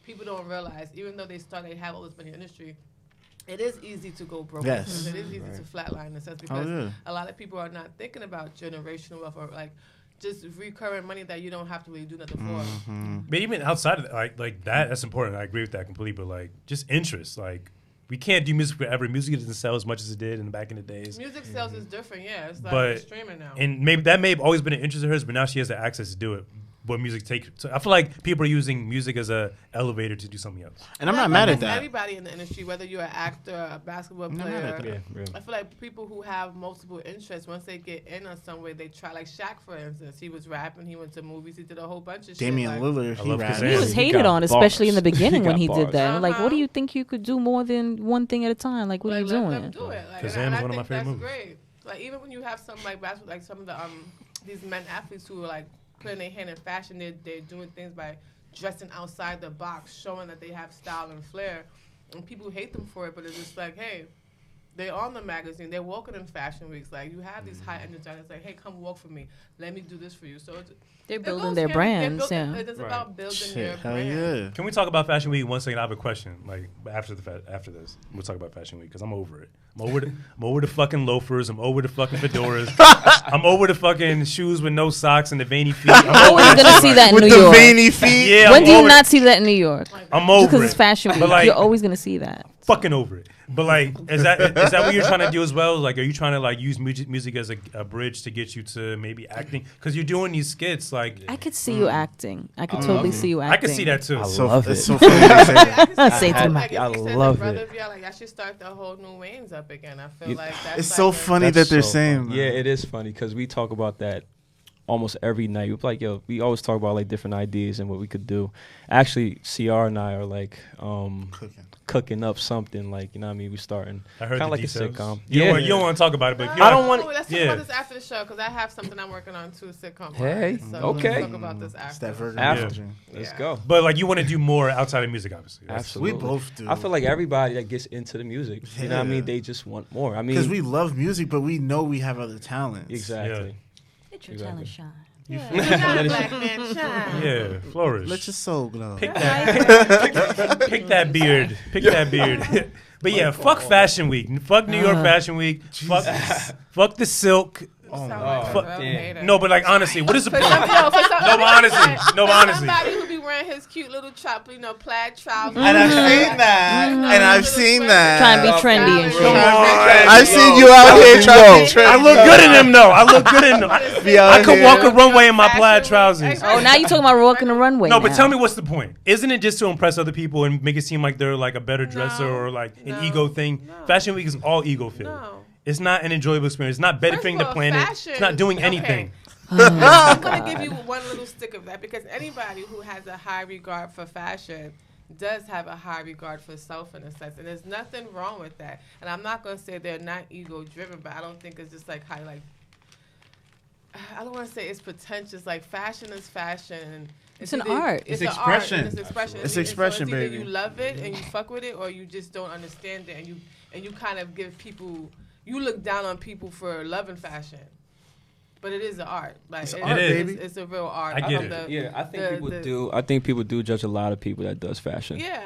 Speaker 5: people don't realize, even though they have all this money in the industry, it is easy to go broke.
Speaker 3: Yes.
Speaker 5: It is easy to flatline in a sense, because
Speaker 3: yeah.
Speaker 5: a lot of people are not thinking about generational wealth, or like just recurring money that you don't have to really do nothing for.
Speaker 4: But even outside of that, like that's important. I agree with that completely. But like, just interest, like, we can't do music forever. Music doesn't sell as much as it did in the back in the days.
Speaker 5: Music sales is different, yeah. It's like
Speaker 4: But-
Speaker 5: it's streaming now.
Speaker 4: And maybe that may have always been an interest of hers, but now she has the access to do it. What music takes. So I feel like people are using music as a elevator to do something else.
Speaker 3: And I'm
Speaker 5: Yeah,
Speaker 3: not
Speaker 5: but
Speaker 3: mad at
Speaker 5: that's
Speaker 3: that.
Speaker 5: Everybody in the industry, whether you're an actor, a basketball
Speaker 3: not mad at
Speaker 5: player,
Speaker 1: Yeah,
Speaker 5: I feel like people who have multiple interests, once they get in on some way, they try. Like Shaq, for instance, he was rapping, he went to movies, he did a whole bunch of
Speaker 3: Damian
Speaker 5: shit.
Speaker 3: Lillard,
Speaker 4: I
Speaker 3: he
Speaker 4: love
Speaker 3: rapped.
Speaker 4: Kazan.
Speaker 2: He was
Speaker 1: He
Speaker 2: hated
Speaker 1: got
Speaker 2: on, especially in the
Speaker 1: bars.
Speaker 2: beginning
Speaker 1: He
Speaker 2: when
Speaker 1: got
Speaker 2: he
Speaker 1: bars.
Speaker 2: did that. Like,
Speaker 5: Uh-huh.
Speaker 2: what do you think you could do more than one thing at a time? Like, what are you
Speaker 5: Let them
Speaker 2: doing?
Speaker 5: do it. Like,
Speaker 4: Kazan
Speaker 5: and
Speaker 4: was
Speaker 5: I
Speaker 4: one of my
Speaker 5: think
Speaker 4: favorite
Speaker 5: that's
Speaker 4: movies.
Speaker 5: great. Like even when you have some like basketball, like some of the these men athletes who are like putting their hand in fashion. They're doing things by dressing outside the box, showing that they have style and flair. And people hate them for it, but it's just like, hey, they're on the magazine. They're walking in fashion weeks. Like, you have these high end designers like, hey, come walk for me. Let me do this for you. So
Speaker 2: they're building their brands.
Speaker 5: It's about building your brand.
Speaker 3: Yeah.
Speaker 4: Can we talk about Fashion Week 1 second? I have a question. Like after this, we'll talk about Fashion Week because I'm over it. I'm over the fucking loafers. I'm over the fucking fedoras. I'm over the fucking shoes with no socks and the veiny feet.
Speaker 2: I'm always gonna see that in
Speaker 3: With
Speaker 2: New
Speaker 3: the
Speaker 2: York.
Speaker 3: veiny feet.
Speaker 4: Yeah,
Speaker 2: When do you not see that in New York?
Speaker 4: I'm over
Speaker 2: Because
Speaker 4: it.
Speaker 2: it's Fashion Week.
Speaker 4: But, like,
Speaker 2: You're always gonna see that.
Speaker 4: Fucking over it. But like, is that what you're trying to do as well? Like, are you trying to like use music as a bridge to get you to maybe acting? Because you're doing these skits. Like,
Speaker 2: I could see you acting. I could totally see you acting.
Speaker 4: I could see that too.
Speaker 1: I love it.
Speaker 3: It's so funny to say that.
Speaker 2: Say to
Speaker 5: Like,
Speaker 1: I
Speaker 5: if you said
Speaker 1: love
Speaker 5: the brother,
Speaker 1: it.
Speaker 5: Yeah, like I should start the whole new Wayne's up again. I feel like that's
Speaker 3: It's
Speaker 5: like
Speaker 3: so
Speaker 5: a-
Speaker 3: funny
Speaker 1: That's
Speaker 3: that they're
Speaker 1: so
Speaker 3: saying.
Speaker 1: funny. Yeah, it is funny because we talk about that almost every night. We're like, yo, we always talk about like different ideas and what we could do. Actually, CR and I are like cooking up something, like, you know what I mean? We're starting
Speaker 4: I heard
Speaker 1: kind of
Speaker 4: the
Speaker 1: like
Speaker 4: details.
Speaker 1: a sitcom.
Speaker 4: You don't want to talk about it, but
Speaker 1: I don't want-
Speaker 5: Let's talk
Speaker 4: yeah.
Speaker 5: about this after the show because I have something I'm working on too, sitcom.
Speaker 1: Hey,
Speaker 5: so
Speaker 1: okay.
Speaker 5: Let's talk about this
Speaker 3: It's
Speaker 5: after.
Speaker 3: that Virgo
Speaker 1: After.
Speaker 3: energy.
Speaker 1: Let's
Speaker 5: Yeah.
Speaker 1: go.
Speaker 4: But like, you want to do more outside of music, obviously.
Speaker 1: Absolutely.
Speaker 3: We both do.
Speaker 1: I feel like everybody that gets into the music, you know what I
Speaker 3: Yeah.
Speaker 1: mean? They just want more. I mean,
Speaker 3: Because we love music, but we know we have other talents.
Speaker 1: exactly.
Speaker 2: Let your
Speaker 1: Exactly.
Speaker 2: talent shine.
Speaker 5: Shine, black man, shine.
Speaker 4: Yeah, flourish.
Speaker 3: Let your soul glow.
Speaker 4: Pick that, pick that beard. Pick that beard. But yeah, fuck Fashion Week. Fuck New York Fashion Week. Fuck the silk.
Speaker 5: Sound
Speaker 1: no.
Speaker 5: like a
Speaker 1: Fuck,
Speaker 5: real
Speaker 1: damn.
Speaker 5: hater.
Speaker 4: No, but like honestly, what is the
Speaker 5: For
Speaker 4: point?
Speaker 5: some,
Speaker 4: No, but honestly, no, but honestly.
Speaker 5: Somebody who be wearing his cute little plaid trousers.
Speaker 3: And I've seen that.
Speaker 5: You know,
Speaker 3: And I've
Speaker 5: little
Speaker 3: seen
Speaker 5: sweater.
Speaker 3: that.
Speaker 2: Trying to be trendy and shit.
Speaker 4: Come on.
Speaker 3: I've seen you out here trying to be
Speaker 4: I
Speaker 3: trendy.
Speaker 4: look good in them though. I look good in them. I could walk a runway in my plaid trousers.
Speaker 2: Oh, now you talking about walking the runway.
Speaker 4: No, but
Speaker 2: now.
Speaker 4: tell me what's the point? Isn't it just to impress other people and make it seem like they're like a better dresser or like an ego thing?
Speaker 5: No.
Speaker 4: Fashion Week is all ego filled.
Speaker 5: No.
Speaker 4: It's not an enjoyable experience. It's not benefiting
Speaker 5: First
Speaker 4: the
Speaker 5: of all,
Speaker 4: planet.
Speaker 5: fashion-
Speaker 4: It's not doing
Speaker 5: okay.
Speaker 4: anything.
Speaker 5: I'm going to give you one little stick of that because anybody who has a high regard for fashion does have a high regard for self in a sense. And there's nothing wrong with that. And I'm not going to say they're not ego driven, but I don't think it's just like how like, I don't want to say it's pretentious. Like fashion is fashion. And
Speaker 2: It's an
Speaker 5: either-
Speaker 2: art.
Speaker 5: It's
Speaker 3: It's
Speaker 5: an art
Speaker 3: expression.
Speaker 5: and it's expression.
Speaker 3: It's
Speaker 5: And
Speaker 3: expression,
Speaker 5: so it's
Speaker 3: baby.
Speaker 5: either you love it and you fuck with it or you just don't understand it and you kind of give people, you look down on people for loving fashion. But it is an art. Like
Speaker 3: It's
Speaker 5: it
Speaker 3: art,
Speaker 5: is.
Speaker 3: baby.
Speaker 5: It's a real art.
Speaker 4: I get
Speaker 5: From
Speaker 4: it.
Speaker 1: Yeah, I think
Speaker 5: the-
Speaker 1: people
Speaker 5: the-
Speaker 1: do. I think people do judge a lot of people that does fashion.
Speaker 5: Yeah,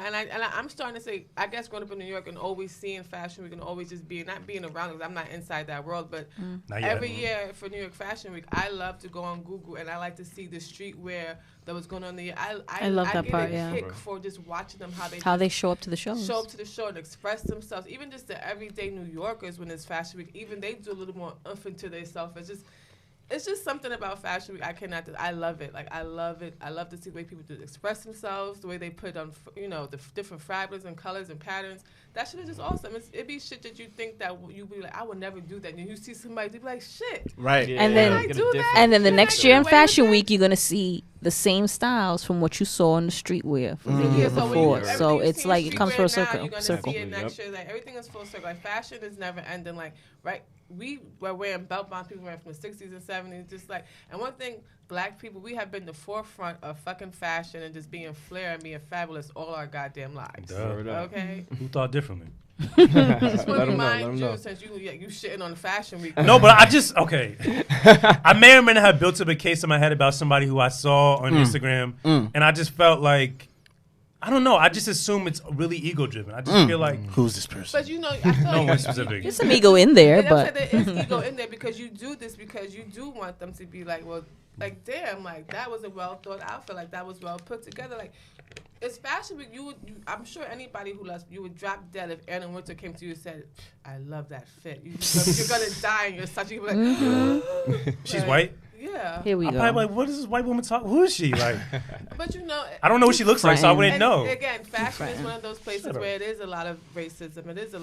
Speaker 5: I'm starting to say, I guess growing up in New York and always seeing fashion week and always just not being around because I'm not inside that world, but
Speaker 4: Not yet.
Speaker 5: every year for New York Fashion Week, I love to go on Google and I like to see the streetwear that was going on there.
Speaker 2: I love that
Speaker 5: get
Speaker 2: part,
Speaker 5: a
Speaker 2: yeah.
Speaker 5: kick for just watching them
Speaker 2: How they show up to the shows.
Speaker 5: show up to the show and express themselves. Even just the everyday New Yorkers when it's Fashion Week, even they do a little more oomph into themselves. It's just something about Fashion Week I cannot. I love it. Like I love it. I love to see the way people do express themselves, the way they put on, the different fabrics and colors and patterns. That shit is just awesome. It be shit that you think that you be like, I would never do that. And you see somebody be like, shit.
Speaker 3: Right.
Speaker 1: Yeah,
Speaker 2: And then-
Speaker 1: get a
Speaker 5: I do that?
Speaker 1: different-
Speaker 2: And then the
Speaker 5: Can I
Speaker 2: next
Speaker 5: get
Speaker 2: year in
Speaker 5: away with
Speaker 2: Fashion
Speaker 5: it?
Speaker 2: Week, you're gonna see the same styles from what you saw in the streetwear from the year
Speaker 5: Yeah, so when
Speaker 2: before.
Speaker 5: you-
Speaker 2: So
Speaker 5: everything you
Speaker 2: it's
Speaker 5: see
Speaker 2: like it comes
Speaker 5: streetwear
Speaker 2: full
Speaker 5: now,
Speaker 2: circle.
Speaker 5: You're gonna
Speaker 2: Circle.
Speaker 5: see it next year. Like everything is full circle. Like fashion is never ending. Like right, we were wearing belt bonds. People wearing from the 60s and 70s. Just like, and one thing, black people, we have been the forefront of fucking fashion and just being flair and being fabulous all our goddamn lives.
Speaker 4: Duh.
Speaker 1: Word up.
Speaker 5: Okay.
Speaker 4: Who thought differently?
Speaker 5: Just want
Speaker 1: Let
Speaker 5: to
Speaker 1: 'em know, let
Speaker 5: remind
Speaker 1: 'em
Speaker 5: you
Speaker 1: know.
Speaker 5: since you shitting on Fashion Week.
Speaker 4: No, but I just I may or may not have built up a case in my head about somebody who I saw on Instagram, and I just felt like I don't know. I just assume it's really ego driven. I just feel like
Speaker 3: Who's this person?
Speaker 5: But I feel
Speaker 4: no
Speaker 5: like
Speaker 4: one specific.
Speaker 2: There's some ego in there,
Speaker 5: And I'm saying
Speaker 2: but
Speaker 5: there is ego in there because you do this because you do want them to be like, well, like damn, like that was a well thought outfit, like that was well put together. Like it's Fashion Week. I'm sure anybody who loves you would drop dead if Anna Wintour came to you and said, "I love that fit." You're gonna die in your such. You're like,
Speaker 4: She's white.
Speaker 5: Yeah.
Speaker 2: here we
Speaker 4: I'm
Speaker 2: go.
Speaker 4: probably like, what is this white woman talk? Who is she? Like,
Speaker 5: But
Speaker 4: I don't know what she looks like, so I
Speaker 2: Frontin'.
Speaker 4: wouldn't
Speaker 5: and
Speaker 4: know.
Speaker 5: again, fashion is
Speaker 2: Frontin'.
Speaker 5: one of those places
Speaker 4: Shut up.
Speaker 5: where it is a lot of racism. It's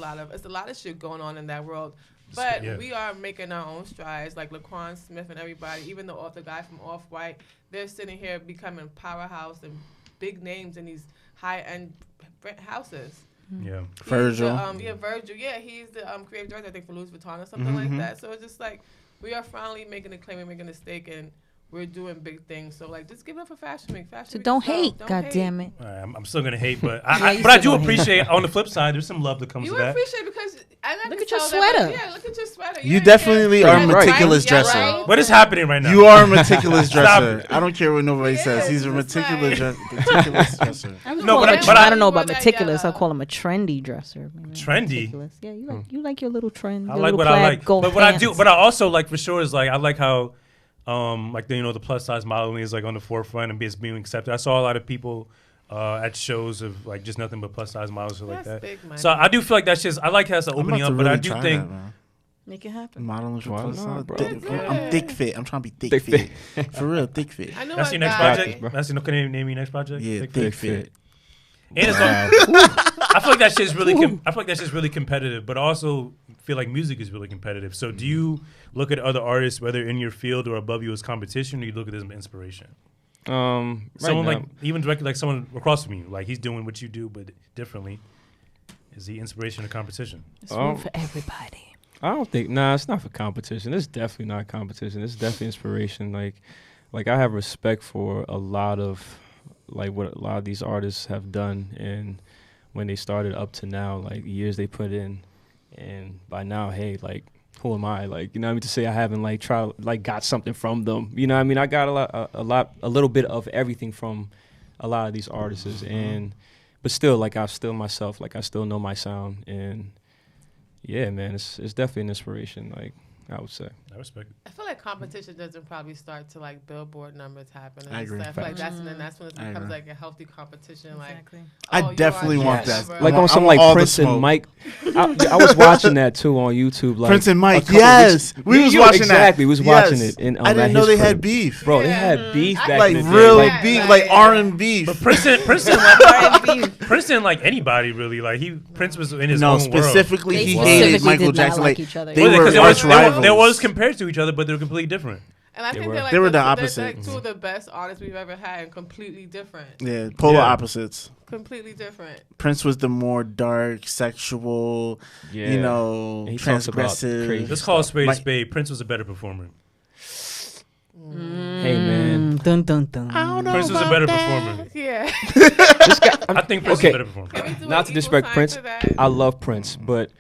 Speaker 5: a lot of shit going on in that world. But
Speaker 4: Yeah.
Speaker 5: we are making our own strides, like Laquan Smith and everybody, even the author guy from Off-White, they're sitting here becoming powerhouse and big names in these high-end houses.
Speaker 4: Yeah.
Speaker 3: Virgil.
Speaker 5: Virgil. Yeah, he's the creative director, I think, for Louis Vuitton or something like that. So it's just like we are finally making a claim and making a stake, and we're doing big things. So like, just give up for Fashion Week. Fashion
Speaker 2: So
Speaker 5: Week
Speaker 2: don't
Speaker 5: is dope.
Speaker 2: hate,
Speaker 5: Don't
Speaker 2: God
Speaker 5: hate.
Speaker 2: damn it.
Speaker 4: All right, I'm still gonna hate, but
Speaker 2: Yeah,
Speaker 4: I
Speaker 2: you
Speaker 4: but I
Speaker 2: still
Speaker 4: do
Speaker 2: gonna hate.
Speaker 4: appreciate. On the flip side, there's some love that comes
Speaker 5: You
Speaker 4: with that.
Speaker 5: appreciate because I
Speaker 2: Look
Speaker 5: can
Speaker 2: at your
Speaker 5: tell that,
Speaker 2: sweater.
Speaker 5: yeah, look at your sweater.
Speaker 3: You
Speaker 5: ain't
Speaker 3: definitely
Speaker 5: get-
Speaker 3: are
Speaker 5: right,
Speaker 3: meticulous
Speaker 5: yeah,
Speaker 3: dresser.
Speaker 5: right.
Speaker 4: What is happening right now?
Speaker 3: You are a meticulous
Speaker 4: Stop
Speaker 3: dresser.
Speaker 4: it.
Speaker 3: I don't care what nobody
Speaker 5: He
Speaker 3: says.
Speaker 5: is.
Speaker 3: He's a
Speaker 5: It's
Speaker 3: meticulous
Speaker 5: like-
Speaker 3: meticulous dresser.
Speaker 4: No, but
Speaker 2: I don't know about
Speaker 5: That
Speaker 2: meticulous. I
Speaker 5: yellow.
Speaker 2: call him a trendy dresser. Maybe not
Speaker 4: Trendy?
Speaker 2: meticulous. Yeah, you like your little trend.
Speaker 4: I
Speaker 2: your
Speaker 4: like
Speaker 2: little
Speaker 4: what I
Speaker 2: plaid
Speaker 4: like,
Speaker 2: gold
Speaker 4: but what I do,
Speaker 2: pants.
Speaker 4: but I also like for sure is like I like how, like the plus size modeling is like on the forefront and is being accepted. I saw a lot of people at shows of like just nothing but plus size models or like
Speaker 5: That's
Speaker 4: that.
Speaker 5: big money.
Speaker 4: So I do feel like that's just I like how it's
Speaker 3: I'm about
Speaker 4: opening
Speaker 3: to
Speaker 4: up, but
Speaker 3: really
Speaker 4: I do
Speaker 3: try
Speaker 4: think
Speaker 3: that, man.
Speaker 2: Make it happen.
Speaker 3: Modeling for
Speaker 1: Why
Speaker 3: plus
Speaker 1: not,
Speaker 3: size.
Speaker 1: bro?
Speaker 3: I'm thick fit. I'm trying to be
Speaker 1: Thick
Speaker 3: thick fit. For real, thick fit.
Speaker 5: I know
Speaker 4: that's
Speaker 5: a
Speaker 4: your next
Speaker 5: guy-
Speaker 4: project.
Speaker 1: bro.
Speaker 4: That's can you name your next project?
Speaker 3: Yeah,
Speaker 4: Thick
Speaker 3: thick
Speaker 4: Fit.
Speaker 3: fit.
Speaker 4: And it's I feel like that shit's really. I feel like that's just really competitive, but I also feel like music is really competitive. So, do you look at other artists, whether in your field or above you, as competition, or you look at this as inspiration?
Speaker 1: Right
Speaker 4: Someone
Speaker 1: now,
Speaker 4: like even directly like someone across from you, like he's doing what you do, but differently. Is he inspiration or competition?
Speaker 2: It's room for everybody.
Speaker 1: I don't think. Nah, it's not for competition. It's definitely not competition. It's definitely inspiration. Like I have respect for a lot of like what a lot of these artists have done, and when they started up to now, like years they put in, and by now, hey, like who am I? Like, you know what I mean, to say I haven't like tried like got something from them. You know what I mean? I got a little bit of everything from a lot of these artists, and but still, like I still myself, like I still know my sound, and yeah, man, it's definitely an inspiration. Like I would say.
Speaker 4: I respect it.
Speaker 5: I feel like competition doesn't probably start to like Billboard numbers happen. And
Speaker 3: I agree.
Speaker 5: stuff. I feel like
Speaker 1: Facts.
Speaker 5: that's when it
Speaker 3: I
Speaker 5: becomes
Speaker 3: agree.
Speaker 5: like a healthy competition.
Speaker 2: Exactly.
Speaker 5: Like,
Speaker 3: I
Speaker 5: oh, you
Speaker 3: definitely
Speaker 5: are
Speaker 3: want
Speaker 5: this
Speaker 3: that.
Speaker 5: number.
Speaker 1: Like
Speaker 3: I
Speaker 1: on
Speaker 3: want
Speaker 1: some like
Speaker 3: all the
Speaker 1: Prince and
Speaker 3: smoke.
Speaker 1: Mike. I was watching that too on YouTube. Like
Speaker 3: Prince and
Speaker 1: a
Speaker 3: Mike,
Speaker 1: couple
Speaker 3: yes,
Speaker 1: weeks-
Speaker 3: we
Speaker 1: Yeah,
Speaker 3: was
Speaker 1: yeah,
Speaker 3: watching that.
Speaker 1: exactly. We was watching
Speaker 3: Yes.
Speaker 1: it. And
Speaker 3: I didn't know they had
Speaker 1: beef.
Speaker 3: beef.
Speaker 1: Bro, they
Speaker 5: Yeah.
Speaker 1: had beef
Speaker 5: I
Speaker 1: back
Speaker 3: Like
Speaker 1: in the day.
Speaker 3: really
Speaker 5: Like,
Speaker 3: beef,
Speaker 5: like,
Speaker 3: like
Speaker 5: yeah.
Speaker 3: R&B beef.
Speaker 4: But Prince didn't like anybody really. Like Prince was in his
Speaker 3: No,
Speaker 4: own
Speaker 3: specifically
Speaker 2: They
Speaker 3: he
Speaker 2: specifically
Speaker 3: hated Michael
Speaker 2: did not
Speaker 3: Jackson.
Speaker 2: like
Speaker 3: Like
Speaker 2: each other.
Speaker 3: they
Speaker 4: world.
Speaker 3: were
Speaker 4: Because
Speaker 3: arch rivals.
Speaker 4: they was compared to each other, but they're completely different.
Speaker 5: And I
Speaker 1: They
Speaker 5: think
Speaker 1: were.
Speaker 5: they're like
Speaker 3: They were the
Speaker 5: they're
Speaker 3: opposite.
Speaker 5: like two of the best artists we've ever had, and completely different.
Speaker 3: Yeah, polar
Speaker 4: Yeah.
Speaker 3: opposites.
Speaker 5: Completely different.
Speaker 3: Prince was the more dark, sexual,
Speaker 1: Yeah.
Speaker 3: you know,
Speaker 1: And he talks about
Speaker 3: transgressive.
Speaker 1: crazy
Speaker 4: Let's call a spade a
Speaker 3: Mike-
Speaker 4: spade. Prince was a better performer.
Speaker 1: Hey man,
Speaker 2: Dun dun dun.
Speaker 4: Prince was a better performer.
Speaker 5: Yeah.
Speaker 4: I think Prince
Speaker 1: Okay.
Speaker 4: is a better performer.
Speaker 5: Can we do
Speaker 1: not
Speaker 5: an
Speaker 1: to
Speaker 5: equal
Speaker 1: disrespect
Speaker 5: sign
Speaker 1: Prince.
Speaker 5: to that?
Speaker 1: I love Prince, but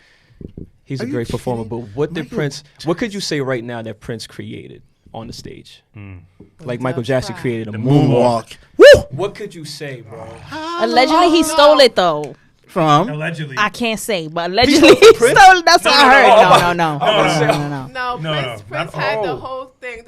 Speaker 1: he's
Speaker 3: Are
Speaker 1: a
Speaker 3: you
Speaker 1: great performer.
Speaker 3: kidding?
Speaker 1: But what did
Speaker 3: Michael
Speaker 1: Prince? What could you say right now that Prince created on the stage?
Speaker 4: Mm.
Speaker 1: Like Michael Jackson created a
Speaker 4: The
Speaker 1: moonwalk.
Speaker 3: Moonwalk.
Speaker 1: What could you say, bro?
Speaker 2: Allegedly, he stole it though.
Speaker 3: From
Speaker 4: Allegedly.
Speaker 2: I can't say, but allegedly he stole it. That's what I heard. No.
Speaker 5: No,
Speaker 4: No,
Speaker 5: Prince,
Speaker 4: no,
Speaker 5: Prince
Speaker 4: not-
Speaker 5: had the
Speaker 1: oh.
Speaker 5: whole thing.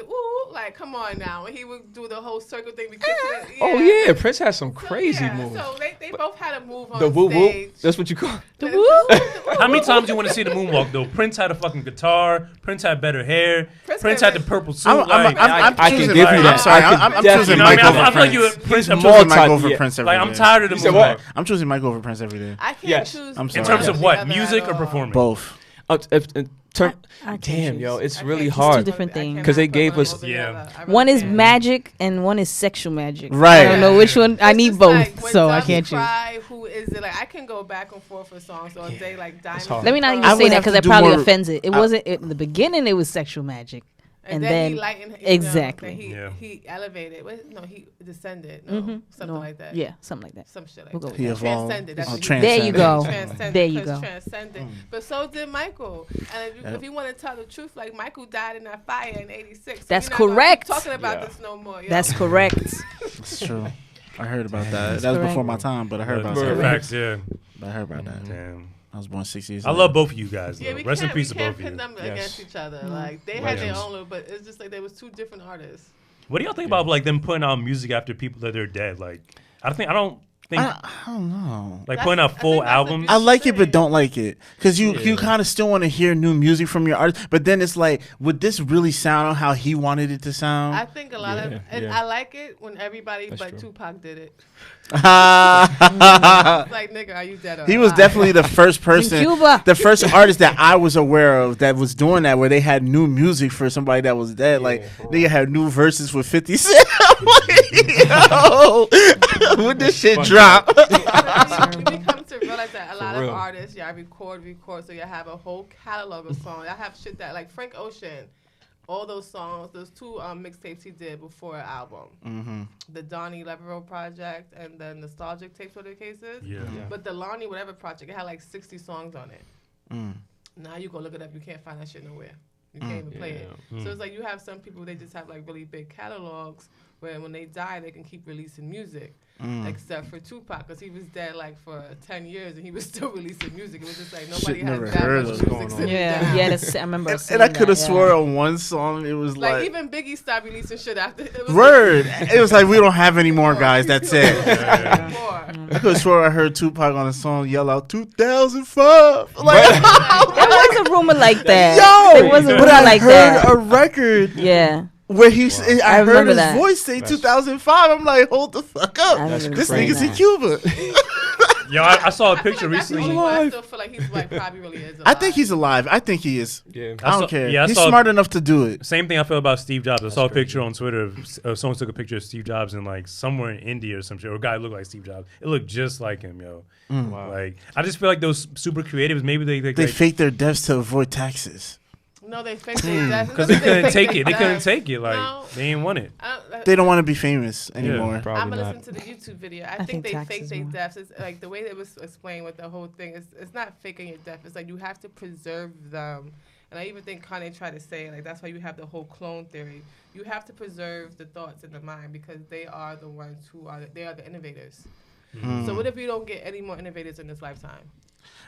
Speaker 5: Like, come on now. And he would do the whole circle thing. Because,
Speaker 1: Oh yeah, Prince has some
Speaker 5: So,
Speaker 1: crazy
Speaker 5: yeah,
Speaker 1: moves.
Speaker 5: So they both had a move on
Speaker 1: The woo woo.
Speaker 5: stage.
Speaker 1: That's what you call.
Speaker 2: The woo.
Speaker 4: How many times do you want to see the moonwalk though? Prince had a fucking guitar. Prince had better hair. Prince had the purple suit.
Speaker 3: I'm
Speaker 1: I can
Speaker 3: choosing
Speaker 1: give
Speaker 3: Mike.
Speaker 1: you that.
Speaker 3: I'm sorry.
Speaker 1: I can
Speaker 3: I'm
Speaker 1: definitely-
Speaker 3: choosing
Speaker 4: You know what
Speaker 3: Mike
Speaker 4: I
Speaker 3: over
Speaker 4: mean? I feel like you
Speaker 3: Prince.
Speaker 4: Prince. I'm
Speaker 3: I'm choosing Mike
Speaker 1: multi-
Speaker 3: over
Speaker 1: yeah.
Speaker 3: Prince every
Speaker 4: Like I'm
Speaker 3: day.
Speaker 4: tired of the
Speaker 1: You said
Speaker 4: moonwalk.
Speaker 1: what?
Speaker 3: I'm choosing Mike over Prince every day.
Speaker 5: I can't
Speaker 1: Yes.
Speaker 5: choose.
Speaker 3: I'm
Speaker 5: one
Speaker 3: sorry.
Speaker 4: In terms
Speaker 5: or
Speaker 4: of
Speaker 5: the
Speaker 4: what?
Speaker 5: other
Speaker 4: Music
Speaker 5: at
Speaker 4: or
Speaker 5: all.
Speaker 4: performing?
Speaker 3: Both.
Speaker 2: I can't
Speaker 1: Damn, yo,
Speaker 2: choose.
Speaker 1: it's
Speaker 5: I
Speaker 1: really
Speaker 5: can't choose
Speaker 1: hard.
Speaker 2: two different
Speaker 5: I
Speaker 2: things.
Speaker 5: cannot
Speaker 1: 'Cause they
Speaker 5: put
Speaker 1: gave
Speaker 5: one
Speaker 1: us-
Speaker 5: over the
Speaker 4: Yeah.
Speaker 5: other. I really
Speaker 2: One is
Speaker 5: can't.
Speaker 2: magic and one is sexual magic.
Speaker 3: Right.
Speaker 2: I don't know which one. I
Speaker 5: It's
Speaker 2: need
Speaker 5: just
Speaker 2: both,
Speaker 5: like, when
Speaker 2: so I
Speaker 5: Doves
Speaker 2: can't choose.
Speaker 5: Cry, who is it? Like I can go back and forth for songs all day, like Diamond.
Speaker 1: hard.
Speaker 2: Let me not even
Speaker 3: I
Speaker 2: say
Speaker 3: would
Speaker 2: that
Speaker 3: have
Speaker 2: because
Speaker 3: to
Speaker 2: that
Speaker 3: do
Speaker 2: probably
Speaker 3: more-
Speaker 2: offends it. It
Speaker 3: I-
Speaker 2: wasn't in the beginning. It was sexual magic, and then
Speaker 5: he lightened.
Speaker 2: exactly.
Speaker 5: Then
Speaker 4: Yeah.
Speaker 5: he elevated. No, he descended. No,
Speaker 2: Mhm.
Speaker 5: something
Speaker 2: No.
Speaker 5: like that.
Speaker 2: Yeah, something like that.
Speaker 5: Some shit like
Speaker 2: We'll go
Speaker 5: that.
Speaker 2: with
Speaker 3: He
Speaker 2: that.
Speaker 3: evolved.
Speaker 5: Transcended. That's
Speaker 3: Oh,
Speaker 5: what you-
Speaker 2: There you go.
Speaker 5: Transcended.
Speaker 2: There you
Speaker 5: Chris
Speaker 2: go.
Speaker 5: Transcended.
Speaker 3: Mm.
Speaker 5: But so did Michael. And if
Speaker 3: Yep.
Speaker 5: you want to tell the truth, like Michael died in that fire in '86. So
Speaker 2: That's
Speaker 5: we're not gonna keep
Speaker 2: correct.
Speaker 5: Talking about
Speaker 1: Yeah.
Speaker 5: this no more. Yo.
Speaker 2: That's correct.
Speaker 3: That's true. I heard about that.
Speaker 2: That's
Speaker 3: That was
Speaker 2: correct.
Speaker 3: before my time, but I heard about
Speaker 1: Bro.
Speaker 3: that.
Speaker 4: Facts, yeah.
Speaker 3: But I heard about that.
Speaker 4: Damn.
Speaker 3: I was born 6 years
Speaker 4: I
Speaker 3: ago.
Speaker 4: love both of you guys.
Speaker 5: Yeah,
Speaker 4: Though.
Speaker 5: we
Speaker 4: Rest in
Speaker 5: can't,
Speaker 4: peace
Speaker 5: we
Speaker 4: to
Speaker 5: can't
Speaker 4: both of
Speaker 5: pit
Speaker 4: you.
Speaker 5: them against each other.
Speaker 2: Mm.
Speaker 5: Like they had their
Speaker 4: Legends.
Speaker 5: own little, but it's just like there was two different artists.
Speaker 4: What do y'all think about like them putting out music after people that they're dead? Like I don't think
Speaker 3: I don't know.
Speaker 4: like
Speaker 5: That's-
Speaker 4: putting out
Speaker 5: I
Speaker 4: full
Speaker 5: think that's a
Speaker 4: albums.
Speaker 3: I like it,
Speaker 5: thing.
Speaker 3: but don't like it, because you
Speaker 1: Yeah.
Speaker 3: kind of still want to hear new music from your artist. But then it's like, would this really sound how he wanted it to sound?
Speaker 5: I think a lot of,
Speaker 1: Yeah,
Speaker 5: and
Speaker 1: yeah.
Speaker 5: I like it when everybody
Speaker 1: That's
Speaker 5: but
Speaker 1: true.
Speaker 5: Tupac did it.
Speaker 3: he
Speaker 5: It's like, nigga, are you dead or
Speaker 3: was
Speaker 5: alive?
Speaker 3: definitely the first person,
Speaker 2: Cuba.
Speaker 3: the first artist that I was aware of that was doing that, where they had new music for somebody that was dead. Like they had new verses with 50 Cent. I'm like, yo, when this shit
Speaker 1: Fuck
Speaker 3: drop?
Speaker 5: You come to realize that a lot
Speaker 1: real.
Speaker 5: of artists, y'all record, so you have a whole catalog of songs. I have shit that, like Frank Ocean, all those songs, those 2 mixtapes he did before an album.
Speaker 3: Mm-hmm.
Speaker 5: The Donnie Leverett project and the Nostalgic tapes, whatever the case is.
Speaker 4: Yeah.
Speaker 5: But the Lonnie whatever project, it had like 60 songs on it.
Speaker 3: Mm.
Speaker 5: Now you go look it up, you can't find that shit nowhere. You can't even play it. So it's like you have some people, they just have like really big catalogs where when they die, they can keep releasing music. Except for Tupac, because he was dead like for 10 years and he was still releasing music. It was just like nobody
Speaker 3: Shit,
Speaker 5: had
Speaker 3: never
Speaker 5: that
Speaker 3: heard
Speaker 5: much
Speaker 3: of
Speaker 5: music
Speaker 3: that.
Speaker 5: sitting
Speaker 2: Yeah,
Speaker 5: down.
Speaker 2: yeah. I remember.
Speaker 3: And I could have
Speaker 2: that,
Speaker 3: swore on one song it was
Speaker 5: Like even Biggie stopped releasing shit after. It was
Speaker 3: word. It was like we don't have any more guys. That's it.
Speaker 5: More.
Speaker 3: I could have swore I heard Tupac on a song yell out 2005. Like,
Speaker 2: there was a rumor like that.
Speaker 3: yo,
Speaker 2: there was a
Speaker 3: but
Speaker 2: rumor
Speaker 3: I
Speaker 2: like
Speaker 3: heard
Speaker 2: that.
Speaker 3: a record
Speaker 2: Yeah.
Speaker 3: where I
Speaker 2: I
Speaker 3: heard
Speaker 2: remember
Speaker 3: his
Speaker 2: that.
Speaker 3: voice say 2005. I'm like, hold the fuck up.
Speaker 2: I remember
Speaker 3: This
Speaker 2: saying
Speaker 3: nigga's in
Speaker 2: that.
Speaker 3: Cuba.
Speaker 4: Yo, I saw a
Speaker 5: I feel
Speaker 4: picture
Speaker 5: like that's the
Speaker 4: recently.
Speaker 5: only one I still feel like he's like probably really is.
Speaker 3: I think he's alive. I think he is.
Speaker 1: Yeah.
Speaker 3: I don't
Speaker 4: saw-
Speaker 3: care.
Speaker 4: yeah, I
Speaker 3: He's
Speaker 4: saw-
Speaker 3: smart enough to do it.
Speaker 4: Same thing I feel about Steve Jobs. I saw a
Speaker 1: crazy.
Speaker 4: picture on Twitter of someone took a picture of Steve Jobs in like somewhere in India or some shit. Or a guy looked like Steve Jobs. It looked just like him, yo.
Speaker 1: Wow.
Speaker 4: Like I just feel like those super creatives. Maybe they
Speaker 3: They
Speaker 4: like,
Speaker 3: fake their deaths to avoid taxes.
Speaker 5: No, they faked their death.
Speaker 4: because they couldn't take it. They
Speaker 5: death.
Speaker 4: couldn't take it. Like
Speaker 5: No.
Speaker 4: they ain't want it.
Speaker 3: They don't want to be famous anymore.
Speaker 5: I'm
Speaker 1: Probably
Speaker 5: gonna
Speaker 1: not.
Speaker 5: listen to the YouTube video. I
Speaker 2: I
Speaker 5: think
Speaker 2: think
Speaker 5: they
Speaker 2: taxes
Speaker 5: fake their
Speaker 2: more.
Speaker 5: deaths. It's like the way it was explained with the whole thing is it's not faking your death. It's like you have to preserve them. And I even think Kanye tried to say like that's why you have the whole clone theory. You have to preserve the thoughts in the mind because they are the ones who are they are the innovators. So what if you don't get any more innovators in this lifetime?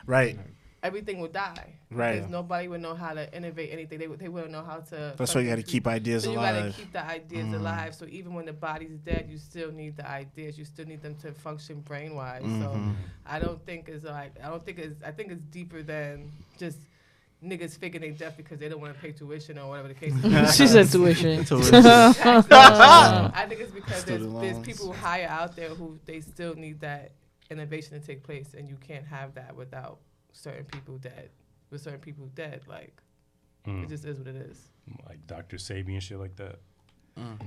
Speaker 3: Right.
Speaker 5: Everything would die.
Speaker 3: Right.
Speaker 5: Because nobody would know how to innovate anything. They wouldn't know how to.
Speaker 3: That's why you got to keep ideas
Speaker 5: So you gotta
Speaker 3: alive.
Speaker 5: keep the ideas alive. So even when the body's dead, you still need the ideas. You still need them to function brain wise. So I don't think it's like I think it's deeper than just niggas faking their death because they don't want to pay tuition or whatever the case is.
Speaker 2: She said tuition.
Speaker 5: I think it's because
Speaker 3: Student
Speaker 5: there's
Speaker 3: loans.
Speaker 5: people higher out there who they still need that innovation to take place, and you can't have that without certain people dead. With certain people dead, like it just is what it is.
Speaker 4: Like Dr. Sabi and shit like that.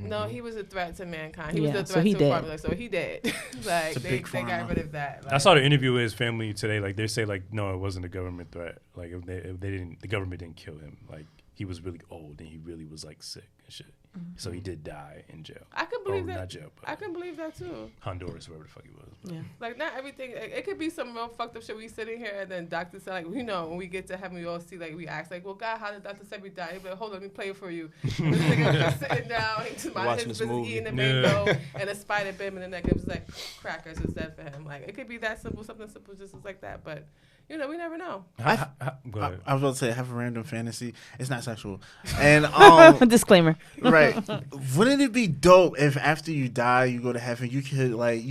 Speaker 5: No, he was a threat to mankind. He was
Speaker 2: Yeah,
Speaker 5: a
Speaker 2: so
Speaker 5: threat
Speaker 2: he
Speaker 5: to
Speaker 2: dead.
Speaker 5: formula. So he dead. Like
Speaker 3: a
Speaker 5: they
Speaker 3: big
Speaker 5: got
Speaker 3: pharma.
Speaker 5: rid of that. Like,
Speaker 4: I saw the interview with his family today. Like they say, like no, it wasn't a government threat. Like if they didn't, the government didn't kill him. Like he was really old and he really was like sick and shit. So he did die in jail.
Speaker 5: I can believe
Speaker 4: Not
Speaker 5: that.
Speaker 4: jail, but
Speaker 5: I can believe that too.
Speaker 4: Honduras, wherever the fuck he was.
Speaker 2: Yeah.
Speaker 5: Like not everything. It could be some real fucked up shit. We sitting here and then doctor said like when we get to heaven we all see like we ask like well God how did Dr. Sebi die? He'd be like, hold on let me play it for you. This nigga just sitting down, he just minding
Speaker 1: Watching
Speaker 5: his
Speaker 1: this
Speaker 5: business,
Speaker 1: movie.
Speaker 5: eating a
Speaker 4: Yeah.
Speaker 5: mango and a spider bit him in the neck. It was like crackers was said for him. Like it could be that simple, something simple just like that. But we never know.
Speaker 4: Go ahead.
Speaker 3: I was about to say I have a random fantasy. It's not sexual. And
Speaker 2: Disclaimer.
Speaker 3: right. Wouldn't it be dope if after you die you go to heaven you could like,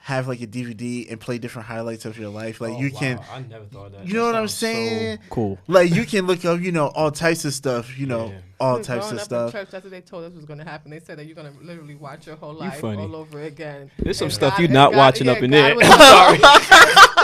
Speaker 3: have like a DVD and play different highlights of your life. Like you can
Speaker 1: I never thought of that.
Speaker 3: You know
Speaker 1: That
Speaker 3: what I'm
Speaker 1: sounds
Speaker 3: saying?
Speaker 1: So cool.
Speaker 3: like you can look up, all types of stuff,
Speaker 1: Yeah.
Speaker 3: all
Speaker 5: We
Speaker 3: types
Speaker 5: growing
Speaker 3: of
Speaker 5: up in
Speaker 3: stuff.
Speaker 5: church, that's what they told us was going to happen. They said that you're going to literally watch your whole
Speaker 1: You
Speaker 5: life
Speaker 1: funny.
Speaker 5: all over again.
Speaker 1: There's some
Speaker 5: And
Speaker 1: stuff
Speaker 5: God-
Speaker 1: you're
Speaker 5: and
Speaker 1: not
Speaker 5: God-
Speaker 1: watching
Speaker 5: yeah,
Speaker 1: up in
Speaker 5: God
Speaker 1: there.
Speaker 5: was-
Speaker 1: I'm sorry.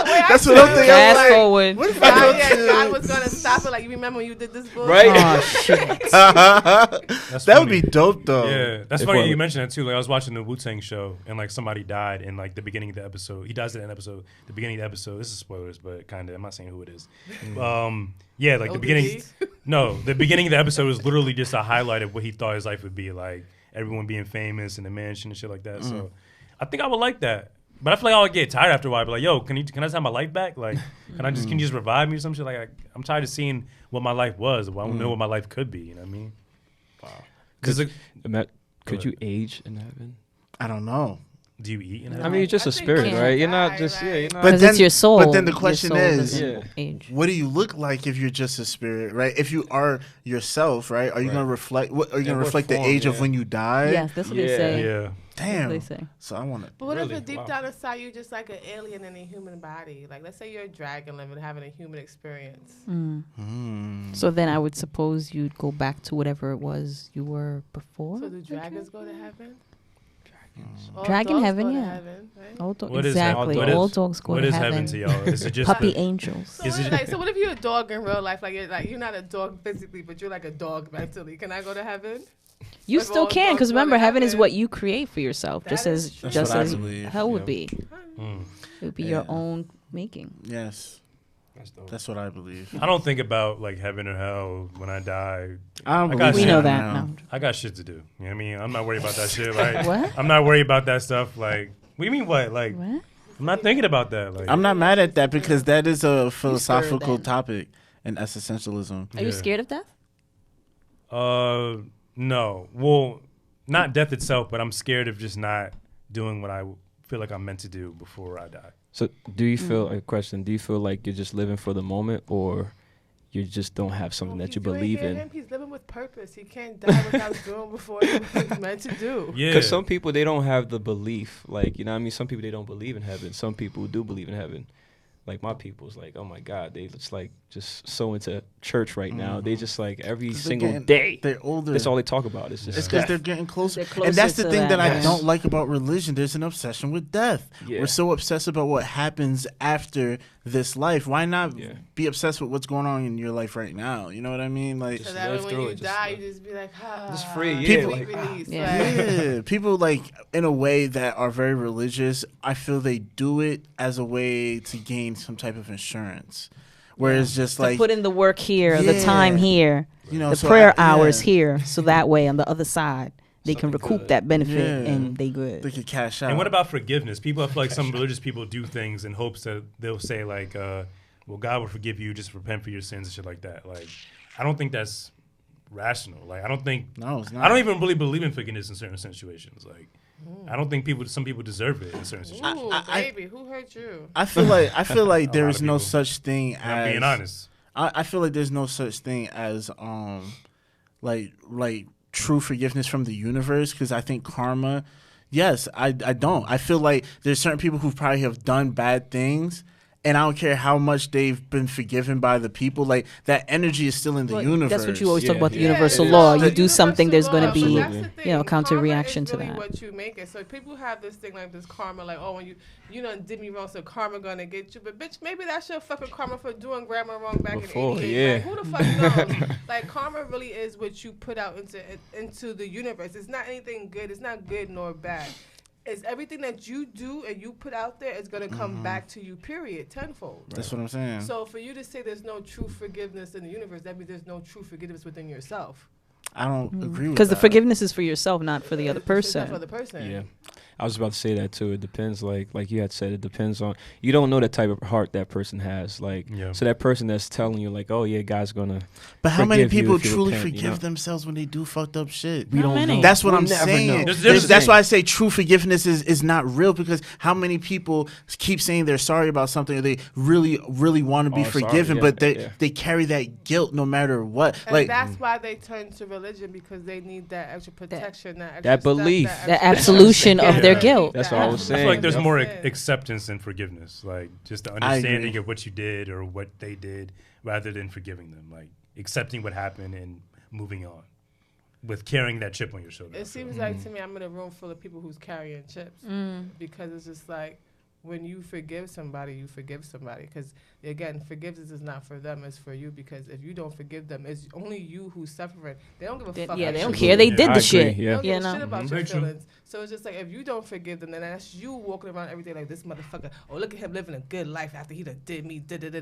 Speaker 3: That's what I'm thinking. I'm
Speaker 2: Fast
Speaker 3: like,
Speaker 2: forward.
Speaker 3: what if I go
Speaker 5: God
Speaker 3: to
Speaker 5: was going to stop it. Like, you remember when you did this bullshit?
Speaker 1: Right?
Speaker 2: Oh shit.
Speaker 4: That's
Speaker 3: that would
Speaker 4: funny.
Speaker 3: be dope though.
Speaker 4: Yeah, that's
Speaker 1: If
Speaker 4: funny
Speaker 1: what?
Speaker 4: you mentioned that too. Like I was watching the Wu-Tang show and like somebody died in like the beginning of the episode. He dies in an episode. The beginning of the episode. This is spoilers, but kind of. I'm not saying who it is. Yeah, like the
Speaker 5: ODB?
Speaker 4: beginning. No, the beginning of the episode was literally just a highlight of what he thought his life would be like. Everyone being famous in the mansion and shit like that. So I think I would like that. But I feel like I would get tired after a while. I'd be like, yo, can I just have my life back? Like, can you just revive me or some shit? Like, I'm tired of seeing what my life was. I want to know what my life could be. You know what I mean?
Speaker 1: Wow.
Speaker 4: Because
Speaker 1: Could you age in heaven?
Speaker 3: I don't know.
Speaker 4: do you eat in
Speaker 1: I
Speaker 4: heaven?
Speaker 1: mean, you're just
Speaker 5: I
Speaker 1: a
Speaker 5: think
Speaker 1: spirit,
Speaker 5: you
Speaker 1: right? You're not
Speaker 5: die,
Speaker 1: just
Speaker 5: right?
Speaker 1: you're not.
Speaker 3: But
Speaker 2: Because
Speaker 3: then-
Speaker 2: it's your soul.
Speaker 3: but then the
Speaker 2: Your
Speaker 3: question
Speaker 2: soul
Speaker 3: is-
Speaker 2: doesn't
Speaker 1: Yeah.
Speaker 2: age.
Speaker 3: What do you look like if you're just a spirit, right? If you are yourself, right? Are you
Speaker 1: Right.
Speaker 3: gonna reflect? What are you
Speaker 1: In
Speaker 3: gonna
Speaker 1: what
Speaker 3: reflect the
Speaker 1: form,
Speaker 3: age of
Speaker 1: yeah.
Speaker 3: when you die?
Speaker 2: Yes, that's what they
Speaker 1: Yeah.
Speaker 2: say.
Speaker 4: Yeah.
Speaker 2: That's
Speaker 3: Damn.
Speaker 2: what they say.
Speaker 3: So I want to.
Speaker 5: But what
Speaker 1: Really?
Speaker 5: if deep
Speaker 1: Wow.
Speaker 5: down inside you're just like an alien in a human body? Like, let's say you're a dragon living, having a human experience.
Speaker 2: So then I would suppose you'd go back to whatever it was you were before.
Speaker 5: So do dragons go to heaven? All
Speaker 2: Dragon
Speaker 5: dogs
Speaker 2: heaven,
Speaker 5: go to
Speaker 2: yeah.
Speaker 5: heaven, right?
Speaker 2: All do-
Speaker 4: What is heaven?
Speaker 2: exactly.
Speaker 4: What is-
Speaker 2: All dogs go
Speaker 4: What
Speaker 2: to
Speaker 4: is
Speaker 2: heaven.
Speaker 4: heaven to y'all? Is it just
Speaker 2: Puppy
Speaker 4: a-
Speaker 2: angels.
Speaker 5: So,
Speaker 4: Is
Speaker 5: what,
Speaker 4: it-
Speaker 5: like, so what if you're a dog in real life? Like you're not a dog physically, but you're like a dog mentally. Can I go to heaven?
Speaker 2: You
Speaker 5: If
Speaker 2: still
Speaker 5: all
Speaker 2: can,
Speaker 5: dogs
Speaker 2: because
Speaker 5: go to
Speaker 2: remember, heaven is
Speaker 5: heaven-
Speaker 2: what you create for yourself,
Speaker 5: That
Speaker 2: just
Speaker 5: is
Speaker 2: as
Speaker 5: true.
Speaker 3: That's
Speaker 2: just
Speaker 3: what I
Speaker 2: as
Speaker 3: believe.
Speaker 2: hell would
Speaker 1: Yeah.
Speaker 2: be. It would be your
Speaker 3: Yeah.
Speaker 2: own making.
Speaker 3: Yes,
Speaker 1: That's dope.
Speaker 3: that's what I believe.
Speaker 4: I don't think about like heaven or hell when I die.
Speaker 3: I don't
Speaker 4: I
Speaker 3: believe
Speaker 4: got
Speaker 2: We
Speaker 4: shit.
Speaker 2: know
Speaker 3: it
Speaker 2: that.
Speaker 3: now.
Speaker 2: No.
Speaker 4: I got shit to do. You know what I mean? I'm not worried about that shit. Like,
Speaker 2: What?
Speaker 4: I'm not worried about that stuff. Like, what do you mean what? Like,
Speaker 2: What?
Speaker 4: I'm not thinking about that. Like,
Speaker 3: I'm not mad at that because that is a philosophical
Speaker 2: then.
Speaker 3: topic in existentialism.
Speaker 2: Are you
Speaker 4: Yeah.
Speaker 2: scared of death?
Speaker 4: No. Well, not death itself, but I'm scared of just not doing what I feel like I'm meant to do before I die.
Speaker 1: So do you feel, a question, do you feel like you're just living for the moment, or you just don't have something that you believe in?
Speaker 5: He's living with purpose. He can't die without doing before he was meant to do.
Speaker 4: Yeah.
Speaker 1: Because some people, they don't have the belief. Like, you know what I mean? Some people, they don't believe in heaven. Some people do believe in heaven. Like, my people's like, oh, my God, they just, like, just so into church right now. They just, like, every
Speaker 3: 'Cause they're
Speaker 1: single
Speaker 3: getting-
Speaker 1: day,
Speaker 3: They're older.
Speaker 1: that's all they talk about. It's just
Speaker 3: It's because
Speaker 1: death.
Speaker 3: they're getting closer.
Speaker 2: They're closer
Speaker 3: And that's the
Speaker 2: to
Speaker 3: thing that I
Speaker 2: yeah.
Speaker 3: don't like about religion. There's an obsession with death.
Speaker 1: Yeah.
Speaker 3: We're so obsessed about what happens after this life. Why not
Speaker 1: Yeah.
Speaker 3: be obsessed with what's going on in your life right now? You know what I mean? Like,
Speaker 5: So
Speaker 1: Just
Speaker 5: that
Speaker 1: live
Speaker 5: way
Speaker 1: through
Speaker 5: when you
Speaker 1: it, just
Speaker 5: die,
Speaker 1: live.
Speaker 5: you just be like, ah.
Speaker 1: Just free, yeah,
Speaker 5: People,
Speaker 1: like,
Speaker 5: release.
Speaker 2: Yeah.
Speaker 5: Like,
Speaker 3: yeah, people like in a way that are very religious. I feel they do it as a way to gain some type of insurance, whereas just
Speaker 2: To
Speaker 3: like
Speaker 2: put in the work here, the time
Speaker 3: Yeah.
Speaker 2: here,
Speaker 3: you know,
Speaker 2: the
Speaker 3: so
Speaker 2: prayer
Speaker 3: I-
Speaker 2: hours
Speaker 3: yeah,
Speaker 2: here, so that way on the other side they can
Speaker 1: Something
Speaker 2: recoup
Speaker 1: good.
Speaker 2: that benefit
Speaker 3: Yeah.
Speaker 2: and they good.
Speaker 3: They could cash out.
Speaker 4: And what about forgiveness? People, I feel like some religious people do things in hopes that they'll say like, well, God will forgive you, just repent for your sins and shit like that. Like, I don't think that's rational. Like, I don't think,
Speaker 3: No, it's not.
Speaker 4: I don't even really believe in forgiveness in certain situations. Like, I don't think some people deserve it in certain situations.
Speaker 5: ooh,
Speaker 3: I-
Speaker 5: baby, who hurt you?
Speaker 3: I feel like
Speaker 4: A
Speaker 3: there
Speaker 4: lot
Speaker 3: is
Speaker 4: of
Speaker 3: no
Speaker 4: people.
Speaker 3: such thing
Speaker 4: And I'm
Speaker 3: as
Speaker 4: being honest.
Speaker 3: I feel like there's no such thing as like true forgiveness from the universe, because I think karma, yes, I don't. I feel like there's certain people who probably have done bad things, and I don't care how much they've been forgiven by the people, like that energy is still in the
Speaker 2: Well,
Speaker 3: universe.
Speaker 2: that's what you always talk
Speaker 1: Yeah,
Speaker 2: about, the
Speaker 1: yeah.
Speaker 2: universal
Speaker 1: Yeah,
Speaker 2: law.
Speaker 3: it's
Speaker 2: You
Speaker 3: the
Speaker 2: do something, there's going to be,
Speaker 5: But
Speaker 1: Absolutely.
Speaker 5: that's the
Speaker 2: you know,
Speaker 5: thing.
Speaker 2: counter
Speaker 5: Karma
Speaker 2: reaction
Speaker 5: is
Speaker 2: to
Speaker 5: really
Speaker 2: that.
Speaker 5: what you make it. So people have this thing like this karma, like, oh, when you done did me wrong, so karma gonna get you. But bitch, maybe that's your fucking karma for doing grammar wrong back
Speaker 1: Before,
Speaker 5: in '88.
Speaker 1: yeah.
Speaker 5: Like, who the fuck knows? Like, karma really is what you put out into the universe. It's not anything good. It's not good nor bad. It's everything that you do and you put out there is gonna come back to you. Period. Tenfold.
Speaker 3: That's what I'm saying.
Speaker 5: So for you to say there's no true forgiveness in the universe, that means there's no true forgiveness within yourself.
Speaker 3: I don't agree with
Speaker 2: Because the
Speaker 3: that.
Speaker 2: forgiveness is for yourself, not for the other
Speaker 5: It's not for
Speaker 2: person.
Speaker 5: the person.
Speaker 1: Yeah, I was about to say that too. It depends, like you had said, it depends on, you don't know the type of heart that person has. Like,
Speaker 4: Yeah.
Speaker 1: so that person that's telling you like, oh yeah, God's gonna,
Speaker 3: But how many
Speaker 1: forgive you
Speaker 3: people
Speaker 1: if you
Speaker 3: truly
Speaker 1: repent, you
Speaker 3: forgive
Speaker 1: know?
Speaker 3: themselves when they do fucked up shit?
Speaker 1: we
Speaker 2: How
Speaker 1: don't
Speaker 2: many?
Speaker 1: know.
Speaker 3: That's what
Speaker 1: We'll
Speaker 3: I'm
Speaker 1: never
Speaker 3: saying.
Speaker 1: know.
Speaker 4: There's a difference
Speaker 3: That's
Speaker 4: between-
Speaker 3: why I say true forgiveness is not real, because how many people keep saying they're sorry about something, or they really want to be
Speaker 1: Oh, sorry,
Speaker 3: forgiven,
Speaker 1: yeah,
Speaker 3: but
Speaker 1: yeah.
Speaker 3: they carry that guilt no matter what.
Speaker 5: And
Speaker 3: Like,
Speaker 5: that's why they turn to religion, because they need that extra protection, that extra
Speaker 1: That
Speaker 5: step,
Speaker 1: belief.
Speaker 5: that
Speaker 2: The
Speaker 5: extra
Speaker 2: absolution
Speaker 5: step.
Speaker 2: of their
Speaker 5: Yeah.
Speaker 2: guilt.
Speaker 1: That's what I was
Speaker 4: I
Speaker 1: saying.
Speaker 4: feel like there's
Speaker 1: Yep.
Speaker 4: more
Speaker 5: Yeah.
Speaker 4: acceptance than forgiveness. Like, just the
Speaker 3: I agree.
Speaker 4: understanding of what you did or what they did rather than forgiving them. Like, accepting what happened and moving on with carrying that chip on your shoulder.
Speaker 5: It seems like to me I'm in a room full of people who's carrying chips, because it's just like when you forgive somebody, you forgive somebody. Because again, forgiveness is not for them; it's for you. Because if you don't forgive them, it's only you who's suffering. They don't give a fuck.
Speaker 2: Yeah,
Speaker 5: about
Speaker 2: they
Speaker 5: your
Speaker 2: don't care. They
Speaker 4: Yeah,
Speaker 2: did
Speaker 1: I
Speaker 2: the
Speaker 1: agree,
Speaker 2: shit.
Speaker 5: They
Speaker 1: yeah.
Speaker 5: don't give
Speaker 2: You
Speaker 5: a
Speaker 2: know?
Speaker 5: shit about
Speaker 4: Mhm.
Speaker 5: your
Speaker 4: Very true.
Speaker 5: feelings. So it's just like if you don't forgive them, then that's you walking around every day like this motherfucker. Oh, look at him living a good life after he done did me.
Speaker 1: Exactly.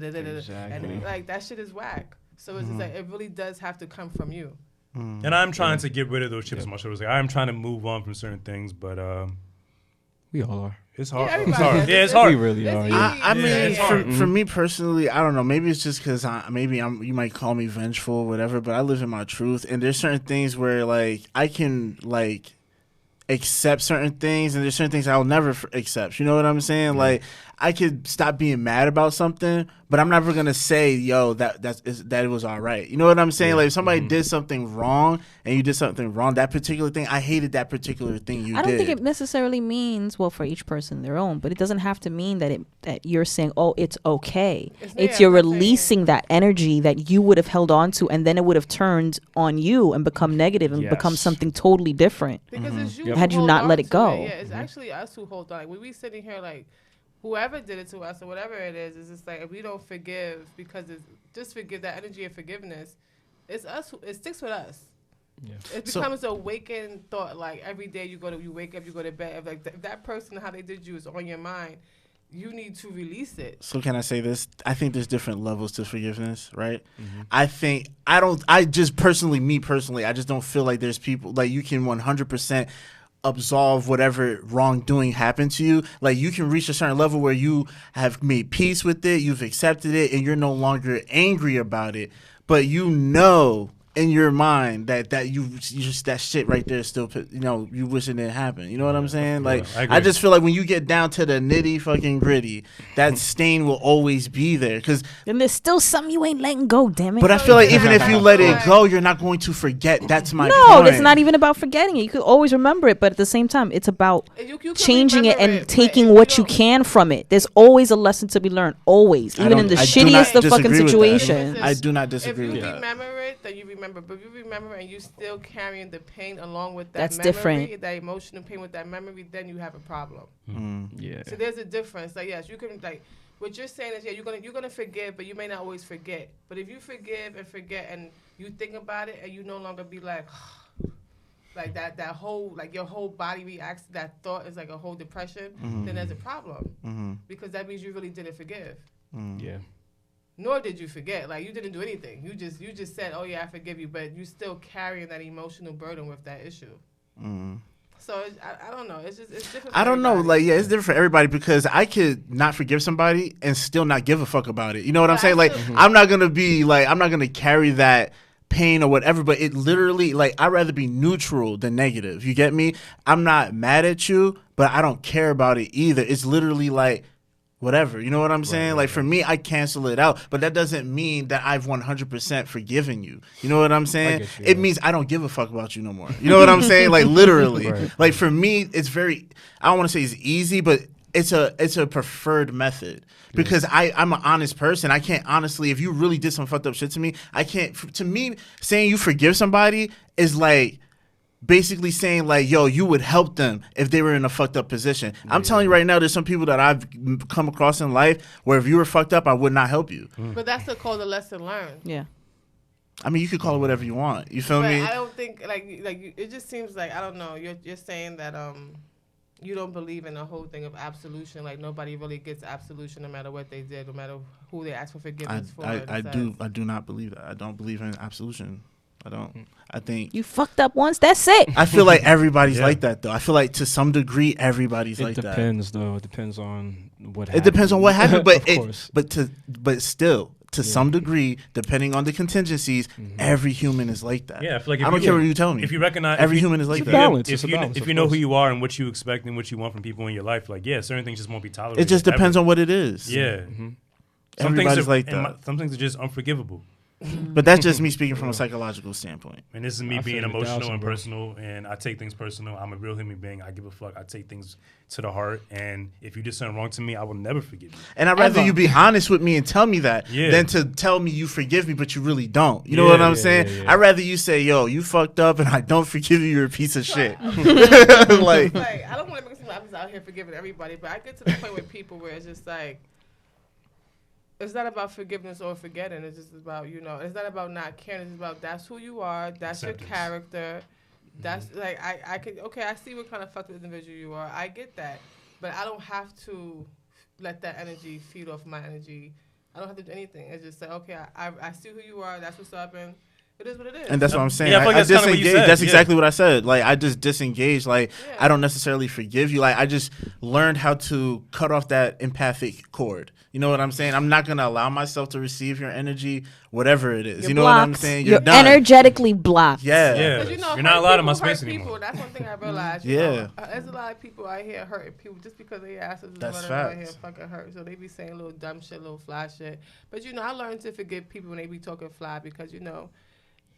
Speaker 5: And like that shit is whack. So it's just like it really does have to come from you.
Speaker 4: And I'm trying to get rid of those chips on my shoulders. Like, I'm trying to move on from certain things, but
Speaker 1: We all are.
Speaker 4: it's hard.
Speaker 5: Yeah,
Speaker 4: it's
Speaker 5: everybody
Speaker 4: hard.
Speaker 5: does.
Speaker 4: Yeah, it's
Speaker 5: It's-
Speaker 1: We
Speaker 4: hard.
Speaker 1: really
Speaker 5: It's
Speaker 1: are.
Speaker 5: easy.
Speaker 1: Yeah.
Speaker 3: I
Speaker 5: Yeah,
Speaker 3: mean,
Speaker 5: it's hard.
Speaker 3: for me personally, I don't know. Maybe it's just because you might call me vengeful or whatever, but I live in my truth. And there's certain things where, like, I can, like, accept certain things, and there's certain things I'll never accept. You know what I'm saying? Like, I could stop being mad about something, but I'm never going to say, yo, that it was all right. You know what I'm saying? Like, if somebody did something wrong and you did something wrong, that particular thing, I hated that particular thing you did.
Speaker 2: I don't think it necessarily means, well, for each person their own, but it doesn't have to mean that you're saying, oh, it's okay. It's you're
Speaker 5: I'm not saying-
Speaker 2: releasing that energy that you would have held on to, and then it would have turned on you and become negative and become
Speaker 1: Yes.
Speaker 2: something totally different.
Speaker 5: Because it's you.
Speaker 1: Yep.
Speaker 5: who
Speaker 2: Had you
Speaker 5: hold
Speaker 2: not
Speaker 5: on
Speaker 2: let it
Speaker 5: to
Speaker 2: go.
Speaker 5: Yeah, it's actually us who hold on. Like, when we sitting here, like, whoever did it to us or whatever it is, it's just like if we don't forgive, because it's just forgive, that energy of forgiveness, it's us. It sticks with us.
Speaker 1: Yeah.
Speaker 5: It
Speaker 3: So-
Speaker 5: becomes a waking thought. Like every day you wake up, you go to bed. If, like if that person, how they did you is on your mind, you need to release it.
Speaker 3: So can I say this? I think there's different levels to forgiveness, right? I just personally, I just don't feel like there's people like you can 100% absolve whatever wrongdoing happened to you. Like you can reach a certain level where you have made peace with it, you've accepted it, and you're no longer angry about it. But you know in your mind that you just that shit right there still, you know, you wish it didn't happen. You know what I'm saying? Like I just feel like when you get down to the nitty fucking gritty, that stain will always be there. Cause
Speaker 2: then there's still something you ain't letting go, damn it.
Speaker 3: But I feel like even if you let it go, you're not going to forget. That's my
Speaker 2: no,
Speaker 3: point.
Speaker 2: it's not even about forgetting it. You could always remember it, but at the same time, it's about
Speaker 5: You
Speaker 2: changing it and
Speaker 5: it,
Speaker 2: taking what you can from it. There's always a lesson to be learned, always, even in the shittiest of fucking situations.
Speaker 3: I do not disagree with that.
Speaker 5: If you remember it, then you remember. But if you remember and you still carrying the pain along with that
Speaker 2: That's
Speaker 5: memory,
Speaker 2: different.
Speaker 5: that emotional pain with that memory, then you have a problem.
Speaker 1: Yeah.
Speaker 5: So there's a difference. Like yes, you can like what you're saying is you're gonna forgive, but you may not always forget. But if you forgive and forget and you think about it and you no longer be like like that whole like your whole body reacts to that thought is like a whole depression, then there's a problem because that means you really didn't forgive.
Speaker 1: Yeah.
Speaker 5: Nor did you forget. Like, you didn't do anything. You just said, oh, yeah, I forgive you. But you still carrying that emotional burden with that issue. So, I don't know. It's different.
Speaker 3: I don't know. Like, yeah, it's different for everybody because I could not forgive somebody and still not give a fuck about it. You know what I'm saying? Like, I'm not going to carry that pain or whatever, but it literally, like, I'd rather be neutral than negative. You get me? I'm not mad at you, but I don't care about it either. It's literally like, whatever, you know what I'm saying? Like, for me, I cancel it out, but that doesn't mean that I've 100% forgiven you. You know what I'm saying? It means I don't give a fuck about you no more. You know what I'm saying? Like, literally. Like, for me, it's very, I don't want to say it's easy, but it's a preferred method because I'm an honest person. I can't honestly, if you really did some fucked up shit to me, I can't, to me, saying you forgive somebody is like, basically saying like, yo, you would help them if they were in a fucked up position. I'm telling you right now, there's some people that I've come across in life where if you were fucked up, I would not help you.
Speaker 5: But that's called a lesson learned.
Speaker 2: Yeah.
Speaker 3: I mean, you could call it whatever you want. You feel me?
Speaker 5: I don't think like it just seems like I don't know. You're saying that you don't believe in the whole thing of absolution. Like nobody really gets absolution no matter what they did, no matter who they ask for forgiveness for.
Speaker 3: I do not believe that. I don't believe in absolution. I don't. I think
Speaker 2: you fucked up once. That's it.
Speaker 3: I feel like everybody's like that, though. I feel like to some degree, everybody's like that.
Speaker 1: It depends, though. It depends on what happened.
Speaker 3: It depends on what happened, but still, to some degree, depending on the contingencies, every human is like that.
Speaker 4: Yeah, I feel like
Speaker 3: I don't care what you tell me.
Speaker 4: If you recognize
Speaker 3: every human is like that.
Speaker 1: Balance.
Speaker 4: If you know who you are and what you expect and what you want from people in your life, like certain things just won't be tolerated.
Speaker 3: It just depends on what it is.
Speaker 4: Yeah.
Speaker 3: Everybody's like that.
Speaker 4: Some things are just unforgivable.
Speaker 3: But that's just me speaking from a psychological standpoint.
Speaker 4: And this is me being emotional and personal, and I take things personal. I'm a real human being. I give a fuck. I take things to the heart, and if you did something wrong to me, I will never forgive you.
Speaker 3: And I'd rather you be honest with me and tell me that than to tell me you forgive me, but you really don't. You know what I'm saying? I'd rather you say, yo, you fucked up, and I don't forgive you, you're a piece of shit.
Speaker 5: like I don't want to make it seem like I'm just out here forgiving everybody, but I get to the point with people where it's just like, it's not about forgiveness or forgetting. It's just about, it's not about not caring. It's about that's who you are. That's your character. That's like, I see what kind of fucked up individual you are. I get that. But I don't have to let that energy feed off my energy. I don't have to do anything. It's just like, okay, I see who you are. That's what's up. And it is what it is.
Speaker 3: And that's what I'm saying.
Speaker 4: Yeah,
Speaker 3: I disengage. That's exactly what I said. Like, I just disengage. Like, I don't necessarily forgive you. Like, I just learned how to cut off that empathic cord. You know what I'm saying? I'm not going to allow myself to receive your energy, whatever it is.
Speaker 2: You're blocked.
Speaker 3: What I'm saying?
Speaker 2: You're
Speaker 3: done.
Speaker 2: energetically blocked.
Speaker 3: Yeah.
Speaker 4: You're not allowed in my space anymore.
Speaker 5: That's one thing I realized.
Speaker 3: Yeah.
Speaker 5: There's a lot of people out here hurting people just because they asses is
Speaker 3: That's
Speaker 5: running out here
Speaker 3: facts.
Speaker 5: fucking hurt. So they be saying little dumb shit, little fly shit. But, I learned to forgive people when they be talking fly because,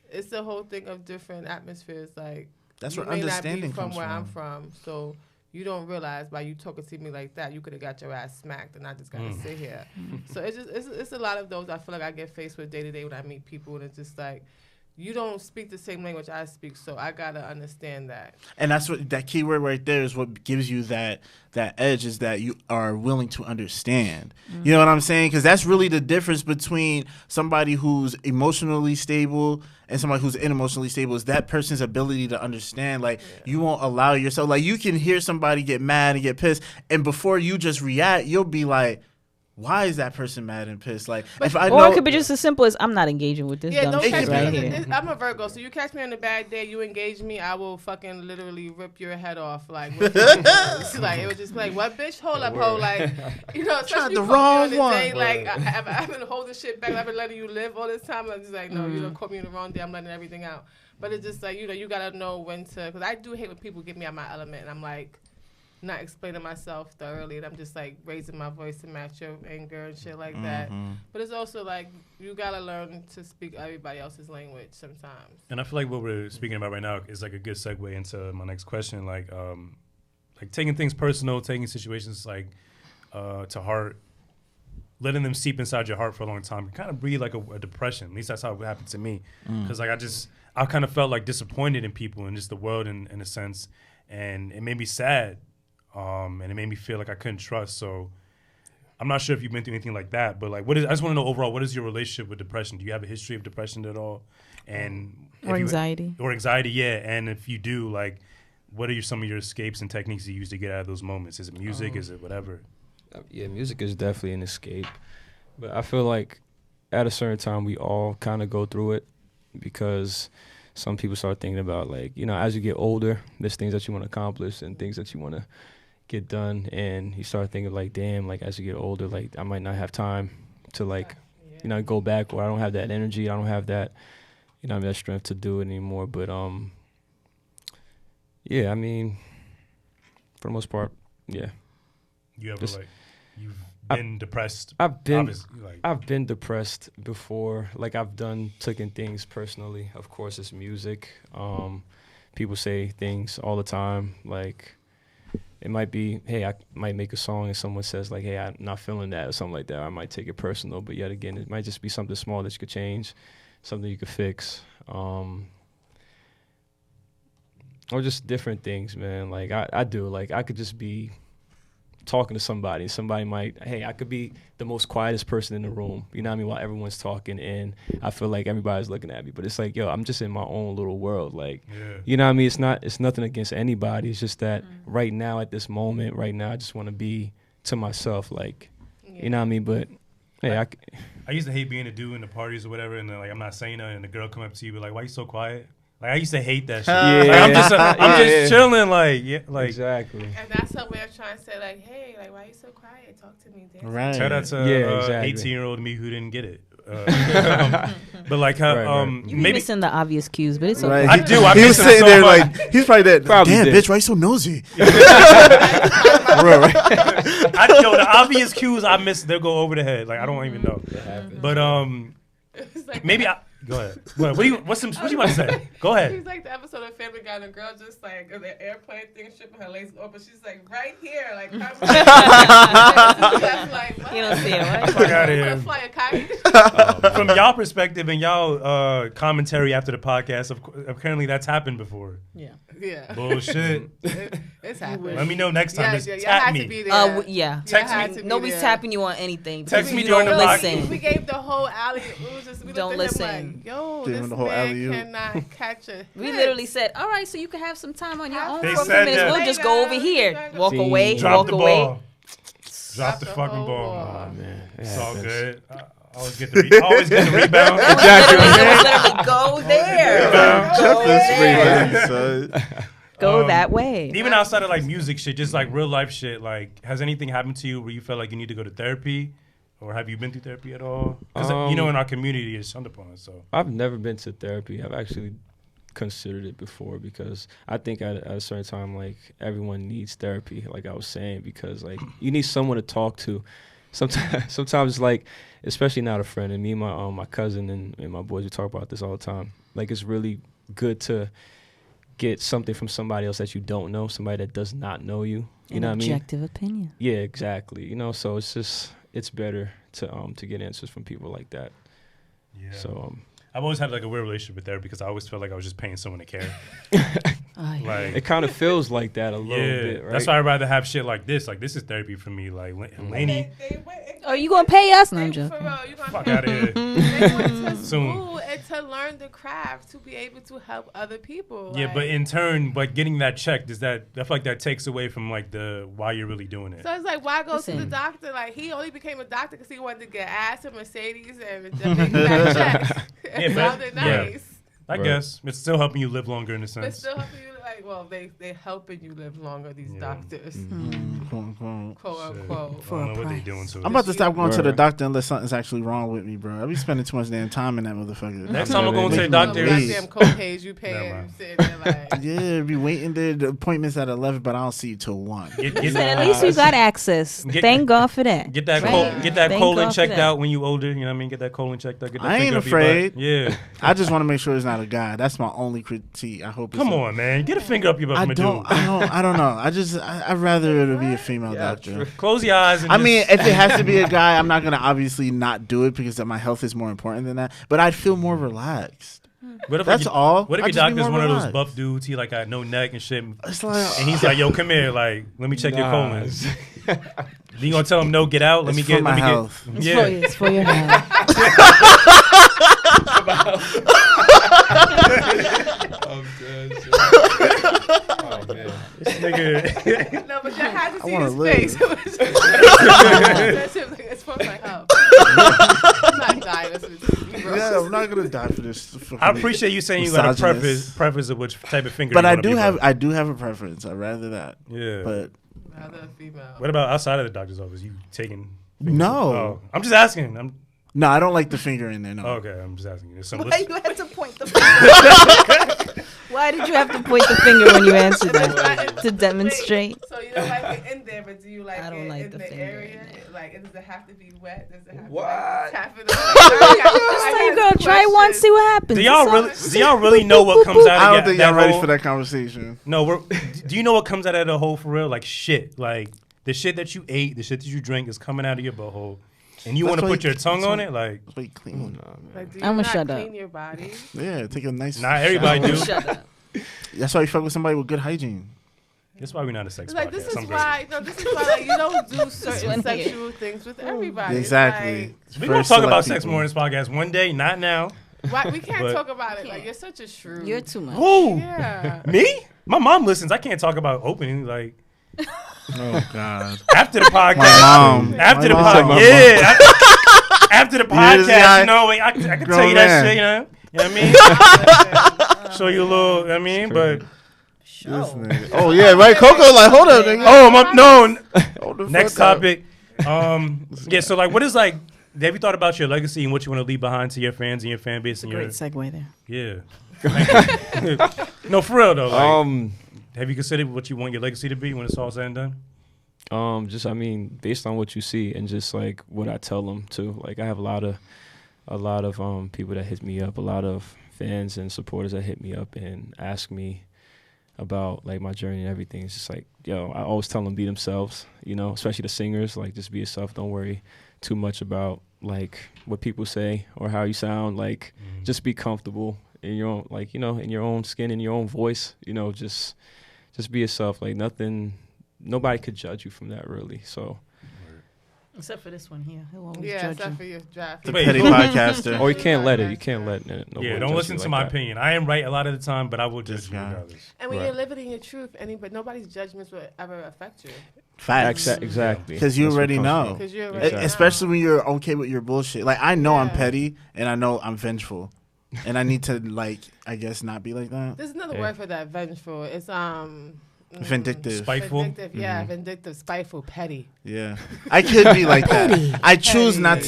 Speaker 5: it's the whole thing of different atmospheres. Like,
Speaker 3: That's
Speaker 5: you
Speaker 3: where
Speaker 5: may
Speaker 3: understanding
Speaker 5: not be from
Speaker 3: comes
Speaker 5: where
Speaker 3: from.
Speaker 5: I'm from. So you don't realize by you talking to me like that, you could have got your ass smacked, and I just gotta sit here. So it's a lot of those I feel like I get faced with day to day when I meet people, and it's just like you don't speak the same language I speak, so I gotta understand that.
Speaker 3: And that's what that key word right there is. What gives you that edge is that you are willing to understand. You know what I'm saying? Because that's really the difference between somebody who's emotionally stable and somebody who's unemotionally stable, is that person's ability to understand. Like, you won't allow yourself, like, you can hear somebody get mad and get pissed, and before you just react, you'll be like, why is that person mad and pissed? Like, if I know,
Speaker 2: or it could be just as simple as I'm not engaging with this dumb
Speaker 5: don't
Speaker 2: shit
Speaker 5: catch
Speaker 2: right
Speaker 5: me.
Speaker 2: here.
Speaker 5: I'm a Virgo, so you catch me on a bad day, you engage me, I will fucking literally rip your head off. Like, it's like it would just be like, what, bitch? Hold up, ho. Like, you know, especially
Speaker 3: the
Speaker 5: you
Speaker 3: wrong
Speaker 5: caught me on
Speaker 3: one.
Speaker 5: the day, like, I've been holding shit back. I've been letting you live all this time. I'm just like, no, you don't caught me on the wrong day. I'm letting everything out. But it's just like, you know, you gotta know when to, because I do hate when people get me out my element, and I'm like, not explaining myself thoroughly, and I'm just like raising my voice to match your anger and shit like that. But it's also like you gotta learn to speak everybody else's language sometimes.
Speaker 4: And I feel like what we're speaking about right now is like a good segue into my next question, like taking things personal, taking situations like to heart, letting them seep inside your heart for a long time, can kind of breed like a depression. At least that's how it happened to me, because like I kind of felt like disappointed in people and just the world in a sense, and it made me sad. And it made me feel like I couldn't trust. So I'm not sure if you've been through anything like that, but like, I just want to know overall, what is your relationship with depression? Do you have a history of depression at all? And
Speaker 2: Or anxiety.
Speaker 4: Yeah. And if you do, like, what are some of your escapes and techniques you use to get out of those moments? Is it music? Is it whatever?
Speaker 1: Yeah, music is definitely an escape. But I feel like at a certain time, we all kind of go through it, because some people start thinking about, like, you know, as you get older, there's things that you want to accomplish and things that you want to get done, and you start thinking like, damn, like, as you get older, like, I might not have time to, like, you know, go back, or I don't have that energy, I don't have that, you know, that strength to do it anymore. But yeah, I mean, for the most part, yeah.
Speaker 4: You ever
Speaker 1: Just,
Speaker 4: like you've been depressed?
Speaker 1: I've been
Speaker 4: like,
Speaker 1: I've been depressed before. Like, I've taken things personally. Of course, it's music. People say things all the time, like, it might be, hey, I might make a song and someone says, like, hey, I'm not feeling that, or something like that. I might take it personal, but yet again, it might just be something small that you could change, something you could fix, or just different things, man. Like, I do, like, I could just be talking to somebody. Somebody might, hey, I could be the most quietest person in the room, you know what I mean, while everyone's talking, and I feel like everybody's looking at me, but it's like, yo, I'm just in my own little world, like, you know what I mean, it's nothing against anybody, it's just that right now, at this moment, right now, I just want to be to myself, like, you know what I mean, but hey,
Speaker 4: I used to hate being a dude in the parties or whatever, and then, like, I'm not saying nothing, and the girl come up to you, but like, why you so quiet? Like, I used to hate that shit.
Speaker 1: Yeah.
Speaker 4: Like, I'm just chilling, like, yeah, like,
Speaker 1: exactly.
Speaker 5: And that's her way of trying to say, like, hey, like, why are you so quiet? Talk to me. Dance.
Speaker 3: Right.
Speaker 4: tell that to
Speaker 1: exactly.
Speaker 4: 18-year-old me who didn't get it. But like,
Speaker 1: Right.
Speaker 2: You be
Speaker 4: maybe
Speaker 2: missing the obvious cues, but it's
Speaker 3: Right.
Speaker 2: okay.
Speaker 4: I do. I
Speaker 3: He was
Speaker 4: miss it
Speaker 3: sitting
Speaker 4: so
Speaker 3: there
Speaker 4: much.
Speaker 3: like, he's probably that.
Speaker 1: Probably
Speaker 3: Damn,
Speaker 1: did.
Speaker 3: bitch, why you so nosy? Bro, right?
Speaker 4: The obvious cues I miss, they'll go over the head. Like, I don't even know. But
Speaker 5: It's like
Speaker 4: maybe go ahead. What you want to say? Go ahead.
Speaker 5: She's like the episode of Family Guy, and the girl just like the airplane thing, stripping her legs open. She's like right here, like. Like,
Speaker 2: You don't see it, right?
Speaker 4: Fuck out of here.
Speaker 5: Fly a kite.
Speaker 4: From y'all perspective and y'all commentary after the podcast, apparently that's happened before.
Speaker 2: Yeah.
Speaker 5: Yeah.
Speaker 4: Bullshit.
Speaker 5: It's happening.
Speaker 4: Let me know next time. Just
Speaker 5: y'all
Speaker 4: tap
Speaker 5: had
Speaker 4: me.
Speaker 5: to be there.
Speaker 2: Yeah.
Speaker 4: Text
Speaker 5: Y'all had
Speaker 4: me.
Speaker 5: to be
Speaker 2: Nobody's
Speaker 5: there.
Speaker 2: tapping you on anything.
Speaker 4: Text me
Speaker 2: You
Speaker 4: during
Speaker 2: don't
Speaker 4: the
Speaker 2: listen.
Speaker 5: We gave the whole alley. We was just we
Speaker 2: Don't
Speaker 5: looked at
Speaker 2: listen.
Speaker 5: him like, yo,
Speaker 3: Gave him
Speaker 5: this
Speaker 3: the whole
Speaker 5: man
Speaker 3: alley-oop.
Speaker 5: cannot catch a.
Speaker 2: We
Speaker 5: hit.
Speaker 2: literally said, all right, so you can have some time on your own
Speaker 4: They
Speaker 2: for a few
Speaker 4: said
Speaker 2: minutes.
Speaker 4: that.
Speaker 2: We'll just go over here.
Speaker 5: Exactly.
Speaker 2: Walk away.
Speaker 4: Drop
Speaker 2: Walk
Speaker 4: the
Speaker 2: away.
Speaker 4: ball. Drop the fucking
Speaker 5: whole
Speaker 4: ball.
Speaker 1: Oh, man.
Speaker 4: It's all good. I always get the rebound.
Speaker 2: Literally go there. Go there.
Speaker 3: Son.
Speaker 2: Go that way.
Speaker 4: Even outside of like music shit, just like real life shit, like has anything happened to you where you felt like you need to go to therapy? Or have you been through therapy at all? Because in our community it's shunned upon. So
Speaker 1: I've never been to therapy. I've actually considered it before, because I think at a certain time, like, everyone needs therapy, like I was saying, because like you need someone to talk to. Sometimes like, especially not a friend, and me and my cousin and my boys, we talk about this all the time. Like, it's really good to get something from somebody else that you don't know, somebody that does not know you. You know what I mean?
Speaker 2: Objective opinion.
Speaker 1: Yeah, exactly. You know, so it's better to get answers from people like that.
Speaker 4: yeah.
Speaker 1: So
Speaker 4: I've always had like a weird relationship with therapy because I always felt like I was just paying someone to care. Like
Speaker 1: it kind of feels like that a little bit, right?
Speaker 4: That's why I'd rather have shit like this. Like this is therapy for me. Like Lainey,
Speaker 2: Oh, you gonna pay us? No, I'm
Speaker 5: For
Speaker 2: joking.
Speaker 5: real, you gonna
Speaker 4: fuck
Speaker 5: pay
Speaker 4: out of here.
Speaker 5: They went to
Speaker 4: Soon.
Speaker 5: school and to learn the craft to be able to help other people.
Speaker 4: Yeah,
Speaker 5: like-
Speaker 4: but in turn, like getting that check, I feel like that takes away from like the why you're really doing it.
Speaker 5: So it's like, why go to the
Speaker 2: Listen.
Speaker 5: doctor? Like, he only became a doctor because he wanted to get ass and Mercedes and big fat checks.
Speaker 4: Yeah,
Speaker 5: It
Speaker 4: but-
Speaker 5: sounded
Speaker 4: yeah.
Speaker 5: nice.
Speaker 4: I
Speaker 1: Right.
Speaker 4: guess it's still helping you live longer in a
Speaker 5: But
Speaker 4: sense.
Speaker 5: still helping you, like, well, they helping you live longer, these
Speaker 4: Yeah.
Speaker 5: doctors.
Speaker 3: Quote, unquote.
Speaker 5: Quote,
Speaker 4: Shit.
Speaker 5: unquote.
Speaker 4: I don't know what they doing to
Speaker 3: I'm
Speaker 4: us.
Speaker 3: about to stop going to the
Speaker 1: Right.
Speaker 3: doctor unless something's actually wrong with me, bro. I be spending too much damn time in that motherfucker.
Speaker 4: Next time I'm going to the
Speaker 3: Making
Speaker 4: doctor,
Speaker 3: me
Speaker 5: Those
Speaker 3: leave.
Speaker 5: goddamn co-pays you pay
Speaker 4: Never
Speaker 5: and
Speaker 4: mind.
Speaker 5: sitting there like...
Speaker 3: Yeah, be waiting there. The appointment's at 11, but I don't see you till 1.
Speaker 4: Get
Speaker 2: He said, at least we got access.
Speaker 4: Get-
Speaker 2: Thank God for that.
Speaker 4: Get that
Speaker 2: Right.
Speaker 4: get that
Speaker 2: Thank
Speaker 4: colon
Speaker 2: God for
Speaker 4: checked
Speaker 2: that.
Speaker 4: out when you older. You know what I mean? Get that colon checked out. Get that
Speaker 3: I
Speaker 4: finger
Speaker 3: ain't
Speaker 4: up your butt.
Speaker 3: afraid.
Speaker 4: Yeah.
Speaker 3: I just want to make sure it's not a guy. That's my only critique. I hope.
Speaker 4: Come on, man. Get a finger up your butt
Speaker 3: I
Speaker 4: from a
Speaker 3: don't.
Speaker 4: dude.
Speaker 3: I don't know. I'd rather it be a female doctor.
Speaker 4: Close your eyes. And
Speaker 3: I mean,
Speaker 4: just-
Speaker 3: if it has to be a guy, I'm not gonna obviously not do it because my health is more important than that. But I'd feel more relaxed.
Speaker 4: what if
Speaker 3: That's
Speaker 4: your-
Speaker 3: all.
Speaker 4: What if
Speaker 3: I'd
Speaker 4: your
Speaker 3: just be
Speaker 4: doctor's
Speaker 3: more
Speaker 4: one of those
Speaker 3: relaxed.
Speaker 4: buff dudes? He like got no neck and shit,
Speaker 3: It's like,
Speaker 4: and he's like, "Yo, come here. Like, let me check your
Speaker 1: Nah.
Speaker 4: colon." You gonna tell him no? Get out. Let
Speaker 3: It's
Speaker 4: me
Speaker 3: for
Speaker 4: get.
Speaker 3: my
Speaker 4: Let me
Speaker 3: health.
Speaker 4: get.
Speaker 2: It's
Speaker 4: Yeah.
Speaker 2: it's for your health.
Speaker 1: Oh, man.
Speaker 4: This nigga.
Speaker 5: No, but you had to see
Speaker 3: wanna
Speaker 5: his
Speaker 3: live.
Speaker 5: face. That shit was like, it's for my help. I'm not dying. This is gross.
Speaker 3: yeah, I'm not gonna die for this.
Speaker 4: I appreciate you saying you got a
Speaker 3: Misogynist.
Speaker 4: preference of which type of finger.
Speaker 3: But
Speaker 4: you
Speaker 3: I
Speaker 4: want up
Speaker 3: do
Speaker 4: your
Speaker 3: have.
Speaker 4: butt.
Speaker 3: I do have a preference. I'd rather that.
Speaker 4: Yeah.
Speaker 3: But
Speaker 5: Other female.
Speaker 4: What about outside of the doctor's office? You taking?
Speaker 3: no,
Speaker 4: Oh, I'm just asking.
Speaker 3: no, I don't like the finger in there. No.
Speaker 4: Okay, I'm just asking. There's some
Speaker 2: Why you had to point the finger? Why did you have to point the finger when you answered that? To demonstrate?
Speaker 5: So you don't like it in there, but do you like
Speaker 2: I don't
Speaker 5: it
Speaker 2: like
Speaker 5: in
Speaker 2: the
Speaker 5: the
Speaker 2: finger
Speaker 5: area?
Speaker 2: in there.
Speaker 5: Like, does it have to be wet? Does it have
Speaker 1: What?
Speaker 5: to like, tap it
Speaker 2: Just like, girl, try one, see what happens.
Speaker 4: Do y'all
Speaker 2: It's
Speaker 4: really? Do y'all really know what comes out of
Speaker 3: I don't
Speaker 4: that-
Speaker 3: think
Speaker 4: that
Speaker 3: y'all ready
Speaker 4: hole?
Speaker 3: for that conversation.
Speaker 4: No, do you know what comes out of the hole for real? Like shit. Like the shit that you ate, the shit that you drank is coming out of your butthole, and you
Speaker 3: That's
Speaker 4: want to
Speaker 3: why
Speaker 4: put your tongue
Speaker 3: that's
Speaker 4: on
Speaker 3: why-
Speaker 4: it? Like,
Speaker 3: That's why you clean.
Speaker 5: Like, do you
Speaker 2: I'ma
Speaker 5: not
Speaker 2: shut up.
Speaker 5: clean your body?
Speaker 3: Yeah, take a nice.
Speaker 4: not everybody
Speaker 3: shower.
Speaker 4: do.
Speaker 2: Shut up.
Speaker 3: That's why you fuck with somebody with good hygiene.
Speaker 4: That's why we're not a sex
Speaker 5: It's like,
Speaker 4: podcast.
Speaker 5: this is
Speaker 4: I'm good.
Speaker 5: why, no, this is why like, you don't do certain
Speaker 2: one here.
Speaker 5: sexual things with everybody. It's
Speaker 3: Exactly.
Speaker 5: like,
Speaker 4: We're
Speaker 3: For
Speaker 4: gonna talk about
Speaker 3: select
Speaker 4: sex
Speaker 3: people.
Speaker 4: more in this podcast one day, not now.
Speaker 5: why, we can't
Speaker 4: But-
Speaker 5: talk about it. Like, you're such a shrew.
Speaker 2: You're too much.
Speaker 4: Who?
Speaker 5: Yeah.
Speaker 4: Me? My mom listens. I can't talk about opening like
Speaker 3: Oh God.
Speaker 4: after the podcast.
Speaker 3: My mom.
Speaker 4: After the
Speaker 3: My mom.
Speaker 4: podcast, yeah. After the
Speaker 3: hear this
Speaker 4: podcast,
Speaker 3: guy?
Speaker 4: you know, I can tell
Speaker 3: Grown
Speaker 4: you that
Speaker 3: man.
Speaker 4: shit, you know. You know what I mean? Show you a little, you know what I mean, but
Speaker 3: This nigga. Oh yeah, right. Coco, like, hold up, nigga.
Speaker 4: oh no.
Speaker 3: Hold the
Speaker 4: Next
Speaker 3: fuck up.
Speaker 4: topic. Yeah. So like, what is like? Have you thought about your legacy and what you want to leave behind to your fans and your fan base and your?
Speaker 2: Great segue there.
Speaker 4: Yeah. No, for real though. Like,
Speaker 1: Um,
Speaker 4: have you considered what you want your legacy to be when it's all said and done?
Speaker 1: just I mean, based on what you see and just like what I tell them too. Like I have a lot of people that hit me up, a lot of fans and supporters that hit me up and ask me about like my journey and everything. It's just like, yo, I always tell them be themselves, you know, especially the singers, like just be yourself. Don't worry too much about like what people say or how you sound. Like just be comfortable in your own, like, you know, in your own skin, in your own voice, you know, just be yourself. Like nobody could judge you from that really. So,
Speaker 2: Except for this one here. He'll always
Speaker 5: Yeah,
Speaker 2: judge
Speaker 5: except
Speaker 2: you.
Speaker 5: for your draft.
Speaker 3: The
Speaker 4: Wait,
Speaker 3: petty
Speaker 4: who-
Speaker 3: podcaster.
Speaker 1: or you can't let it. You can't let it. nobody
Speaker 4: Yeah,
Speaker 1: judge
Speaker 4: don't
Speaker 1: you
Speaker 4: listen to
Speaker 1: like
Speaker 4: my
Speaker 1: that.
Speaker 4: opinion. I am right a lot of the time, but I will judge
Speaker 3: This
Speaker 4: you
Speaker 3: guy.
Speaker 4: regardless.
Speaker 5: And when
Speaker 1: Right.
Speaker 5: you're living in your truth, but nobody's judgments will ever affect you.
Speaker 3: Facts.
Speaker 1: Exactly.
Speaker 3: Because you
Speaker 1: That's what
Speaker 3: already
Speaker 1: comes
Speaker 3: know.
Speaker 1: from.
Speaker 5: Because you're
Speaker 1: Exactly.
Speaker 5: already
Speaker 3: Especially when you're okay with your bullshit. Like I know I'm
Speaker 5: Yeah.
Speaker 3: petty and I know I'm vengeful, and I need to like I guess not be like that.
Speaker 5: There's another
Speaker 1: Yeah.
Speaker 5: word for that, vengeful. It's
Speaker 3: Vindictive.
Speaker 4: Spiteful?
Speaker 5: Vindictive, yeah, vindictive, spiteful, petty.
Speaker 3: Yeah, I could be like that. I choose
Speaker 5: Petty.
Speaker 3: not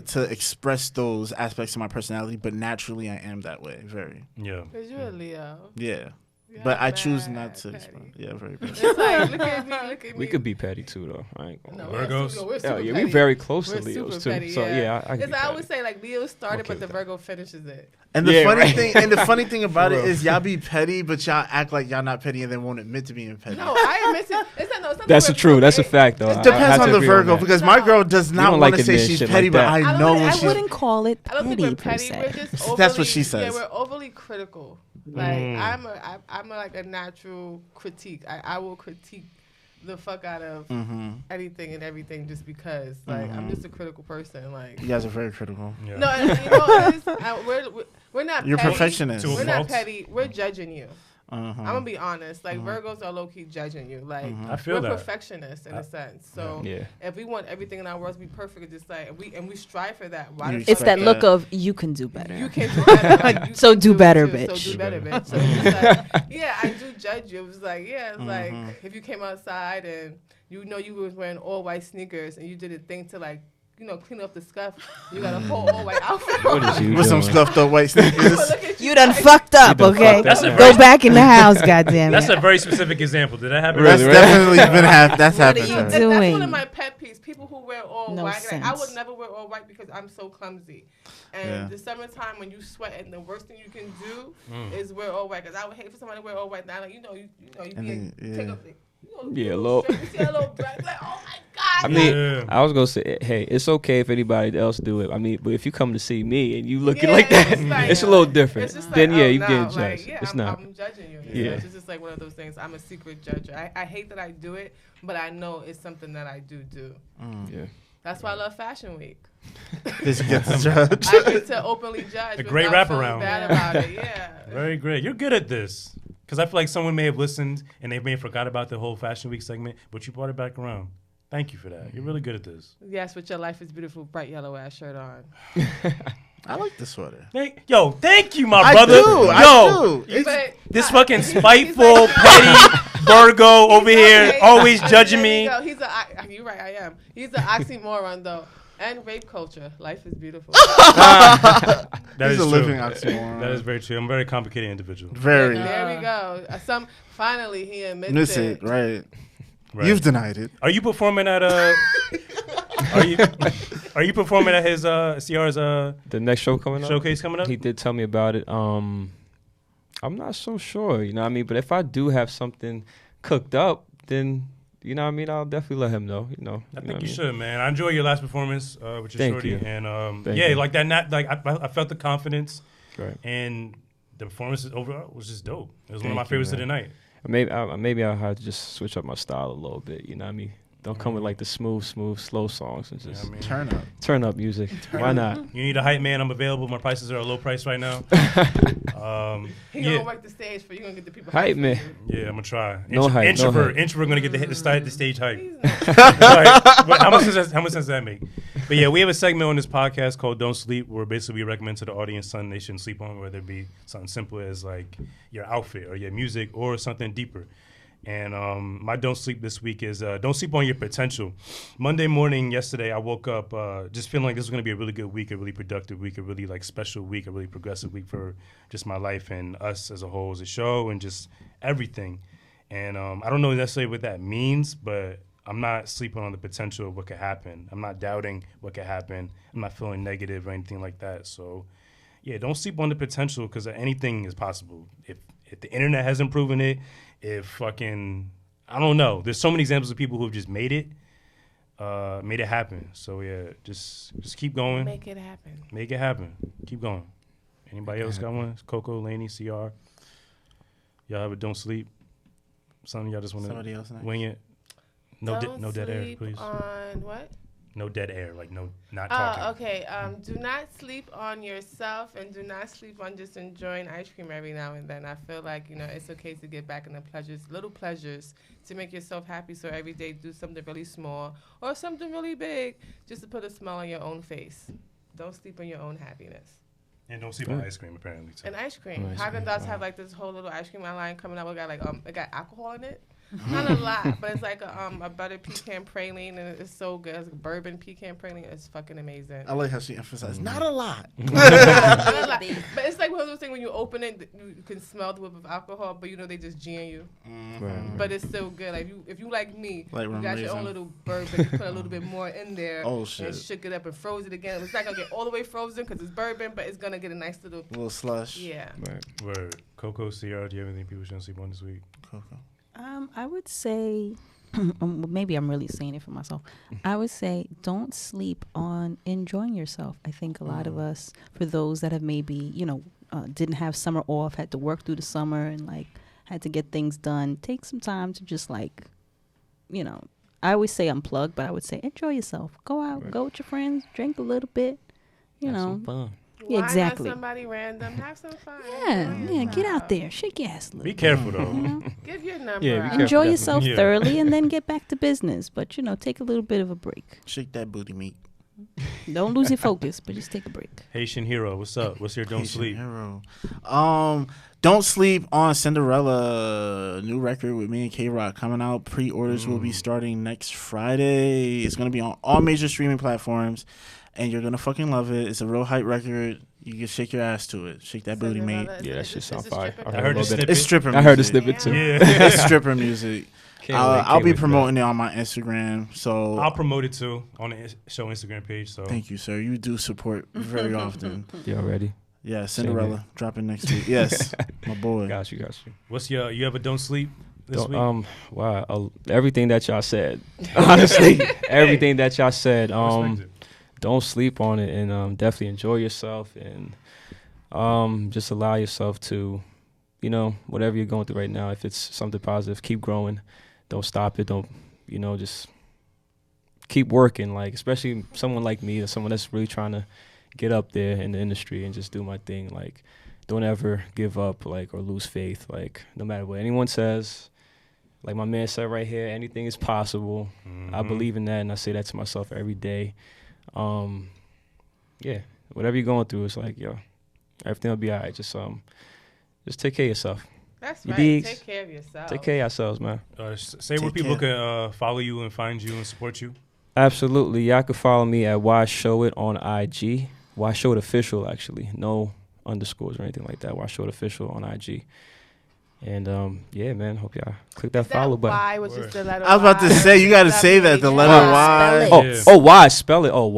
Speaker 3: to express those aspects of my personality, but naturally I am that way. Very.
Speaker 4: Yeah.
Speaker 5: Because you're a Leo.
Speaker 3: Yeah.
Speaker 5: You're
Speaker 3: But I choose
Speaker 5: mad
Speaker 3: not to.
Speaker 5: petty.
Speaker 3: Yeah, very petty.
Speaker 5: It's like, look at me, look at me.
Speaker 1: We could be petty too, though. I ain't gonna
Speaker 5: No,
Speaker 1: lie.
Speaker 4: Virgos?
Speaker 5: we're super
Speaker 1: Yeah,
Speaker 5: petty.
Speaker 1: we very close
Speaker 5: We're
Speaker 1: to Leos
Speaker 5: super
Speaker 1: too.
Speaker 5: petty,
Speaker 1: So yeah, I can be
Speaker 5: Because I always
Speaker 1: petty.
Speaker 5: say like Leo started,
Speaker 1: Okay
Speaker 5: but the
Speaker 1: with that.
Speaker 5: Virgo finishes it.
Speaker 3: And the
Speaker 1: Yeah,
Speaker 3: funny
Speaker 1: right.
Speaker 3: thing, and the funny thing about it
Speaker 1: real.
Speaker 3: is, y'all be petty, but y'all act like y'all not petty, and then won't admit to being petty.
Speaker 5: No, I admit it. It's not
Speaker 1: That's
Speaker 5: that
Speaker 1: true.
Speaker 5: we're
Speaker 1: That's a
Speaker 5: petty.
Speaker 1: fact, though.
Speaker 3: It
Speaker 1: I
Speaker 3: depends
Speaker 1: have
Speaker 3: on
Speaker 1: to
Speaker 3: the
Speaker 1: agree
Speaker 3: Virgo
Speaker 1: that.
Speaker 3: because my
Speaker 5: No.
Speaker 3: girl does not
Speaker 1: don't
Speaker 3: want
Speaker 1: like
Speaker 3: to say
Speaker 1: admitting
Speaker 3: she's
Speaker 1: shit
Speaker 3: petty,
Speaker 1: like
Speaker 3: but
Speaker 1: that.
Speaker 3: I
Speaker 5: I don't
Speaker 3: know
Speaker 5: think-
Speaker 3: when
Speaker 2: I
Speaker 3: she's.
Speaker 2: wouldn't call it
Speaker 5: I don't think
Speaker 2: petty
Speaker 5: we're
Speaker 2: per
Speaker 5: petty.
Speaker 2: se.
Speaker 5: We're just overly,
Speaker 3: That's what she says.
Speaker 5: Yeah, we're overly critical. Like I'm like a natural critique. I will critique the fuck out of anything and everything just because like I'm just a critical person. Like
Speaker 3: You guys are very critical.
Speaker 4: Yeah.
Speaker 5: no, and you know what it is? We're not.
Speaker 3: You're
Speaker 5: petty.
Speaker 3: perfectionist.
Speaker 4: To a
Speaker 5: We're not
Speaker 4: fault.
Speaker 5: petty. We're judging you.
Speaker 3: Uh-huh.
Speaker 5: I'm gonna be honest. Like Virgos are low key judging you. Like
Speaker 4: I feel
Speaker 5: we're
Speaker 4: that.
Speaker 5: perfectionists in a sense. So
Speaker 1: Yeah.
Speaker 5: if we want everything in our world to be perfect, it's just like we strive for that. Why
Speaker 3: You
Speaker 5: the
Speaker 2: It's
Speaker 5: fuck
Speaker 2: that
Speaker 3: Respect
Speaker 2: look
Speaker 3: that.
Speaker 2: of you can do better.
Speaker 5: you can do better. Like, you
Speaker 2: So
Speaker 5: can
Speaker 2: do
Speaker 5: it
Speaker 2: better,
Speaker 5: too.
Speaker 2: bitch.
Speaker 5: So do
Speaker 4: Do
Speaker 5: better,
Speaker 4: better.
Speaker 5: bitch. So it's like, yeah, I do judge you. It was like, yeah, it's like if you came outside and you know you was wearing all white sneakers and you did a thing to like, you know, clean up the scuff. You got a whole all white outfit
Speaker 1: What
Speaker 5: on.
Speaker 1: is you
Speaker 3: With some
Speaker 1: doing?
Speaker 3: scuffed up white sneakers.
Speaker 5: Look at
Speaker 2: You done
Speaker 5: like,
Speaker 2: fucked up,
Speaker 1: done
Speaker 2: okay?
Speaker 1: fucked
Speaker 4: That's a
Speaker 1: up.
Speaker 2: Go back in the house, goddamn
Speaker 4: That's
Speaker 2: it.
Speaker 4: a very specific example. Did that happen?
Speaker 3: That's
Speaker 1: Really,
Speaker 3: definitely been that's
Speaker 2: What are
Speaker 3: happened.
Speaker 2: you
Speaker 3: to her.
Speaker 5: That's one
Speaker 2: doing?
Speaker 5: of my pet peeves. People who wear all
Speaker 2: No
Speaker 5: white. Like, I would
Speaker 2: sense.
Speaker 5: never wear all white because I'm so clumsy. And
Speaker 3: Yeah.
Speaker 5: the summertime when you sweat, and the worst thing you can do is wear all white. Because I would hate for somebody to wear all white. Now, like, you
Speaker 3: And
Speaker 5: be
Speaker 3: then,
Speaker 5: take
Speaker 3: yeah.
Speaker 5: up the,
Speaker 1: Yeah, a little-
Speaker 5: You see a little black, like, oh my god.
Speaker 1: I mean,
Speaker 4: Yeah.
Speaker 1: I was gonna say, hey, it's okay if anybody else do it. I mean, but if you come to see me and you looking
Speaker 5: Yeah,
Speaker 1: like that,
Speaker 5: it's like-
Speaker 1: it's a little different.
Speaker 5: It's just like,
Speaker 1: Then yeah,
Speaker 5: oh,
Speaker 1: you
Speaker 5: no,
Speaker 1: getting
Speaker 5: like,
Speaker 1: judged.
Speaker 5: yeah,
Speaker 1: It's
Speaker 5: I'm,
Speaker 1: not.
Speaker 5: I'm judging you.
Speaker 1: Yeah.
Speaker 5: It's just like one of those things. I'm a secret judger. I hate that I do it, but I know it's something that I do.
Speaker 1: Yeah.
Speaker 5: That's why I love Fashion Week.
Speaker 3: This gets judged.
Speaker 5: I get to openly judge.
Speaker 4: A great
Speaker 5: without feeling
Speaker 4: wraparound.
Speaker 5: Bad about it. Yeah.
Speaker 4: Very great. You're good at this. Because I feel like someone may have listened and they may have forgot about the whole Fashion Week segment, but you brought it back around. Thank you for that. You're really good at this.
Speaker 5: Yes, with your life is beautiful, bright yellow ass shirt on.
Speaker 3: I like the sweater.
Speaker 4: Thank you, my
Speaker 3: I
Speaker 4: brother.
Speaker 3: do. I do. It's-
Speaker 5: But
Speaker 4: This
Speaker 5: I-
Speaker 4: fucking
Speaker 5: he's
Speaker 4: spiteful,
Speaker 5: like-
Speaker 4: petty Virgo over here,
Speaker 5: Okay,
Speaker 4: always
Speaker 5: there
Speaker 4: judging
Speaker 5: you
Speaker 4: me.
Speaker 5: go. You're right, I am. He's an oxymoron, though. And rape culture. Life is beautiful.
Speaker 4: That
Speaker 3: He's
Speaker 4: is
Speaker 3: a
Speaker 4: true.
Speaker 3: living oxymoron.
Speaker 4: That is very true. I'm a very complicated individual.
Speaker 3: Very.
Speaker 5: There we go. Finally, he admits
Speaker 3: Miss
Speaker 5: it.
Speaker 3: it, right.
Speaker 4: Right.
Speaker 3: You've denied it.
Speaker 4: Are you performing at Are you performing at his CR's
Speaker 1: The next show coming up.
Speaker 4: showcase coming up?
Speaker 1: He did tell me about it. I'm not so sure, you know what I mean? But if I do have something cooked up, then, you know what I mean, I'll definitely let him know, you know.
Speaker 4: I
Speaker 1: know
Speaker 4: think
Speaker 1: what
Speaker 4: you
Speaker 1: mean?
Speaker 4: should, man. I enjoy your last performance with your
Speaker 1: Thank
Speaker 4: shorty,
Speaker 1: you.
Speaker 4: and
Speaker 1: Thank
Speaker 4: yeah,
Speaker 1: you.
Speaker 4: like that. I felt the confidence,
Speaker 1: Right.
Speaker 4: and the performance overall was just dope. It was one of
Speaker 1: Thank
Speaker 4: my
Speaker 1: you,
Speaker 4: favorites of the
Speaker 1: man.
Speaker 4: night.
Speaker 1: Maybe I'll have to just switch up my style a little bit, you know what I mean? Don't come with like the smooth, slow songs and
Speaker 4: You know
Speaker 1: just
Speaker 4: what I mean?
Speaker 3: Turn up.
Speaker 1: turn up music. Why not?
Speaker 4: You need a hype man. I'm available. My prices are a low price right now.
Speaker 5: He
Speaker 4: Yeah.
Speaker 5: gonna work the stage for you. Gonna get the people.
Speaker 1: Hype
Speaker 5: hyped
Speaker 1: man.
Speaker 5: for you.
Speaker 4: Yeah, I'm gonna try.
Speaker 1: No hype, no
Speaker 4: Introvert.
Speaker 1: hype.
Speaker 4: Introvert gonna get the stage hype.
Speaker 5: He's not-
Speaker 4: But how much sense does that make? But yeah, we have a segment on this podcast called "Don't Sleep," where basically we recommend to the audience something they shouldn't sleep on, whether it be something simple as like your outfit or your music, or something deeper. And my don't sleep this week is don't sleep on your potential. Monday morning, yesterday, I woke up just feeling like this was going to be a really good week, a really productive week, a really like special week, a really progressive week for just my life and us as a whole as a show and just everything. And I don't know necessarily what that means, but I'm not sleeping on the potential of what could happen. I'm not doubting what could happen. I'm not feeling negative or anything like that. So yeah, don't sleep on the potential because anything is possible. If the internet hasn't proven it, if fucking, I don't know. There's so many examples of people who have just made it happen. So yeah, just keep going.
Speaker 5: Make it happen.
Speaker 4: Make it happen. Keep going. Anybody else got one? Coco, Laney, CR. Y'all have a don't sleep? Something y'all just want
Speaker 3: Somebody
Speaker 4: to
Speaker 3: else next.
Speaker 4: wing it? No dead air,
Speaker 5: sleep
Speaker 4: please.
Speaker 5: On what?
Speaker 4: No dead air, like no, not
Speaker 5: Oh,
Speaker 4: talking.
Speaker 5: okay. Do not sleep on yourself, and do not sleep on just enjoying ice cream every now and then. I feel like it's okay to get back in the pleasures, little pleasures, to make yourself happy. So every day, do something really small or something really big, just to put a smile on your own face. Don't sleep on your own happiness.
Speaker 4: And don't sleep on ice cream, apparently. Too.
Speaker 5: And ice cream.
Speaker 1: Ice
Speaker 5: Haagen
Speaker 1: cream,
Speaker 5: Dazs
Speaker 1: wow.
Speaker 5: have like this whole little ice cream line coming out. We got like it got alcohol in it. Not a lot, but it's like a butter pecan praline, and it's so good. It's like bourbon pecan praline. It's fucking amazing.
Speaker 3: I like how she emphasized not a lot.
Speaker 5: Not a lot. But it's like one of those things when you open it, you can smell the whip of alcohol, but you know they just G'ing you.
Speaker 1: Right.
Speaker 5: But it's still good. Like if you like me,
Speaker 3: Like
Speaker 5: you
Speaker 3: rum
Speaker 5: got your
Speaker 3: raisin.
Speaker 5: own little bourbon. You put a little bit more in there.
Speaker 3: Oh, shit.
Speaker 5: And shook it up and froze it again. It's not gonna get all the way frozen because it's bourbon, but it's gonna get a nice little.
Speaker 3: A little slush.
Speaker 5: Yeah.
Speaker 1: Right.
Speaker 4: Word. Coco, Sierra, do you have anything people shouldn't sleep on this week?
Speaker 3: Coco.
Speaker 2: I would say, maybe I'm really saying it for myself. I would say don't sleep on enjoying yourself. I think a lot of us, for those that have maybe, didn't have summer off, had to work through the summer and like had to get things done, take some time to just like, I always say unplug, but I would say enjoy yourself. Go out,
Speaker 1: Right.
Speaker 2: go with your friends, drink a little bit,
Speaker 1: Have some fun.
Speaker 2: Yeah,
Speaker 5: Why
Speaker 2: exactly.
Speaker 5: not somebody random? Have some fun.
Speaker 2: Yeah,
Speaker 5: Enjoy
Speaker 2: get out
Speaker 5: yourself.
Speaker 2: there, shake your ass a little
Speaker 4: Be
Speaker 2: bit.
Speaker 4: careful, though.
Speaker 5: Give your number
Speaker 1: Yeah, be
Speaker 5: out.
Speaker 1: careful.
Speaker 2: Enjoy
Speaker 1: definitely.
Speaker 2: yourself
Speaker 4: Yeah.
Speaker 2: thoroughly and then get back to business. But, take a little bit of a break.
Speaker 3: Shake that booty meat.
Speaker 2: Don't lose your focus, but just take a break.
Speaker 4: Haitian Hero, what's up? What's your don't
Speaker 3: Haitian
Speaker 4: sleep?
Speaker 3: Hero. Don't sleep on Cinderella, new record with me and K-Rock coming out. Pre-orders will be starting next Friday. It's gonna be on all major streaming platforms, and you're gonna fucking love it. It's a real hype record. You can shake your ass to it. Shake that booty, mate.
Speaker 1: Yeah, that shit sound fire.
Speaker 4: I heard the
Speaker 1: a little bit.
Speaker 4: snippet.
Speaker 3: It's stripper.
Speaker 1: I heard the
Speaker 3: music.
Speaker 1: snippet too.
Speaker 4: Yeah.
Speaker 3: It's stripper music. I'll be promoting it on my Instagram. So
Speaker 4: I'll promote it too on the show Instagram page. So
Speaker 3: thank you, sir. You do support very often.
Speaker 1: You already?
Speaker 3: Yeah, Cinderella dropping next week. Yes, my boy.
Speaker 1: Got you.
Speaker 4: what's you ever don't sleep this week?
Speaker 1: Wow. Everything that y'all said. Honestly, everything that y'all said.
Speaker 4: Respect it.
Speaker 1: Don't sleep on it, and definitely enjoy yourself, and just allow yourself to, whatever you're going through right now. If it's something positive, keep growing. Don't stop it. Don't, just keep working. Like, especially someone like me or someone that's really trying to get up there in the industry and just do my thing. Like, don't ever give up, like, or lose faith. Like, no matter what anyone says, like my man said right here, anything is possible. I believe in that, and I say that to myself every day. Yeah, whatever you're going through, it's like, yo, everything will be all right. Just take care of yourself.
Speaker 5: That's
Speaker 1: You
Speaker 5: right.
Speaker 1: digs?
Speaker 5: Take care of yourself.
Speaker 1: Take care of yourselves, man.
Speaker 4: Say where
Speaker 3: Take
Speaker 4: people
Speaker 3: care.
Speaker 4: can follow you and find you and support you.
Speaker 1: Absolutely. Y'all can follow me at Yshowit on IG. Yshowit official, actually. No underscores or anything like that. Yshowit official on IG. And yeah, man, hope y'all click that
Speaker 5: Is that
Speaker 1: follow button.
Speaker 5: Y, which is the letter
Speaker 3: I was about to
Speaker 5: Y,
Speaker 3: say, you got to say that, the letter Y.
Speaker 2: Spell
Speaker 1: Oh,
Speaker 2: it.
Speaker 4: Yeah.
Speaker 1: Y, spell it. Oh,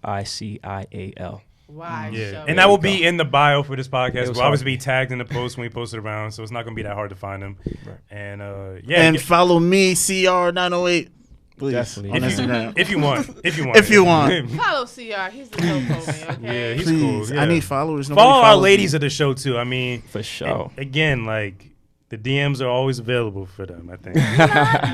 Speaker 1: YSHOITOFFICIAL.
Speaker 5: Y.
Speaker 4: Yeah,
Speaker 5: show
Speaker 4: and
Speaker 5: it.
Speaker 4: that will be in the bio for this
Speaker 1: It
Speaker 4: podcast.
Speaker 1: was
Speaker 4: We'll obviously
Speaker 1: hard.
Speaker 4: be tagged in the post when we post it around, so it's not gonna be that hard to find them.
Speaker 1: Right.
Speaker 4: And
Speaker 3: And follow me, CR908, please,
Speaker 1: Definitely.
Speaker 3: on
Speaker 4: if you,
Speaker 3: Instagram.
Speaker 4: if you want, if you want,
Speaker 3: If you want.
Speaker 5: Follow CR. He's the dope homie, okay?
Speaker 4: Yeah, he's
Speaker 3: Please,
Speaker 4: cool. Yeah.
Speaker 3: I need followers. Nobody
Speaker 4: Follow our
Speaker 3: follows
Speaker 4: ladies
Speaker 3: me.
Speaker 4: of the show too. I mean,
Speaker 1: For sure.
Speaker 4: again, like the DMs are always available for them. I think.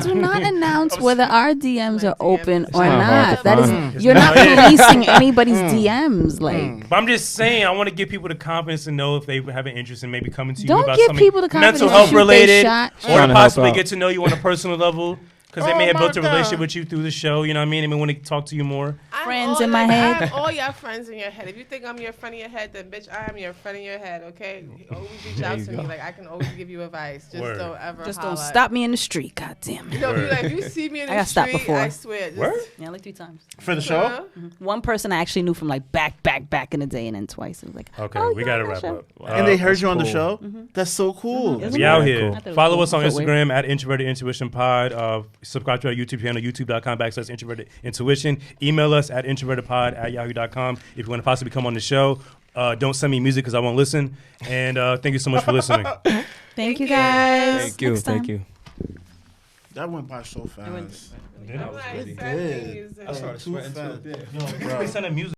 Speaker 2: Do not announce whether our DMs are open
Speaker 5: It's
Speaker 2: or
Speaker 1: not hard
Speaker 2: not.
Speaker 1: to
Speaker 2: That
Speaker 1: find.
Speaker 2: is, you're not policing anybody's DMs. Like,
Speaker 4: But I'm just saying, I want to give people the confidence to know if they have an interest in maybe coming to you
Speaker 2: don't
Speaker 4: about
Speaker 2: give
Speaker 4: something
Speaker 2: people the confidence
Speaker 4: mental
Speaker 2: to
Speaker 4: health
Speaker 2: shoot their
Speaker 4: related,
Speaker 2: shot.
Speaker 4: or
Speaker 1: Trying
Speaker 4: to
Speaker 1: to help
Speaker 4: possibly
Speaker 1: out.
Speaker 4: get to know you on a personal level. Because they
Speaker 5: Oh
Speaker 4: may have
Speaker 5: my
Speaker 4: built a relationship
Speaker 5: God.
Speaker 4: with you through the show, you know what I mean? They may want to talk to you more.
Speaker 5: I'm
Speaker 2: Friends
Speaker 5: all-
Speaker 2: in my
Speaker 5: like,
Speaker 2: head.
Speaker 5: I have all your friends in your head. If you think I'm your friend in your head, then bitch, I am your friend in your head. Okay, always reach
Speaker 1: There
Speaker 5: out
Speaker 1: you
Speaker 5: to
Speaker 1: go.
Speaker 5: me. Like I can always give you advice. Just
Speaker 4: Word.
Speaker 5: don't ever.
Speaker 2: just
Speaker 5: holla.
Speaker 2: don't stop me in the street. God damn it.
Speaker 5: No, be like, if you see me in
Speaker 2: I
Speaker 5: the
Speaker 2: got stopped
Speaker 5: street,
Speaker 2: before.
Speaker 5: I swear. Just,
Speaker 4: Word?
Speaker 2: Yeah, like 3 times.
Speaker 3: For the show?
Speaker 5: Huh?
Speaker 2: One person I actually knew from like back in the day, and then twice. It was like,
Speaker 4: Okay,
Speaker 2: oh,
Speaker 4: we
Speaker 2: yeah,
Speaker 4: got to
Speaker 2: I
Speaker 4: wrap
Speaker 2: show.
Speaker 4: up.
Speaker 3: And they heard
Speaker 1: that's
Speaker 3: you on the
Speaker 1: cool.
Speaker 3: show? That's so cool.
Speaker 2: Mhm.
Speaker 4: We out
Speaker 1: Very
Speaker 4: here.
Speaker 1: cool.
Speaker 2: I thought it was
Speaker 4: Follow
Speaker 2: cool.
Speaker 4: us on
Speaker 2: Short way.
Speaker 4: Instagram at Introverted Intuition Pod. Subscribe to our YouTube channel, youtube.com/Introverted Intuition. Email us at introvertedpod@yahoo.com if you want to possibly come on the show. Don't send me music because I won't listen. And thank you so much for listening.
Speaker 2: Thank you guys.
Speaker 1: Thank you.
Speaker 2: Next time.
Speaker 1: Thank you.
Speaker 3: That went by so fast.
Speaker 5: I'm like,
Speaker 1: That was
Speaker 5: send
Speaker 1: really
Speaker 5: me
Speaker 3: good.
Speaker 5: music.
Speaker 1: I started sweating too.
Speaker 3: Yo, bro.
Speaker 4: Send music.